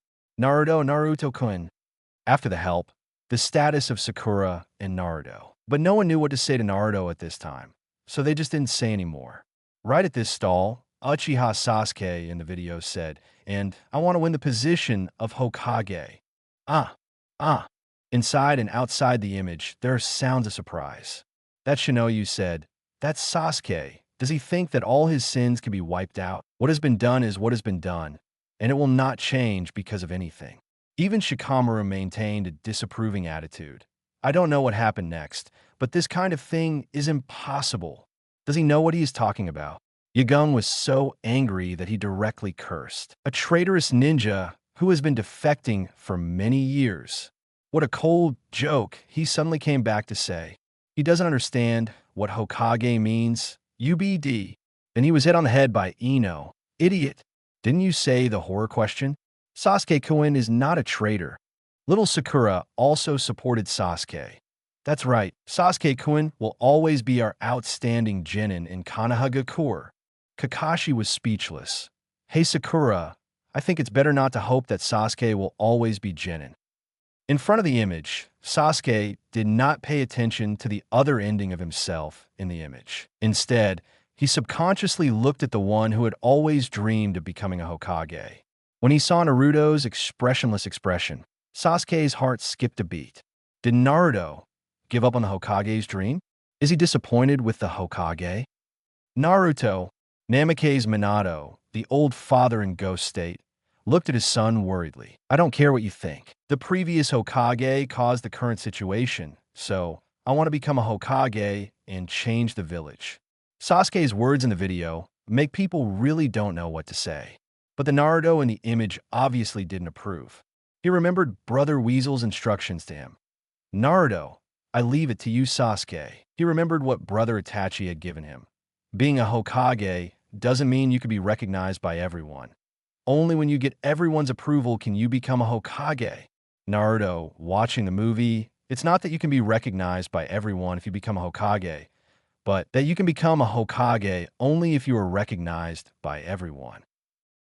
After the help, the status of Sakura and Naruto. But no one knew what to say to Naruto at this time, so they just didn't say any more. Right at this stall, Uchiha Sasuke in the video said, "And I want to win the position of Hokage." Ah, ah. Inside and outside the image, there are sounds of surprise. That Shinoyu said, "That's Sasuke. Does he think that all his sins can be wiped out? What has been done is what has been done, and it will not change because of anything." Even Shikamaru maintained a disapproving attitude. "I don't know what happened next, but this kind of thing is impossible. Does he know what he is talking about?" Yagung was so angry that he directly cursed. A traitorous ninja who has been defecting for many years. What a cold joke, he suddenly came back to say. He doesn't understand what Hokage means. UBD. Then he was hit on the head by Ino. "Idiot. Didn't you say the horror question?" Sasuke-kun is not a traitor. Little Sakura also supported Sasuke. "That's right. Sasuke-kun will always be our outstanding Genin in Konoha. Kakashi was speechless. "Hey Sakura, I think it's better not to hope that Sasuke will always be Genin." In front of the image, Sasuke did not pay attention to the other ending of himself in the image. Instead, he subconsciously looked at the one who had always dreamed of becoming a Hokage. When he saw Naruto's expressionless expression, Sasuke's heart skipped a beat. Did Naruto give up on the Hokage's dream? Is he disappointed with the Hokage? Naruto, Namake's Minato, the old father in Ghost State, looked at his son worriedly. "I don't care what you think. The previous Hokage caused the current situation, so I want to become a Hokage and change the village." Sasuke's words in the video make people really don't know what to say. But the Naruto in the image obviously didn't approve. He remembered Brother Weasel's instructions to him. "Naruto, I leave it to you, Sasuke." He remembered what Brother Itachi had given him. Being a Hokage doesn't mean you can be recognized by everyone. Only when you get everyone's approval can you become a Hokage. Naruto, watching the movie, it's not that you can be recognized by everyone if you become a Hokage, but that you can become a Hokage only if you are recognized by everyone.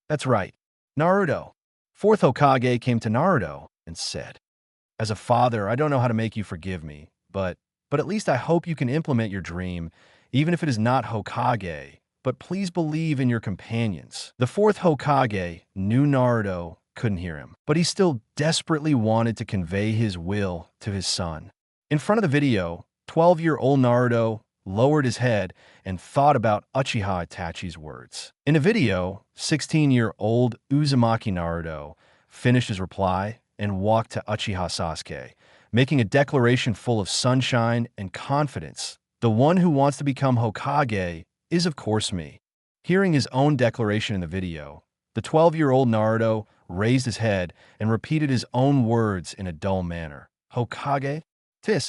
That's right. Naruto. Fourth Hokage came to Naruto and said, "As a father, I don't know how to make you forgive me, but at least I hope you can implement your dream, even if it is not Hokage. But please believe in your companions." The fourth Hokage knew Naruto couldn't hear him, but he still desperately wanted to convey his will to his son. In front of the video, 12-year-old Naruto lowered his head and thought about Uchiha Itachi's words. In the video, 16-year-old Uzumaki Naruto finished his reply and walked to Uchiha Sasuke, making a declaration full of sunshine and confidence. "The one who wants to become Hokage is of course me." Hearing his own declaration in the video, the 12-year-old Naruto raised his head and repeated his own words in a dull manner. "Hokage?"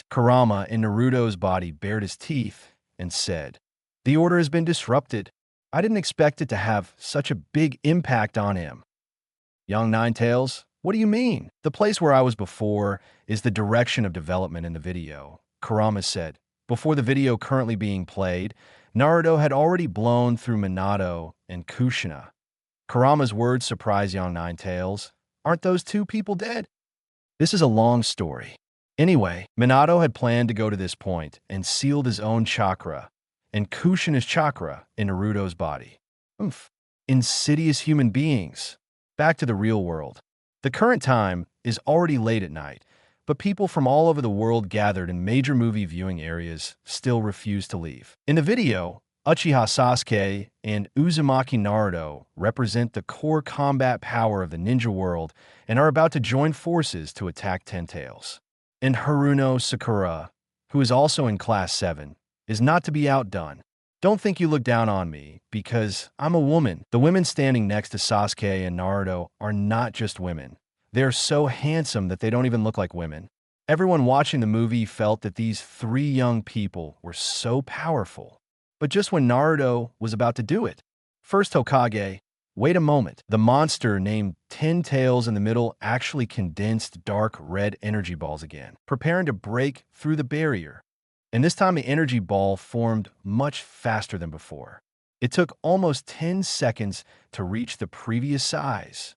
Kurama in Naruto's body bared his teeth and said, "The order has been disrupted. I didn't expect it to have such a big impact on him." "Young Ninetales, what do you mean?" "The place where I was before is the direction of development in the video," Kurama said. Before the video currently being played, Naruto had already blown through Minato and Kushina. Kurama's words surprised young Ninetales. "Aren't those two people dead?" This is a long story. Anyway, Minato had planned to go to this point and sealed his own chakra and Kushina's chakra in Naruto's body. Insidious human beings. Back to the real world. The current time is already late at night, but people from all over the world gathered in major movie viewing areas still refuse to leave. In the video, Uchiha Sasuke and Uzumaki Naruto represent the core combat power of the ninja world and are about to join forces to attack Ten Tails. And Haruno Sakura, who is also in Class 7, is not to be outdone. Don't think you look down on me, because I'm a woman. The women standing next to Sasuke and Naruto are not just women. They are so handsome that they don't even look like women. Everyone watching the movie felt that these three young people were so powerful. But just when Naruto was about to do it, first Hokage, wait a moment, the monster named Ten Tails in the middle actually condensed dark red energy balls again, preparing to break through the barrier. And this time the energy ball formed much faster than before. It took almost 10 seconds to reach the previous size.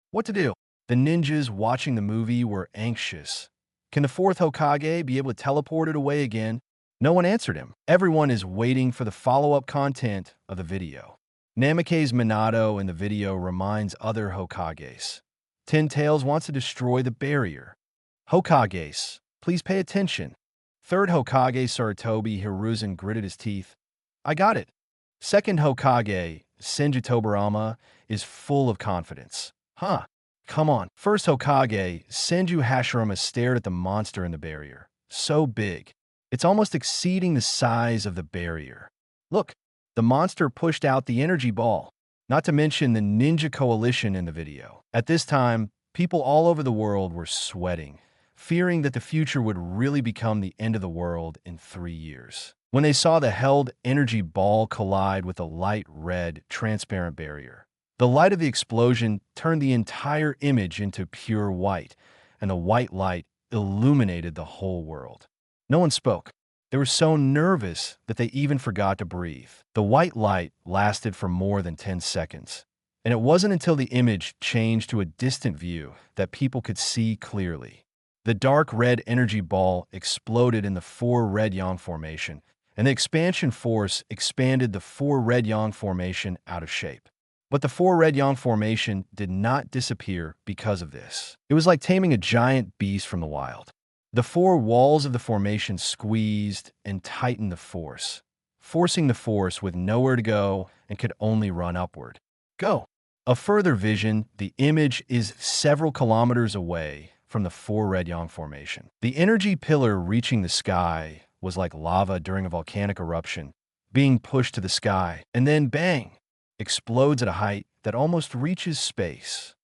What to do? The ninjas watching the movie were anxious. Can the fourth Hokage be able to teleport it away again? No one answered him. Everyone is waiting for the follow-up content of the video. Namake's Minato in the video reminds other Hokages. Ten Tails wants to destroy the barrier. Hokages, please pay attention. Third Hokage Sarutobi Hiruzen gritted his teeth. I got it. Second Hokage, Senju Tobirama, is full of confidence. Huh. Come on. First Hokage, Senju Hashirama stared at the monster in the barrier. So big. It's almost exceeding the size of the barrier. Look, the monster pushed out the energy ball. Not to mention the ninja coalition in the video. At this time, people all over the world were sweating, fearing that the future would really become the end of the world in 3 years. When they saw the held energy ball collide with a light red, transparent barrier. The light of the explosion turned the entire image into pure white, and the white light illuminated the whole world. No one spoke. They were so nervous that they even forgot to breathe. The white light lasted for more than 10 seconds, and it wasn't until the image changed to a distant view that people could see clearly. The dark red energy ball exploded in the 4 red yang formation, and the expansion force expanded the 4 red yang formation out of shape. But the 4 red yang formation did not disappear because of this. It was like taming a giant beast from the wild. The 4 walls of the formation squeezed and tightened the force, forcing the force with nowhere to go and could only run upward. Go! A further vision, the image is several kilometers away from the 4 red yang formation. The energy pillar reaching the sky was like lava during a volcanic eruption, being pushed to the sky, and then bang! Explodes at a height that almost reaches space.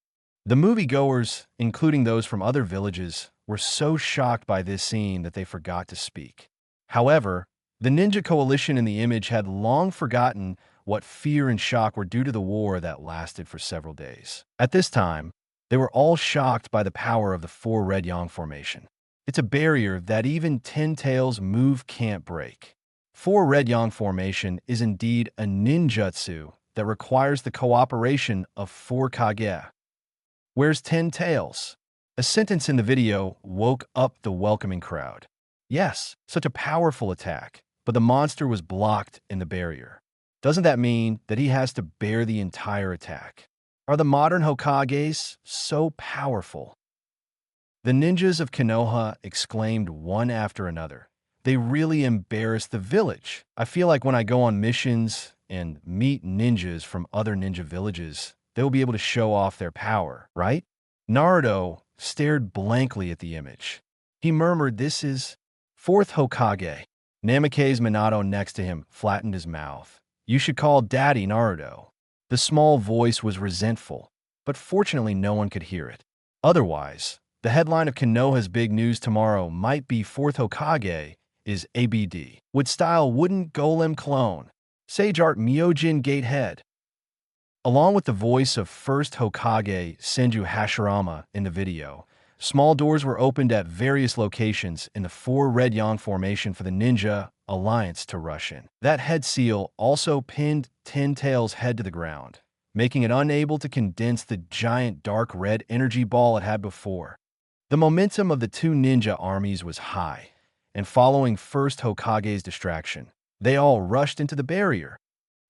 The moviegoers, including those from other villages, were so shocked by this scene that they forgot to speak. However, the ninja coalition in the image had long forgotten what fear and shock were due to the war that lasted for several days. At this time, they were all shocked by the power of the 4 red yang formation. It's a barrier that even Ten Tails move can't break. 4 red yang formation is indeed a ninjutsu that requires the cooperation of 4 Kage. Where's Ten Tails? A sentence in the video woke up the welcoming crowd. Yes, such a powerful attack, but the monster was blocked in the barrier. Doesn't that mean that he has to bear the entire attack? Are the modern Hokages so powerful? The ninjas of Konoha exclaimed one after another. They really embarrassed the village. I feel like when I go on missions and meet ninjas from other ninja villages, they will be able to show off their power, right? Naruto stared blankly at the image. He murmured, "This is 4th Hokage." Namake's Minato next to him flattened his mouth. "You should call Daddy Naruto." The small voice was resentful, but fortunately no one could hear it. Otherwise, the headline of Konoha's big news tomorrow might be 4th Hokage is ABD. Wood style wooden golem clone. Sage art Myojin Gatehead. Along with the voice of first Hokage Senju Hashirama in the video, small doors were opened at various locations in the 4 red yang formation for the Ninja Alliance to rush in. That head seal also pinned Ten Tails' head to the ground, making it unable to condense the giant dark red energy ball it had before. The momentum of the 2 ninja armies was high, and following first Hokage's distraction, they all rushed into the barrier.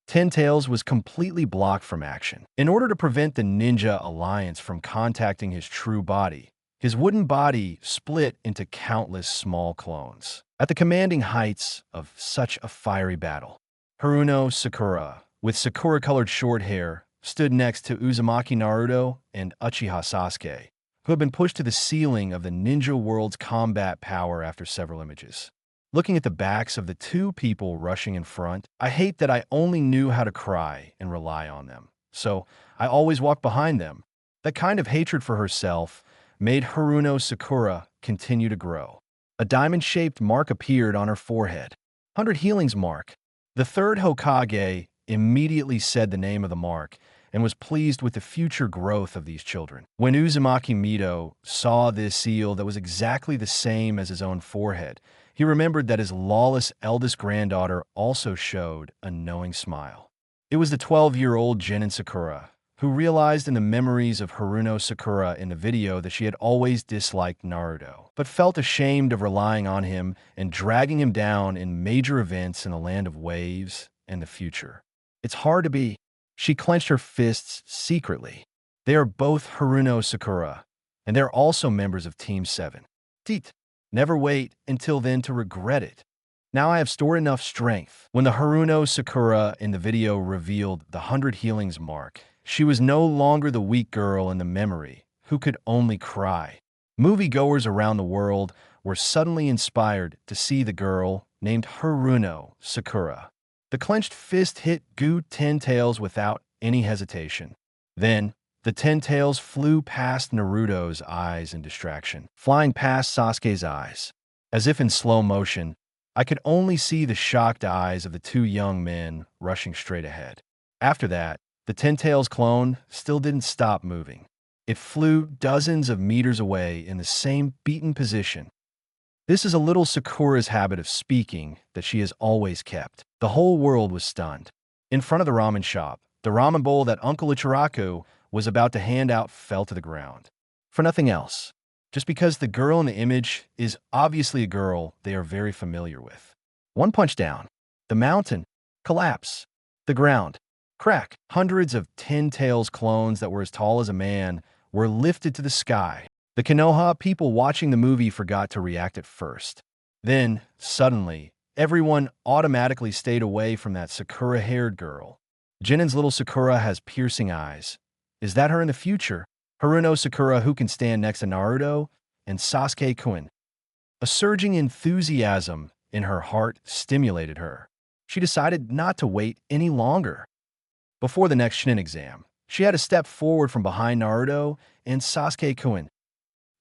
Ten Tails was completely blocked from action. In order to prevent the Ninja Alliance from contacting his true body, his wooden body split into countless small clones. At the commanding heights of such a fiery battle, Haruno Sakura, with Sakura-colored short hair, stood next to Uzumaki Naruto and Uchiha Sasuke, who had been pushed to the ceiling of the ninja world's combat power after several images. Looking at the backs of the 2 people rushing in front, I hate that I only knew how to cry and rely on them, so I always walked behind them. That kind of hatred for herself made Haruno Sakura continue to grow. A diamond-shaped mark appeared on her forehead. 100 Healings Mark. The third Hokage immediately said the name of the mark and was pleased with the future growth of these children. When Uzumaki Mito saw this seal that was exactly the same as his own forehead, he remembered that his lawless eldest granddaughter also showed a knowing smile. It was the 12-year-old Genin Sakura, who realized in the memories of Haruno Sakura in the video that she had always disliked Naruto, but felt ashamed of relying on him and dragging him down in major events in the land of waves and the future. It's hard to be. She clenched her fists secretly. They are both Haruno Sakura, and they're also members of Team 7. Teet. Never wait until then to regret it. Now I have stored enough strength. When the Haruno Sakura in the video revealed the 100 Healings Mark, she was no longer the weak girl in the memory who could only cry. Moviegoers around the world were suddenly inspired to see the girl named Haruno Sakura. The clenched fist hit Gu Ten Tails without any hesitation. Then, the Ten Tails flew past Naruto's eyes in distraction, flying past Sasuke's eyes. As if in slow motion, I could only see the shocked eyes of the two young men rushing straight ahead. After that, the Ten Tails clone still didn't stop moving. It flew dozens of meters away in the same beaten position. This is a little Sakura's habit of speaking that she has always kept. The whole world was stunned. In front of the ramen shop, the ramen bowl that Uncle Ichiraku was about to hand out fell to the ground. For nothing else. Just because the girl in the image is obviously a girl they are very familiar with. One punch down. The mountain. Collapse. The ground. Crack. Hundreds of Ten Tails clones that were as tall as a man were lifted to the sky. The Konoha people watching the movie forgot to react at first. Then, suddenly, everyone automatically stayed away from that Sakura-haired girl. Genin's little Sakura has piercing eyes. Is that her in the future? Haruno Sakura, who can stand next to Naruto, and Sasuke Chūnin. A surging enthusiasm in her heart stimulated her. She decided not to wait any longer. Before the next Chunin exam, she had to step forward from behind Naruto and Sasuke Chūnin.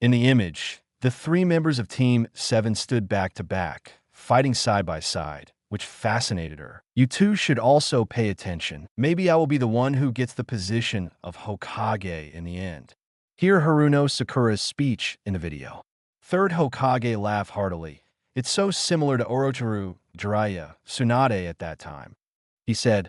In the image, the three members of Team 7 stood back to back, fighting side by side, which fascinated her. You two should also pay attention. Maybe I will be the one who gets the position of Hokage in the end. Hear Haruno Sakura's speech in the video. Third Hokage laughed heartily. It's so similar to Orochimaru Jiraiya Tsunade at that time. He said,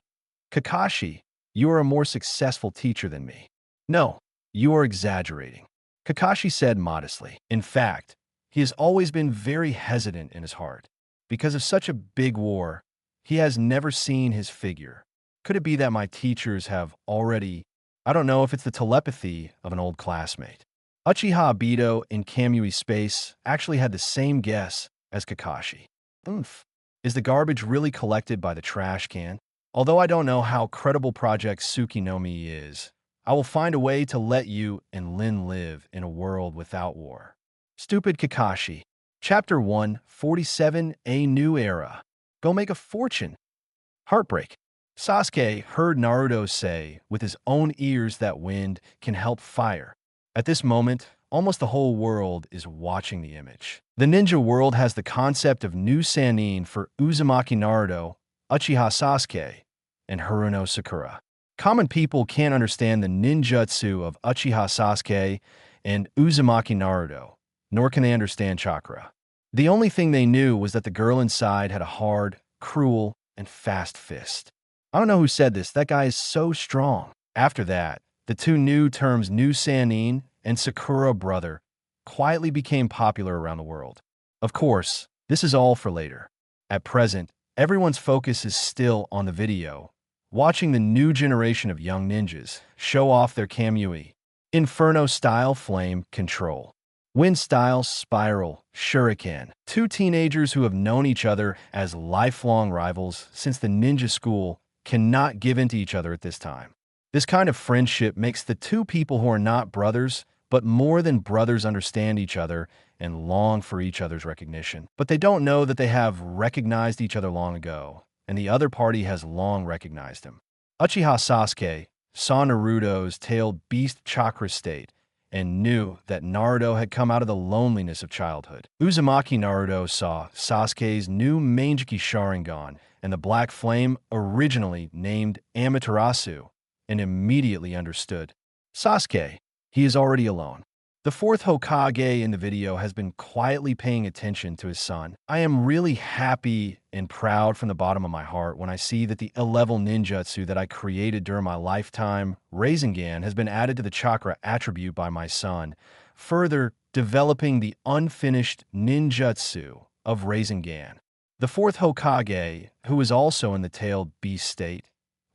Kakashi, you are a more successful teacher than me. No, you are exaggerating. Kakashi said modestly. In fact, he has always been very hesitant in his heart. Because of such a big war, he has never seen his figure. Could it be that my teachers have already... I don't know if it's the telepathy of an old classmate. Uchiha Obito in Kamui Space actually had the same guess as Kakashi. Oomph. Is the garbage really collected by the trash can? Although I don't know how credible Project Tsukuyomi is, I will find a way to let you and Lin live in a world without war. Stupid Kakashi. Chapter 147, A New Era. Go make a fortune. Heartbreak. Sasuke heard Naruto say with his own ears that wind can help fire. At this moment, almost the whole world is watching the image. The ninja world has the concept of new Sannin for Uzumaki Naruto, Uchiha Sasuke, and Haruno Sakura. Common people can't understand the ninjutsu of Uchiha Sasuke and Uzumaki Naruto, nor can they understand chakra. The only thing they knew was that the girl inside had a hard, cruel, and fast fist. I don't know who said this, that guy is so strong. After that, the two new terms New Sannin and Sakura Brother quietly became popular around the world. Of course, this is all for later. At present, everyone's focus is still on the video, watching the new generation of young ninjas show off their Kamui, Inferno-style flame control, Wind-style spiral shuriken. Two teenagers who have known each other as lifelong rivals since the ninja school cannot give in to each other at this time. This kind of friendship makes the two people who are not brothers, but more than brothers, understand each other and long for each other's recognition. But they don't know that they have recognized each other long ago, and the other party has long recognized him. Uchiha Sasuke saw Naruto's tailed beast chakra state and knew that Naruto had come out of the loneliness of childhood. Uzumaki Naruto saw Sasuke's new Manjiki Sharingan and the Black Flame, originally named Amaterasu, and immediately understood. Sasuke, he is already alone. The fourth Hokage in the video has been quietly paying attention to his son. I am really happy and proud from the bottom of my heart when I see that the 11 ninjutsu that I created during my lifetime, Rasengan, has been added to the chakra attribute by my son, further developing the unfinished ninjutsu of Rasengan. The fourth Hokage, who was also in the tailed beast state,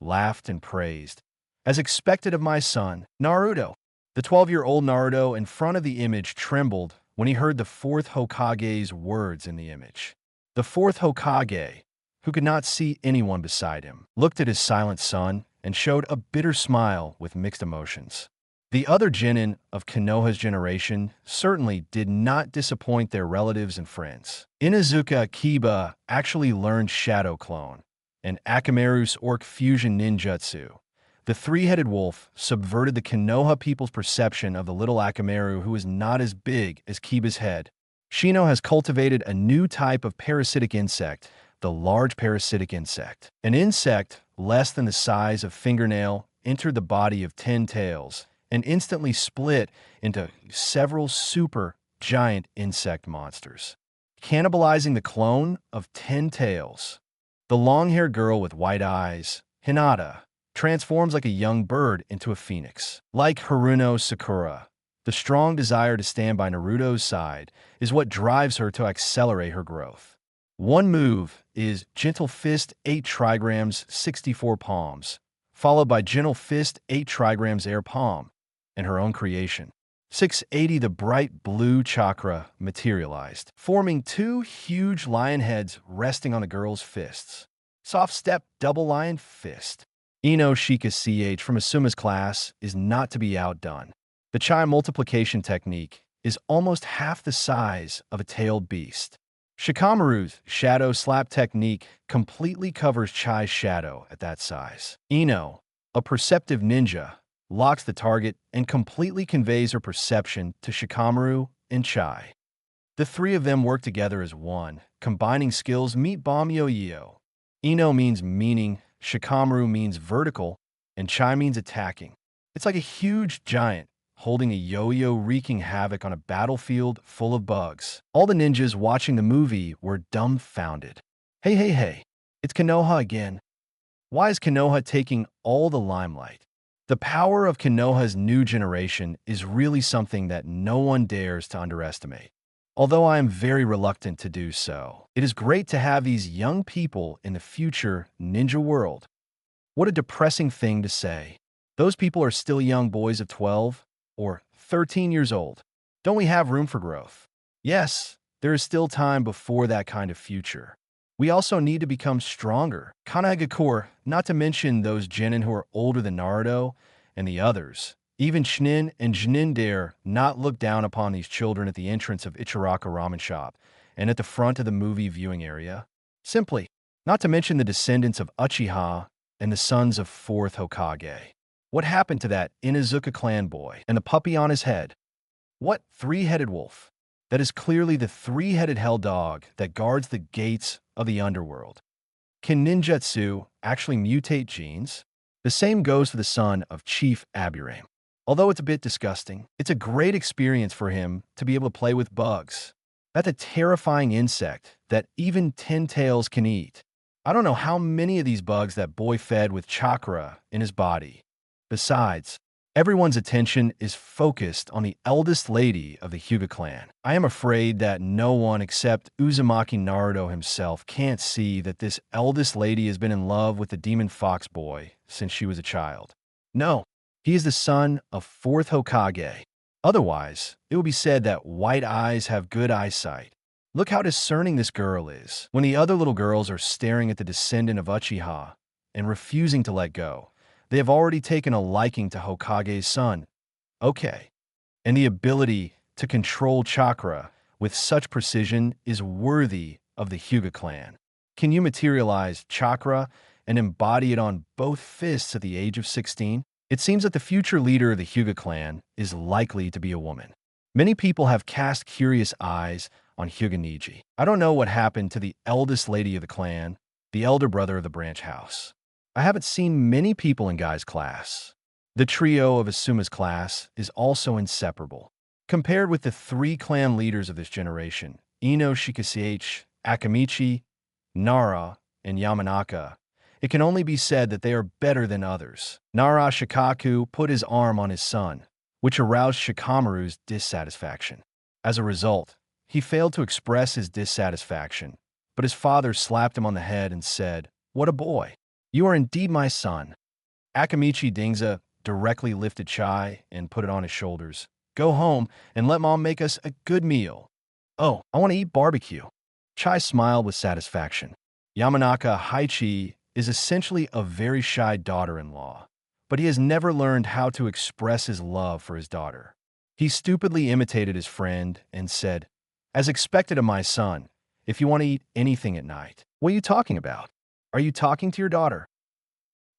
laughed and praised. As expected of my son, Naruto. The 12-year-old Naruto in front of the image trembled when he heard the fourth Hokage's words in the image. The fourth Hokage, who could not see anyone beside him, looked at his silent son and showed a bitter smile with mixed emotions. The other Genin of Konoha's generation certainly did not disappoint their relatives and friends. Inuzuka Kiba actually learned Shadow Clone and Akamaru's Orc Fusion Ninjutsu. The three-headed wolf subverted the Konoha people's perception of the little Akamaru, who is not as big as Kiba's head. Shino has cultivated a new type of parasitic insect, the large parasitic insect. An insect less than the size of fingernail entered the body of 10 tails and instantly split into several super giant insect monsters, cannibalizing the clone of 10 tails. The long-haired girl with white eyes, Hinata, transforms like a young bird into a phoenix. Like Haruno Sakura, the strong desire to stand by Naruto's side is what drives her to accelerate her growth. One move is Gentle Fist 8 trigrams 64 palms, followed by Gentle Fist 8 trigrams air palm, and her own creation. 680 the bright blue chakra materialized, forming two huge lion heads resting on the girl's fists. Soft step double lion fist. Ino Shika CH from Asuma's class is not to be outdone. The Chai multiplication technique is almost half the size of a tailed beast. Shikamaru's shadow slap technique completely covers Chai's shadow at that size. Ino, a perceptive ninja, locks the target and completely conveys her perception to Shikamaru and Chai. The three of them work together as one, combining skills meet Bam Yo-Yo. Ino means meaning, Shikamaru means vertical, and Chai means attacking. It's like a huge giant holding a yo-yo wreaking havoc on a battlefield full of bugs. All the ninjas watching the movie were dumbfounded. Hey, it's Konoha again. Why is Konoha taking all the limelight? The power of Konoha's new generation is really something that no one dares to underestimate. Although I am very reluctant to do so, it is great to have these young people in the future ninja world. What a depressing thing to say. Those people are still young boys of 12 or 13 years old. Don't we have room for growth? Yes, there is still time before that kind of future. We also need to become stronger. Kanagakur, not to mention those genin who are older than Naruto and the others. Even Chunin and Genin dare not look down upon these children at the entrance of Ichiraka Ramen Shop and at the front of the movie viewing area. Simply, not to mention the descendants of Uchiha and the sons of 4th Hokage. What happened to that Inuzuka clan boy and the puppy on his head? What three-headed wolf? That is clearly the three-headed hell dog that guards the gates of the underworld. Can ninjutsu actually mutate genes? The same goes for the son of Chief Aburame. Although it's a bit disgusting, it's a great experience for him to be able to play with bugs. That's a terrifying insect that even 10 tails can eat. I don't know how many of these bugs that boy fed with chakra in his body. Besides, everyone's attention is focused on the eldest lady of the Hyuga clan. I am afraid that no one except Uzumaki Naruto himself can't see that this eldest lady has been in love with the demon fox boy since she was a child. No. He is the son of 4th Hokage. Otherwise, it would be said that white eyes have good eyesight. Look how discerning this girl is. When the other little girls are staring at the descendant of Uchiha and refusing to let go, they have already taken a liking to Hokage's son. Okay. And the ability to control chakra with such precision is worthy of the Hyuga clan. Can you materialize chakra and embody it on both fists at the age of 16? It seems that the future leader of the Hyuga clan is likely to be a woman. Many people have cast curious eyes on Hyuga Neji. I don't know what happened to the eldest lady of the clan, the elder brother of the branch house. I haven't seen many people in Guy's class. The trio of Asuma's class is also inseparable. Compared with the three clan leaders of this generation, Ino Shikashige, Akamichi, Nara, and Yamanaka, it can only be said that they are better than others. Nara Shikaku put his arm on his son, which aroused Shikamaru's dissatisfaction. As a result, he failed to express his dissatisfaction, but his father slapped him on the head and said, "What a boy! You are indeed my son." Akamichi Dingza directly lifted Chai and put it on his shoulders. "Go home and let mom make us a good meal." "Oh, I want to eat barbecue." Chai smiled with satisfaction. Yamanaka Haichi is essentially a very shy daughter-in-law, but he has never learned how to express his love for his daughter. He stupidly imitated his friend and said, "As expected of my son, if you want to eat anything at night." "What are you talking about? Are you talking to your daughter?"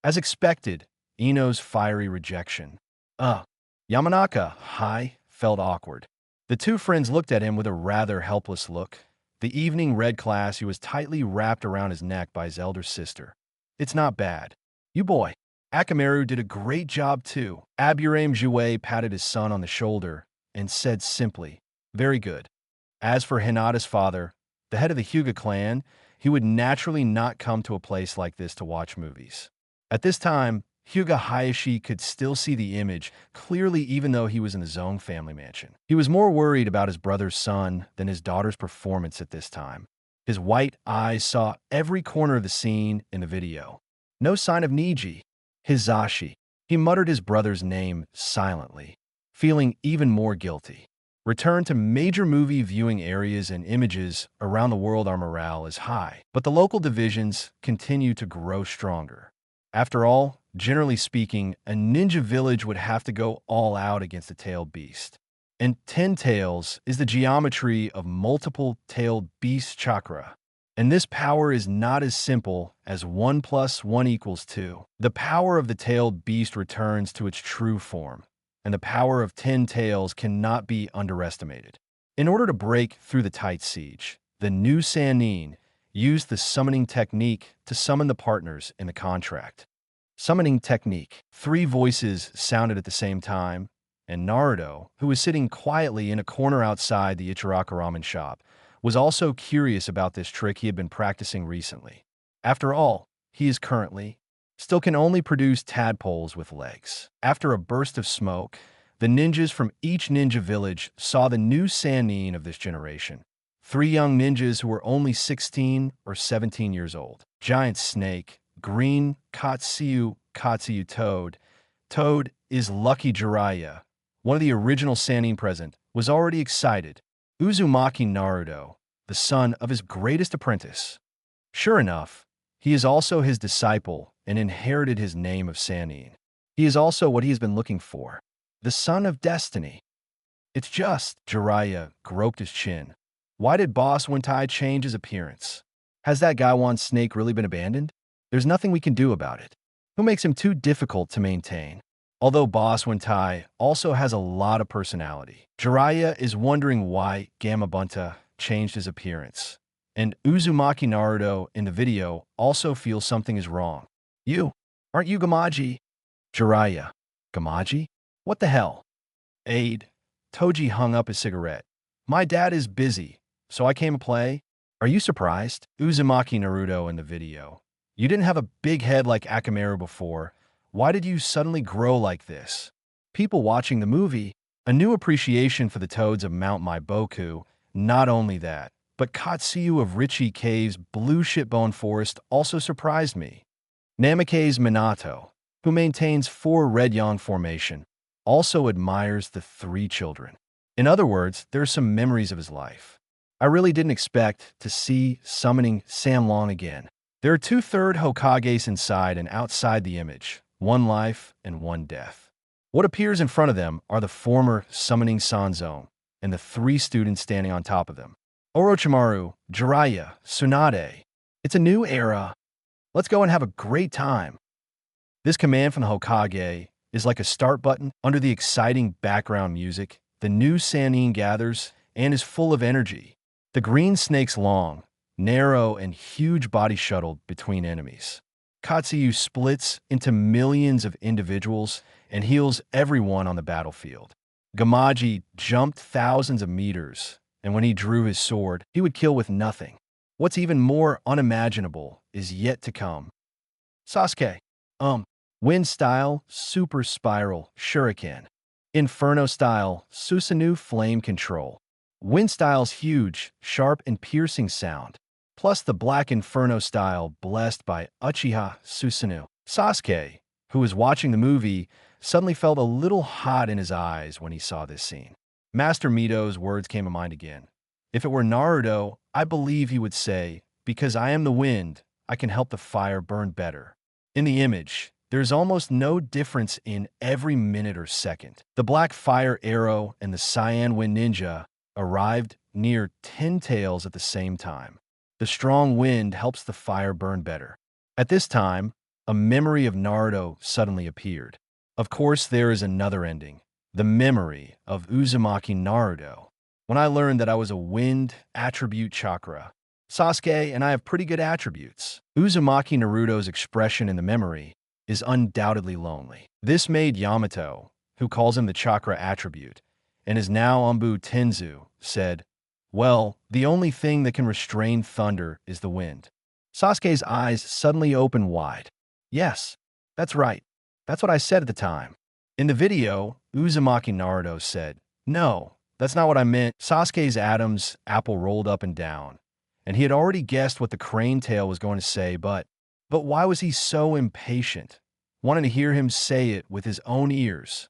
As expected, Ino's fiery rejection. Yamanaka Hai felt awkward. The two friends looked at him with a rather helpless look. The evening red classy was tightly wrapped around his neck by his elder sister. "It's not bad. You boy." Akamaru did a great job too. Aburame Jouet patted his son on the shoulder and said simply, "Very good." As for Hinata's father, the head of the Hyuga clan, he would naturally not come to a place like this to watch movies. At this time, Hyuga Hayashi could still see the image clearly even though he was in his own family mansion. He was more worried about his brother's son than his daughter's performance at this time. His white eyes saw every corner of the scene in the video. No sign of Neji. Hizashi. He muttered his brother's name silently, feeling even more guilty. Return to major movie viewing areas and images around the world, our morale is high, but the local divisions continue to grow stronger. After all, generally speaking, a ninja village would have to go all out against a tailed beast. And 10 tails is the geometry of multiple tailed beast chakra. And this power is not as simple as 1 + 1 = 2. The power of the tailed beast returns to its true form, and the power of 10 tails cannot be underestimated. In order to break through the tight siege, the new Sannin used the summoning technique to summon the partners in the contract. Summoning technique. 3 voices sounded at the same time, and Naruto, who was sitting quietly in a corner outside the Ichiraka ramen shop, was also curious about this trick he had been practicing recently. After all, he is currently still can only produce tadpoles with legs. After a burst of smoke, the ninjas from each ninja village saw the new Sannin of this generation. 3 young ninjas who were only 16 or 17 years old. Giant Snake, Green Katsuyu Toad. Toad is Lucky Jiraiya. One of the original Sannin present was already excited. Uzumaki Naruto, the son of his greatest apprentice. Sure enough, he is also his disciple and inherited his name of Sannin. He is also what he has been looking for, the son of destiny. It's just, Jiraiya groped his chin. Why did Boss Wentai change his appearance? Has that Gaiwan snake really been abandoned? There's nothing we can do about it. Who makes him too difficult to maintain? Although Boss Wentai also has a lot of personality, Jiraiya is wondering why Gamabunta changed his appearance. And Uzumaki Naruto in the video also feels something is wrong. Aren't you Gamaji? Jiraiya. Gamaji? What the hell? Aid. Toji hung up his cigarette. My dad is busy, so I came to play. Are you surprised? Uzumaki Naruto in the video. You didn't have a big head like Akamaru before. Why did you suddenly grow like this? People watching the movie, a new appreciation for the toads of Mount Maiboku. Not only that, but Katsuyu of Richie Cave's Blue Shitbone Forest also surprised me. Namikaze Minato, who maintains 4 Red Yang formation, also admires the 3 children. In other words, there are some memories of his life. I really didn't expect to see summoning Sam Long again. There are 2/3 Hokages inside and outside the image, 1 life and 1 death. What appears in front of them are the former summoning Sanzone and the 3 students standing on top of them. Orochimaru, Jiraiya, Tsunade. It's a new era. Let's go and have a great time. This command from the Hokage is like a start button. Under the exciting background music, the new Sannin gathers and is full of energy. The green snake's long, narrow, and huge body shuttled between enemies. Katsuyu splits into millions of individuals and heals everyone on the battlefield. Gamaji jumped thousands of meters, and when he drew his sword, he would kill with nothing. What's even more unimaginable is yet to come. Sasuke. Wind style, super spiral, shuriken. Inferno style, Susanoo flame control. Wind style's huge, sharp, and piercing sound. Plus the black Inferno style blessed by Uchiha Susanoo. Sasuke, who was watching the movie, suddenly felt a little hot in his eyes when he saw this scene. Master Mito's words came to mind again. If it were Naruto, I believe he would say, "Because I am the wind, I can help the fire burn better." In the image, there's almost no difference in every minute or second. The black fire arrow and the cyan wind ninja arrived near 10 tails at the same time. The strong wind helps the fire burn better. At this time, a memory of Naruto suddenly appeared. Of course, there is another ending. The memory of Uzumaki Naruto. When I learned that I was a wind attribute chakra, Sasuke and I have pretty good attributes. Uzumaki Naruto's expression in the memory is undoubtedly lonely. This made Yamato, who calls him the chakra attribute, and is now Anbu Tenzu, said, "Well, the only thing that can restrain thunder is the wind." Sasuke's eyes suddenly opened wide. Yes, that's right. That's what I said at the time. In the video, Uzumaki Naruto said, "No, that's not what I meant." Sasuke's Adam's apple rolled up and down, and he had already guessed what the crane tail was going to say, but why was he so impatient, wanting to hear him say it with his own ears?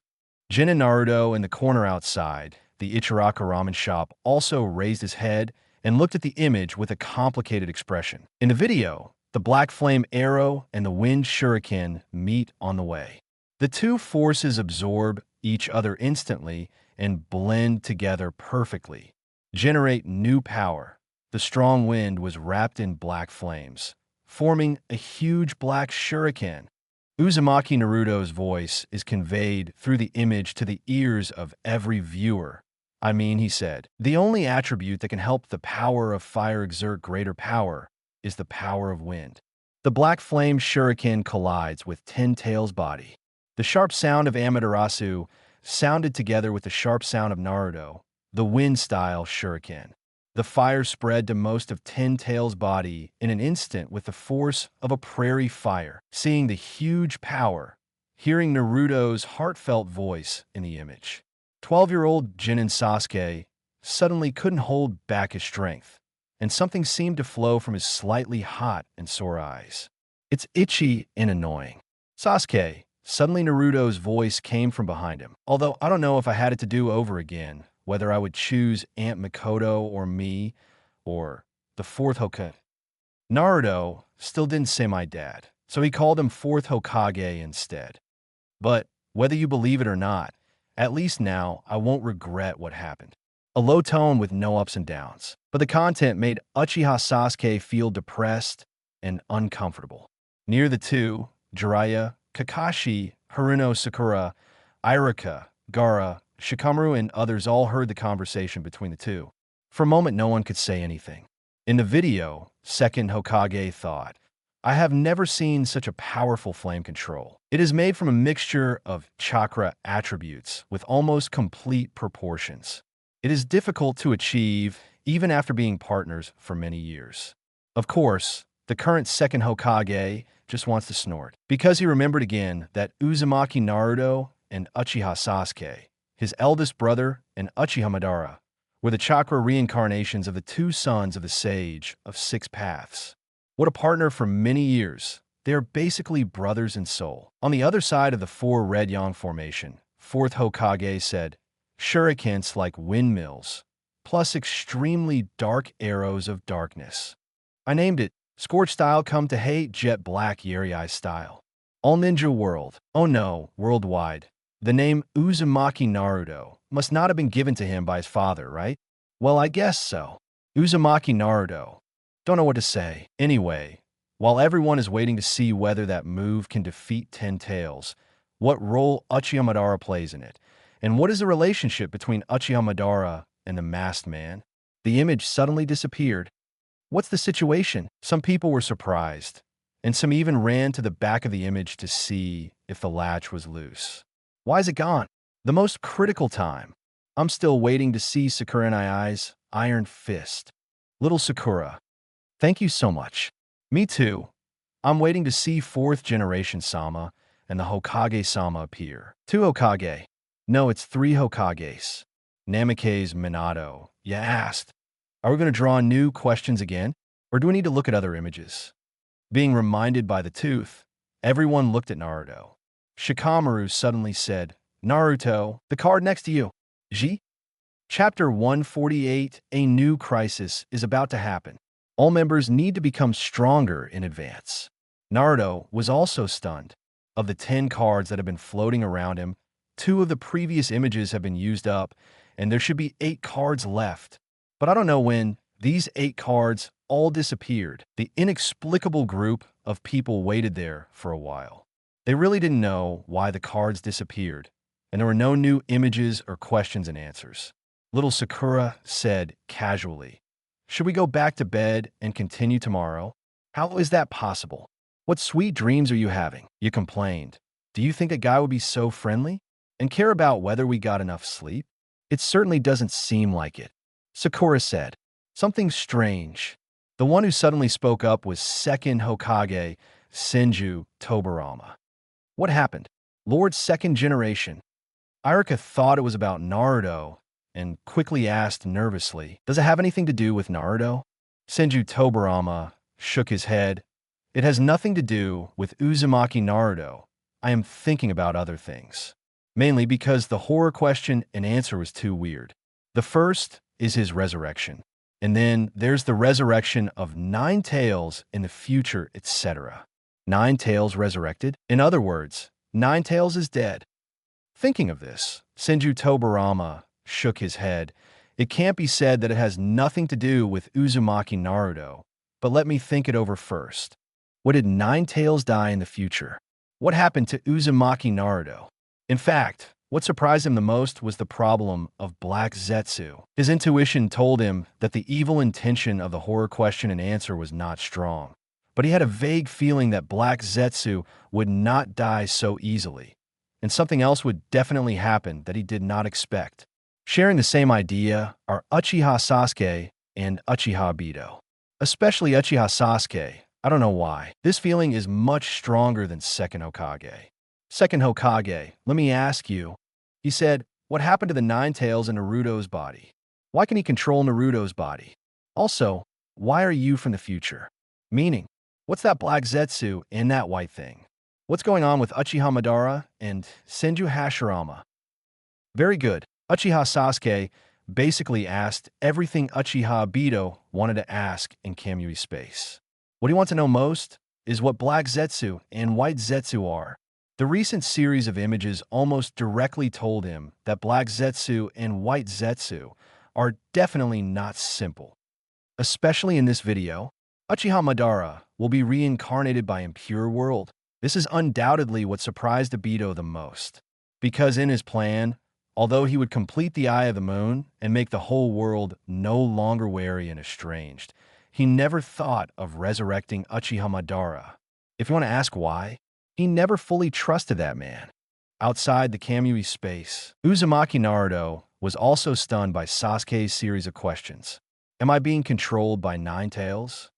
Genin Naruto in the corner outside the Ichiraka ramen shop also raised his head and looked at the image with a complicated expression. In the video, the black flame arrow and the wind shuriken meet on the way. The two forces absorb each other instantly and blend together perfectly, generate new power. The strong wind was wrapped in black flames, forming a huge black shuriken. Uzumaki Naruto's voice is conveyed through the image to the ears of every viewer. I mean, he said, "The only attribute that can help the power of fire exert greater power is the power of wind." The black flame shuriken collides with Ten Tails' body. The sharp sound of Amaterasu sounded together with the sharp sound of Naruto, the wind-style shuriken. The fire spread to most of Ten Tails' body in an instant with the force of a prairie fire. Seeing the huge power, hearing Naruto's heartfelt voice in the image, 12-year-old Genin Sasuke suddenly couldn't hold back his strength, and something seemed to flow from his slightly hot and sore eyes. It's itchy and annoying. "Sasuke." Suddenly Naruto's voice came from behind him. Although I don't know if I had it to do over again, whether I would choose Aunt Mikoto or me, or the fourth Hokage. Naruto still didn't say my dad, so he called him fourth Hokage instead. But whether you believe it or not, at least now I won't regret what happened. A low tone with no ups and downs, but the content made Uchiha Sasuke feel depressed and uncomfortable. Near the two, Jiraiya, Kakashi, Haruno Sakura, Iruka, Gaara, Shikamaru, and others all heard the conversation between the two. For a moment, no one could say anything. In the video, second Hokage thought, "I have never seen such a powerful flame control. It is made from a mixture of chakra attributes with almost complete proportions. It is difficult to achieve even after being partners for many years." Of course, the current second Hokage just wants to snort, because he remembered again that Uzumaki Naruto and Uchiha Sasuke, his eldest brother and Uchiha Madara, were the chakra reincarnations of the two sons of the Sage of Six Paths. What a partner for many years. They are basically brothers in soul. On the other side of the four red yang formation, fourth Hokage said, "Shurikens like windmills, plus extremely dark arrows of darkness. I named it Scorch Style Come to Hate Jet Black Yuri Style. All Ninja World. Oh no, worldwide. The name Uzumaki Naruto must not have been given to him by his father, right? Well, I guess so. Uzumaki Naruto. Don't know what to say. Anyway, while everyone is waiting to see whether that move can defeat Ten Tails, what role Uchiha Madara plays in it, and what is the relationship between Uchiha Madara and the masked man? The image suddenly disappeared. What's the situation? Some people were surprised, and some even ran to the back of the image to see if the latch was loose. Why is it gone? The most critical time. I'm still waiting to see Sakura and Ai's Iron Fist. Little Sakura, thank you so much. Me too. I'm waiting to see 4th generation Sama and the Hokage-sama appear. 2 Hokage. No, it's 3 Hokages. Namikaze Minato. You asked. Are we going to draw new questions again? Or do we need to look at other images? Being reminded by the tooth, everyone looked at Naruto. Shikamaru suddenly said, Naruto, the card next to you. Ji? Chapter 148, A New Crisis is about to happen. All members need to become stronger in advance. Naruto was also stunned. Of the 10 cards that have been floating around him, 2 of the previous images have been used up, and there should be 8 cards left. But I don't know when these 8 cards all disappeared. The inexplicable group of people waited there for a while. They really didn't know why the cards disappeared, and there were no new images or questions and answers. Little Sakura said casually, should we go back to bed and continue tomorrow? How is that possible? What sweet dreams are you having? You complained. Do you think a guy would be so friendly and care about whether we got enough sleep? It certainly doesn't seem like it. Sakura said, something strange. The one who suddenly spoke up was 2nd Hokage, Senju Tobirama. What happened? Lord 2nd generation. Irika thought it was about Naruto and quickly asked nervously, does it have anything to do with Naruto? Senju Tobirama shook his head. It has nothing to do with Uzumaki Naruto. I am thinking about other things. Mainly because the horror question and answer was too weird. The first is his resurrection. And then there's the resurrection of 9 Tails in the future, etc. 9 Tails resurrected? In other words, 9 Tails is dead. Thinking of this, Senju Tobirama shook his head. It can't be said that it has nothing to do with Uzumaki Naruto, but let me think it over first. What did 9 Tails die in the future? What happened to Uzumaki Naruto? In fact, what surprised him the most was the problem of Black Zetsu. His intuition told him that the evil intention of the horror question and answer was not strong, but he had a vague feeling that Black Zetsu would not die so easily, and something else would definitely happen that he did not expect. Sharing the same idea are Uchiha Sasuke and Uchiha Obito. Especially Uchiha Sasuke. I don't know why. This feeling is much stronger than 2nd Hokage. 2nd Hokage, let me ask you. He said, what happened to the 9 Tails in Naruto's body? Why can he control Naruto's body? Also, why are you from the future? Meaning, what's that Black Zetsu and that white thing? What's going on with Uchiha Madara and Senju Hashirama? Very good. Uchiha Sasuke basically asked everything Uchiha Obito wanted to ask in Kamui space. What he wants to know most is what Black Zetsu and White Zetsu are. The recent series of images almost directly told him that Black Zetsu and White Zetsu are definitely not simple. Especially in this video, Uchiha Madara will be reincarnated by Impure World. This is undoubtedly what surprised Obito the most, because in his plan, although he would complete the Eye of the Moon and make the whole world no longer wary and estranged, he never thought of resurrecting Uchiha Madara. If you want to ask why, he never fully trusted that man. Outside the Kamui space, Uzumaki Naruto was also stunned by Sasuke's series of questions. Am I being controlled by 9 Tails?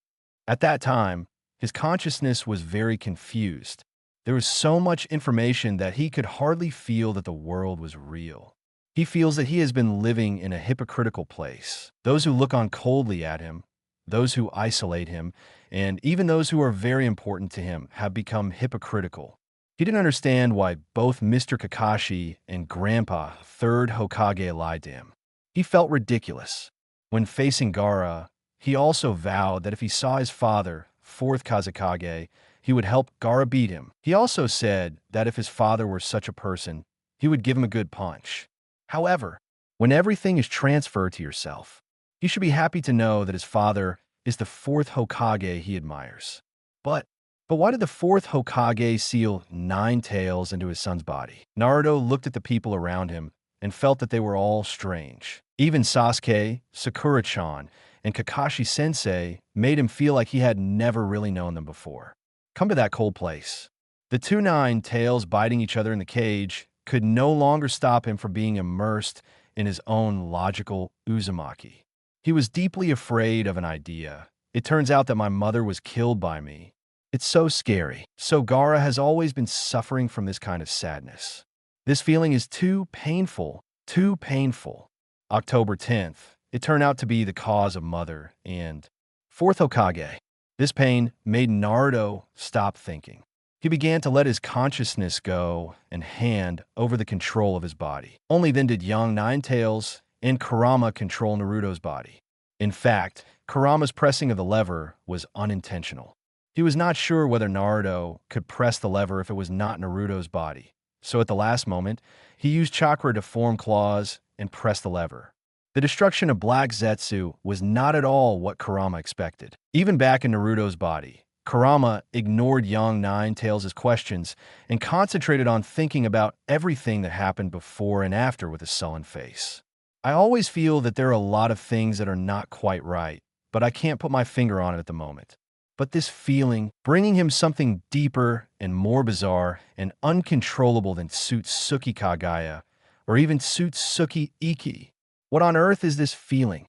At that time, his consciousness was very confused. There was so much information that he could hardly feel that the world was real. He feels that he has been living in a hypocritical place. Those who look on coldly at him, those who isolate him, and even those who are very important to him have become hypocritical. He didn't understand why both Mr. Kakashi and Grandpa, 3rd Hokage, lied to him. He felt ridiculous. When facing Gaara, he also vowed that if he saw his father, 4th Kazekage, he would help Gaara beat him. He also said that if his father were such a person, he would give him a good punch. However, when everything is transferred to yourself, he should be happy to know that his father is the 4th Hokage he admires. But But why did the fourth Hokage seal 9 tails into his son's body? Naruto looked at the people around him and felt that they were all strange. Even Sasuke, Sakura-chan, and Kakashi-sensei made him feel like he had never really known them before. Come to that cold place. The 9 tails biting each other in the cage could no longer stop him from being immersed in his own logical Uzumaki. He was deeply afraid of an idea. It turns out that my mother was killed by me. It's so scary. So Gaara has always been suffering from this kind of sadness. This feeling is too painful, too painful. October 10th, it turned out to be the cause of Mother and fourth Hokage. This pain made Naruto stop thinking. He began to let his consciousness go and hand over the control of his body. Only then did young Nine Tails and Kurama control Naruto's body. In fact, Kurama's pressing of the lever was unintentional. He was not sure whether Naruto could press the lever if it was not Naruto's body. So at the last moment, he used chakra to form claws and press the lever. The destruction of Black Zetsu was not at all what Kurama expected. Even back in Naruto's body, Kurama ignored young Nine Tails' questions and concentrated on thinking about everything that happened before and after with a sullen face. I always feel that there are a lot of things that are not quite right, but I can't put my finger on it at the moment. But this feeling, bringing him something deeper and more bizarre and uncontrollable than Tsutsuki Kagaya, or even Tsutsuki Iki. What on earth is this feeling?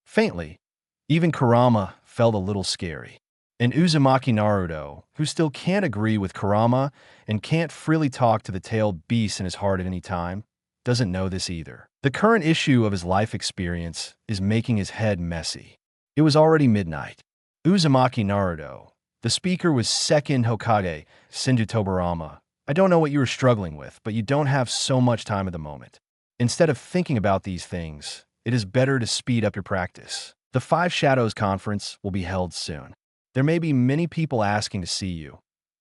Faintly, even Kurama felt a little scary. And Uzumaki Naruto, who still can't agree with Kurama and can't freely talk to the tailed beast in his heart at any time, doesn't know this either. The current issue of his life experience is making his head messy. It was already midnight. Uzumaki Naruto. The speaker was second Hokage, Senju Tobirama. I don't know what you were struggling with, but you don't have so much time at the moment. Instead of thinking about these things, it is better to speed up your practice. The Five Shadows Conference will be held soon. There may be many people asking to see you,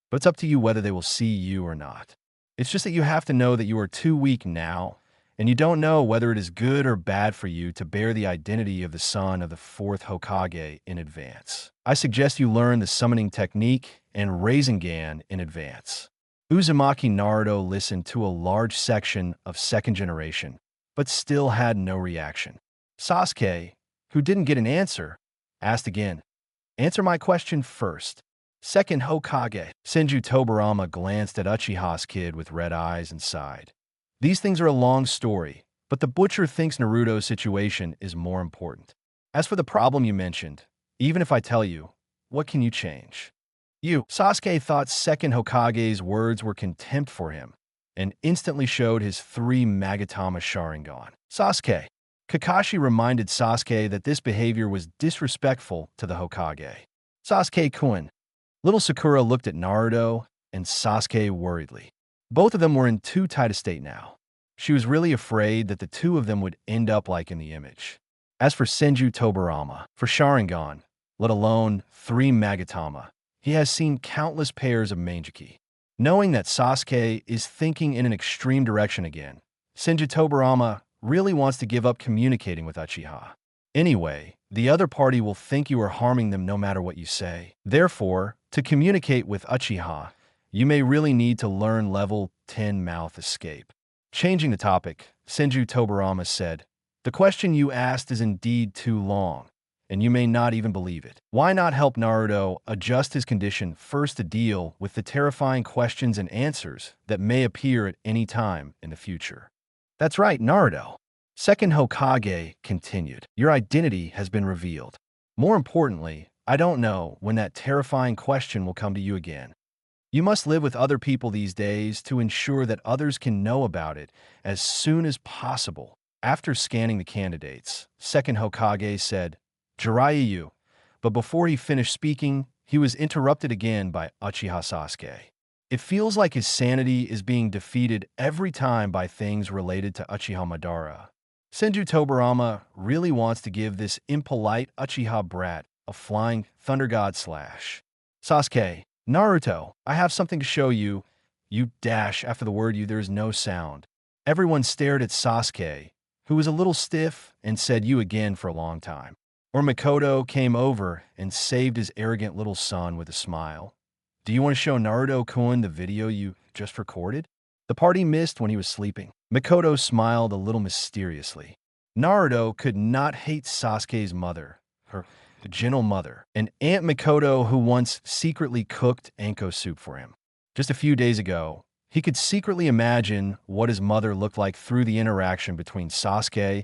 but it's up to you whether they will see you or not. It's just that you have to know that you are too weak now, and you don't know whether it is good or bad for you to bear the identity of the son of the fourth Hokage in advance. I suggest you learn the summoning technique and Rasengan in advance. Uzumaki Naruto listened to a large section of second generation, but still had no reaction. Sasuke, who didn't get an answer, asked again, "Answer my question first." Second Hokage. Senju Tobirama glanced at Uchiha's kid with red eyes and sighed. These things are a long story, but the butcher thinks Naruto's situation is more important. As for the problem you mentioned, even if I tell you, what can you change? Sasuke thought second Hokage's words were contempt for him, and instantly showed his 3 Magatama Sharingan. Sasuke. Kakashi reminded Sasuke that this behavior was disrespectful to the Hokage. Sasuke-kun. Little Sakura looked at Naruto and Sasuke worriedly. Both of them were in too tight a state now. She was really afraid that the two of them would end up like in the image. As for Senju Tobirama, for Sharingan, let alone 3 Magatama, he has seen countless pairs of Manjiki. Knowing that Sasuke is thinking in an extreme direction again, Senju Tobirama really wants to give up communicating with Uchiha. Anyway, the other party will think you are harming them no matter what you say. Therefore, to communicate with Uchiha, you may really need to learn level 10 mouth escape. Changing the topic, Senju Tobirama said, "The question you asked is indeed too long, and you may not even believe it. Why not help Naruto adjust his condition first to deal with the terrifying questions and answers that may appear at any time in the future?" That's right, Naruto. Second Hokage continued, "Your identity has been revealed. More importantly, I don't know when that terrifying question will come to you again. You must live with other people these days to ensure that others can know about it as soon as possible." After scanning the candidates, second Hokage said, "Jiraiya," but before he finished speaking, he was interrupted again by Uchiha Sasuke. It feels like his sanity is being defeated every time by things related to Uchiha Madara. Senju Tobirama really wants to give this impolite Uchiha brat a flying Thunder God slash. Sasuke, "Naruto, I have something to show you." You dash after the word "you," there is no sound. Everyone stared at Sasuke, who was a little stiff and said "you" again for a long time. Or Mikoto came over and saved his arrogant little son with a smile. Do you want to show Naruto-kun the video you just recorded? The party missed when he was sleeping. Mikoto smiled a little mysteriously. Naruto could not hate Sasuke's mother, her gentle mother, and Aunt Mikoto who once secretly cooked Anko soup for him. Just a few days ago, he could secretly imagine what his mother looked like through the interaction between Sasuke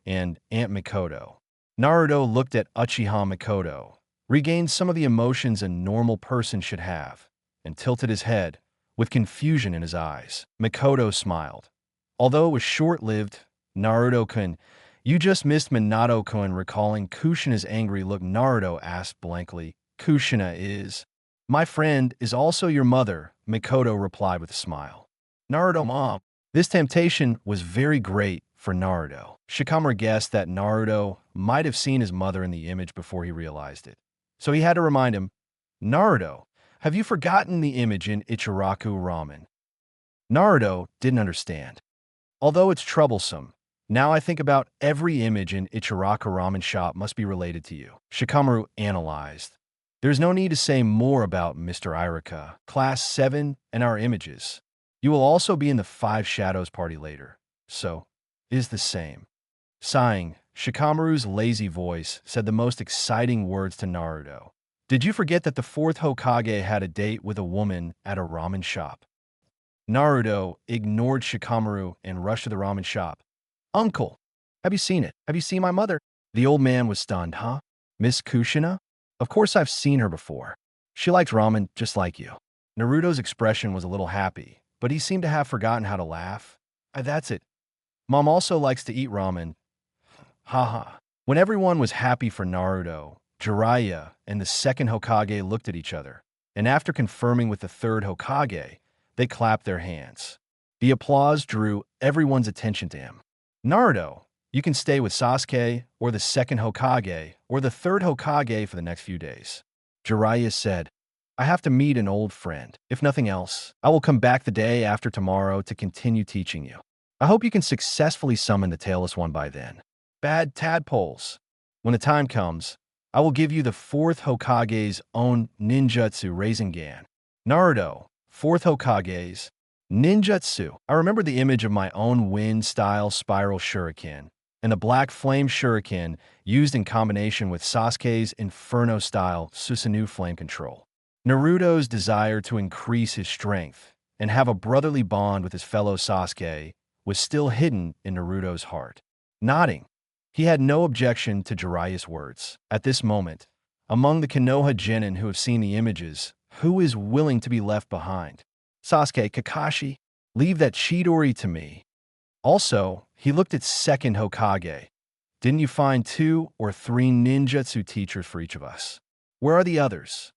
and Aunt Mikoto. Naruto looked at Uchiha Mikoto, regained some of the emotions a normal person should have, and tilted his head, with confusion in his eyes. Mikoto smiled. Although it was short-lived, Naruto-kun, you just missed Minato-kun recalling Kushina's angry look. Naruto asked blankly. Kushina is... My friend is also your mother, Mikoto replied with a smile. Naruto, mom. This temptation was very great for Naruto. Shikamaru guessed that Naruto might have seen his mother in the image before he realized it. So he had to remind him, Naruto, have you forgotten the image in Ichiraku Ramen? Naruto didn't understand. Although it's troublesome, now I think about every image in Ichiraku Ramen shop must be related to you. Shikamaru analyzed. There's no need to say more about Mr. Irika, Class 7, and our images. You will also be in the Five Shadows party later, so it is the same. Sighing, Shikamaru's lazy voice said the most exciting words to Naruto. Did you forget that the fourth Hokage had a date with a woman at a ramen shop? Naruto ignored Shikamaru and rushed to the ramen shop. Uncle, have you seen it? Have you seen my mother? The old man was stunned. Huh? Miss Kushina? Of course I've seen her before. She likes ramen just like you. Naruto's expression was a little happy, but he seemed to have forgotten how to laugh. That's it. Mom also likes to eat ramen. Haha. When everyone was happy for Naruto, Jiraiya and the second Hokage looked at each other, and after confirming with the third Hokage, they clapped their hands. The applause drew everyone's attention to him. Naruto, you can stay with Sasuke, or the second Hokage, or the third Hokage for the next few days. Jiraiya said, I have to meet an old friend. If nothing else, I will come back the day after tomorrow to continue teaching you. I hope you can successfully summon the Tailless One by then. Bad tadpoles. When the time comes, I will give you the fourth Hokage's own ninjutsu Rasengan. Naruto, fourth Hokage's ninjutsu. I remember the image of my own wind-style spiral shuriken and the black flame shuriken used in combination with Sasuke's inferno-style Susanoo flame control. Naruto's desire to increase his strength and have a brotherly bond with his fellow Sasuke was still hidden in Naruto's heart. Nodding, he had no objection to Jiraiya's words. At this moment, among the Konoha Genin who have seen the images, who is willing to be left behind? Sasuke, Kakashi, leave that Chidori to me. Also, he looked at second Hokage. Didn't you find 2 or 3 ninjutsu teachers for each of us? Where are the others?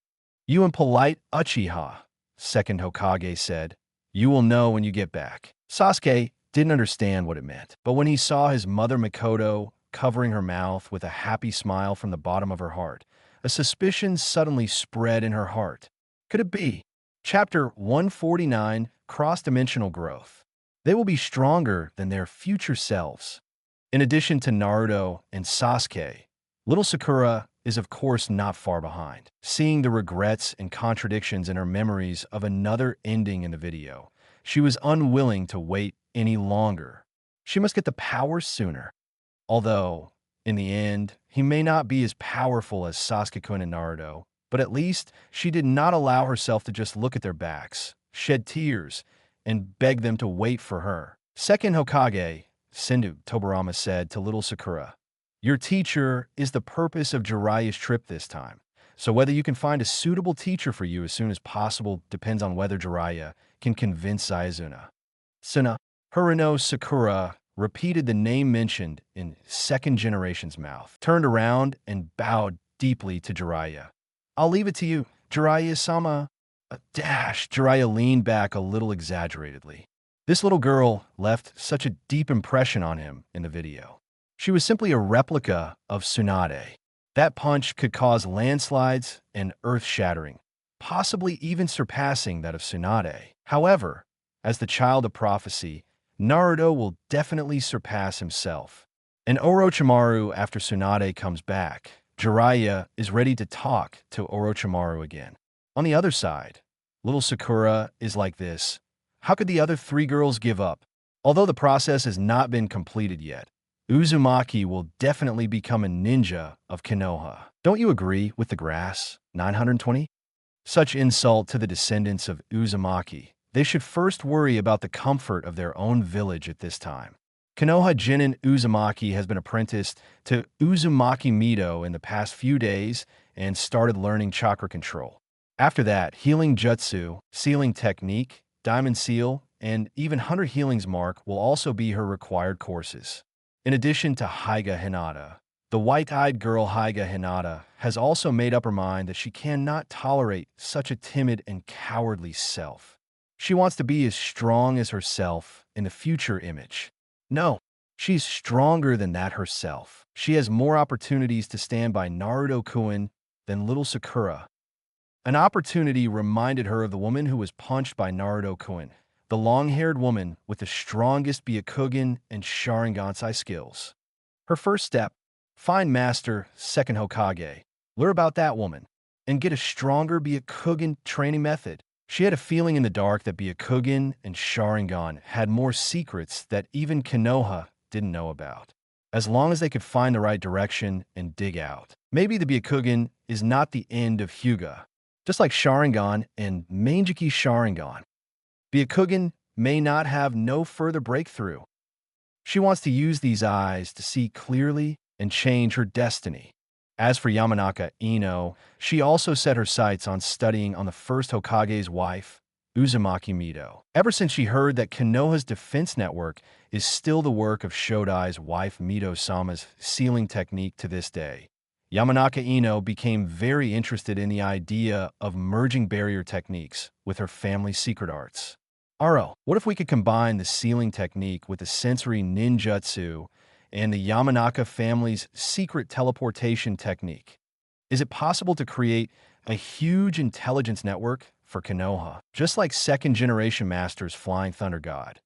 You and polite Uchiha, second Hokage said. You will know when you get back. Sasuke didn't understand what it meant, but when he saw his mother Mikoto covering her mouth with a happy smile from the bottom of her heart, a suspicion suddenly spread in her heart. Could it be? Chapter 149, Cross-Dimensional Growth. They will be stronger than their future selves. In addition to Naruto and Sasuke, little Sakura is of course not far behind. Seeing the regrets and contradictions in her memories of another ending in the video, she was unwilling to wait any longer. She must get the power sooner. Although, in the end, he may not be as powerful as Sasuke-kun and Naruto, but at least she did not allow herself to just look at their backs, shed tears, and beg them to wait for her. Second Hokage, Sendu Tobirama said to little Sakura, your teacher is the purpose of Jiraiya's trip this time, so whether you can find a suitable teacher for you as soon as possible depends on whether Jiraiya can convince Saizuna. Suna, Hirano Sakura repeated the name mentioned in second generation's mouth, turned around and bowed deeply to Jiraiya. I'll leave it to you, Jiraiya-sama. Jiraiya leaned back a little exaggeratedly. This little girl left such a deep impression on him in the video. She was simply a replica of Tsunade. That punch could cause landslides and earth-shattering, possibly even surpassing that of Tsunade. However, as the child of prophecy, Naruto will definitely surpass himself. And Orochimaru after Tsunade comes back, Jiraiya is ready to talk to Orochimaru again. On the other side, Little Sakura is like this. How could the other three girls give up? Although the process has not been completed yet, Uzumaki will definitely become a ninja of Konoha. Don't you agree with the grass? 920? Such insult to the descendants of Uzumaki. They should first worry about the comfort of their own village at this time. Konoha Genin Uzumaki has been apprenticed to Uzumaki Mido in the past few days and started learning chakra control. After that, healing jutsu, sealing technique, diamond seal, and even Hunter Healing's mark will also be her required courses. In addition to Haiga Hinata, the white-eyed girl Haiga Hinata has also made up her mind that she cannot tolerate such a timid and cowardly self. She wants to be as strong as herself in the future image. No, she's stronger than that herself. She has more opportunities to stand by Naruto-kun than little Sakura. An opportunity reminded her of the woman who was punched by Naruto-kun, the long-haired woman with the strongest Byakugan and Sharingansai skills. Her first step, find Master Second Hokage, learn about that woman, and get a stronger Byakugan training method. She had a feeling in the dark that Byakugan and Sharingan had more secrets that even Konoha didn't know about. As long as they could find the right direction and dig out. Maybe the Byakugan is not the end of Hyuga. Just like Sharingan and Manjiki Sharingan, Byakugan may not have no further breakthrough. She wants to use these eyes to see clearly and change her destiny. As for Yamanaka Ino, she also set her sights on studying on the first Hokage's wife, Uzumaki Mido. Ever since she heard that Konoha's defense network is still the work of Shodai's wife Mido-sama's sealing technique to this day, Yamanaka Ino became very interested in the idea of merging barrier techniques with her family's secret arts. Aro, what if we could combine the sealing technique with the sensory ninjutsu and the Yamanaka family's secret teleportation technique? Is it possible to create a huge intelligence network for Konoha, just like second-generation Master's Flying Thunder God?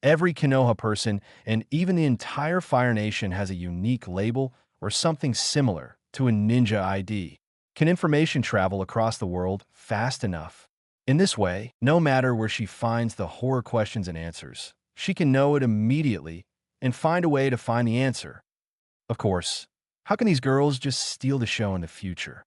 Every Konoha person and even the entire Fire Nation has a unique label or something similar to a ninja ID. Can information travel across the world fast enough? In this way, no matter where she finds the horror questions and answers, she can know it immediately and find a way to find the answer. Of course, how can these girls just steal the show in the future?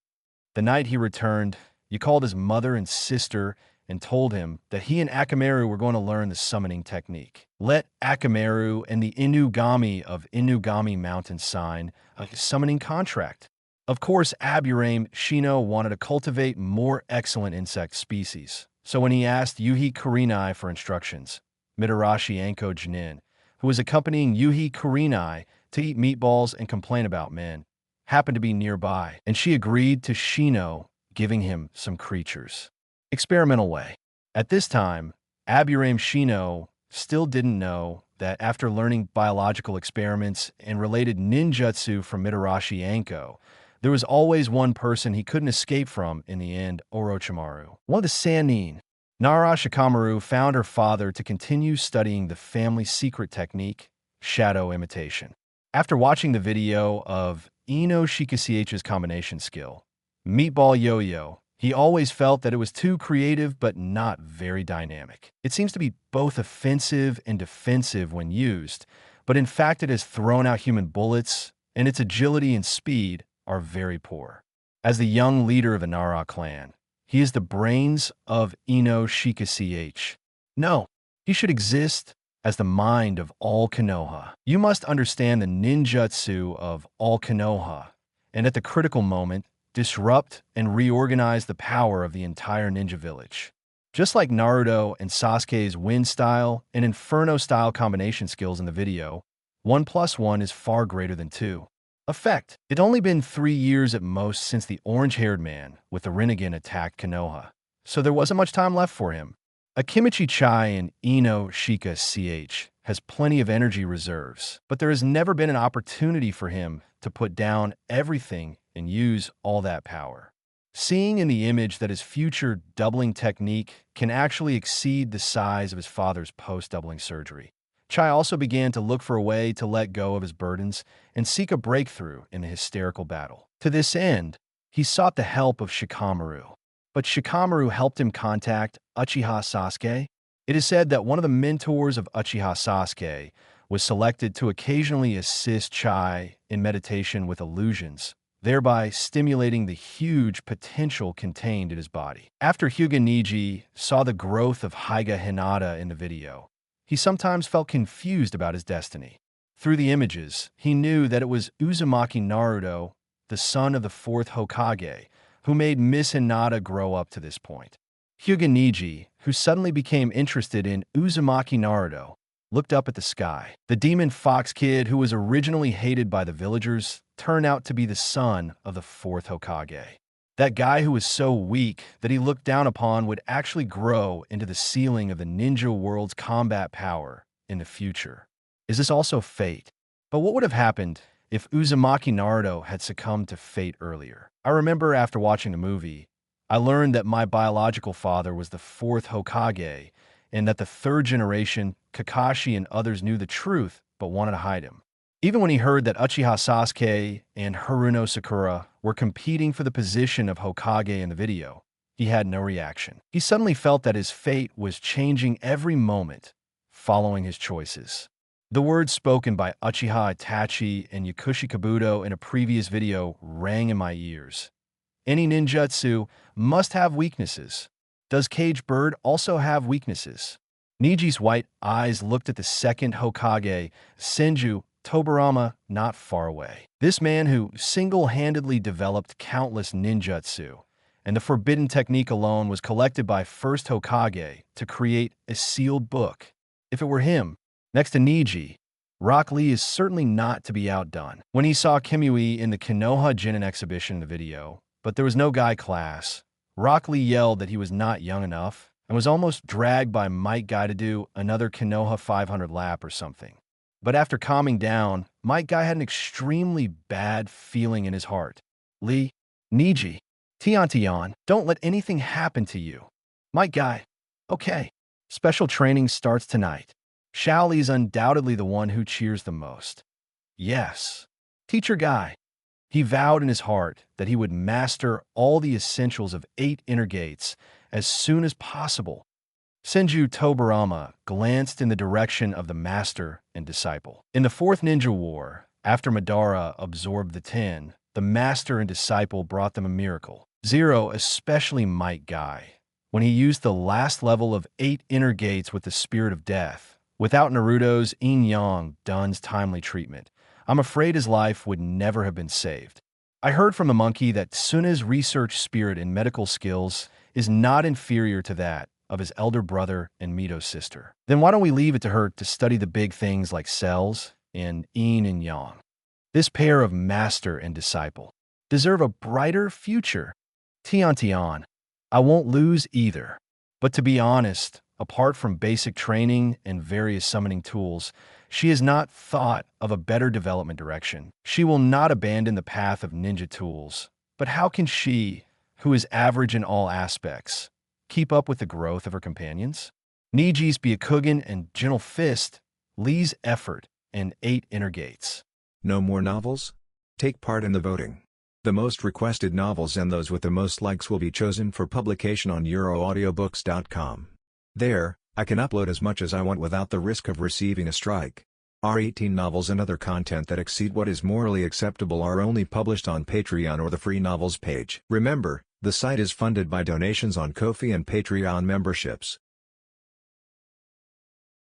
The night he returned, you called his mother and sister and told him that he and Akamaru were going to learn the summoning technique. Let Akamaru and the Inugami of Inugami Mountain sign a summoning contract. Of course, Aburame Shino wanted to cultivate more excellent insect species. So when he asked Yuhi Kurenai for instructions, Mitarashi Anko Genin, who was accompanying Yuhi Kurenai to eat meatballs and complain about men, happened to be nearby, and she agreed to Shino giving him some creatures. Experimental way. At this time, Aburame Shino still didn't know that after learning biological experiments and related ninjutsu from Mitarashi Anko, there was always one person he couldn't escape from in the end, Orochimaru. One of the Sannin. Nara Shikamaru found her father to continue studying the family secret technique, shadow imitation. After watching the video of Ino Shikasich's combination skill, Meatball Yo-Yo, he always felt that it was too creative but not very dynamic. It seems to be both offensive and defensive when used, but in fact it has thrown out human bullets, and its agility and speed are very poor. As the young leader of the Nara clan, he is the brains of Ino Shikasi. No, he should exist as the mind of all Konoha. You must understand the ninjutsu of all Konoha, and at the critical moment, disrupt and reorganize the power of the entire ninja village. Just like Naruto and Sasuke's wind style and inferno style combination skills in the video, 1 + 1 is far greater than 2. Effect. It'd only been 3 years at most since the orange-haired man with the Rinnegan attacked Konoha, so there wasn't much time left for him. Akimichi Chai in Ino Shika CH has plenty of energy reserves, but there has never been an opportunity for him to put down everything and use all that power. Seeing in the image that his future doubling technique can actually exceed the size of his father's post-doubling surgery, Chai also began to look for a way to let go of his burdens and seek a breakthrough in the hysterical battle. To this end, he sought the help of Shikamaru. but Shikamaru helped him contact Uchiha Sasuke. It is said that one of the mentors of Uchiha Sasuke was selected to occasionally assist Chai in meditation with illusions, thereby stimulating the huge potential contained in his body. After Hyuga Neji saw the growth of Hyuga Hinata in the video, he sometimes felt confused about his destiny. Through the images, he knew that it was Uzumaki Naruto, the son of the fourth Hokage, who made Miss Hinata grow up to this point. Hyuga Neji, who suddenly became interested in Uzumaki Naruto, looked up at the sky. The demon fox kid, who was originally hated by the villagers, turned out to be the son of the fourth Hokage. That guy who was so weak that he looked down upon would actually grow into the ceiling of the ninja world's combat power in the future. Is this also fate? But what would have happened if Uzumaki Naruto had succumbed to fate earlier? I remember after watching the movie, I learned that my biological father was the fourth Hokage, and that the third generation, Kakashi and others, knew the truth but wanted to hide him. Even when he heard that Uchiha Sasuke and Haruno Sakura were competing for the position of Hokage in the video, he had no reaction. He suddenly felt that his fate was changing every moment following his choices. The words spoken by Uchiha Itachi and Yakushi Kabuto in a previous video rang in my ears. Any ninjutsu must have weaknesses. Does Cage Bird also have weaknesses? Neji's white eyes looked at the second Hokage, Senju Tobirama, not far away. This man who single-handedly developed countless ninjutsu, and the forbidden technique alone was collected by first Hokage to create a sealed book. If it were him, next to Neji, Rock Lee is certainly not to be outdone. When he saw Kimui in the Konoha Genin exhibition in the video, but there was no guy class, Rock Lee yelled that he was not young enough and was almost dragged by Might Guy to do another Konoha 500 lap or something. But after calming down, Might Guy had an extremely bad feeling in his heart. Lee, Neji, Tian, don't let anything happen to you. Might Guy, okay. Special training starts tonight. Shao Li's undoubtedly the one who cheers the most. Yes. Teacher Guy. He vowed in his heart that he would master all the essentials of 8 inner gates as soon as possible. Senju Tobirama glanced in the direction of the master and disciple. In the Fourth Ninja War, after Madara absorbed the 10, the master and disciple brought them a miracle. Zero, especially Might Guy, when he used the last level of 8 inner gates with the Spirit of Death. Without Naruto's Yin-Yang Dun's timely treatment, I'm afraid his life would never have been saved. I heard from the monkey that Suna's research spirit in medical skills is not inferior to that of his elder brother and Mito's sister. Then why don't we leave it to her to study the big things like cells and yin and yang? This pair of master and disciple deserve a brighter future. Tian, I won't lose either. But to be honest, apart from basic training and various summoning tools, she has not thought of a better development direction. She will not abandon the path of ninja tools. But how can she, who is average in all aspects, keep up with the growth of her companions? Neji's Byakugan and Gentle Fist, Lee's effort, and 8 inner gates. No more novels? Take part in the voting. The most requested novels and those with the most likes will be chosen for publication on euroaudiobooks.com. There, I can upload as much as I want without the risk of receiving a strike. Our 18 novels and other content that exceed what is morally acceptable are only published on Patreon or the free novels page. Remember, the site is funded by donations on Ko-fi and Patreon memberships.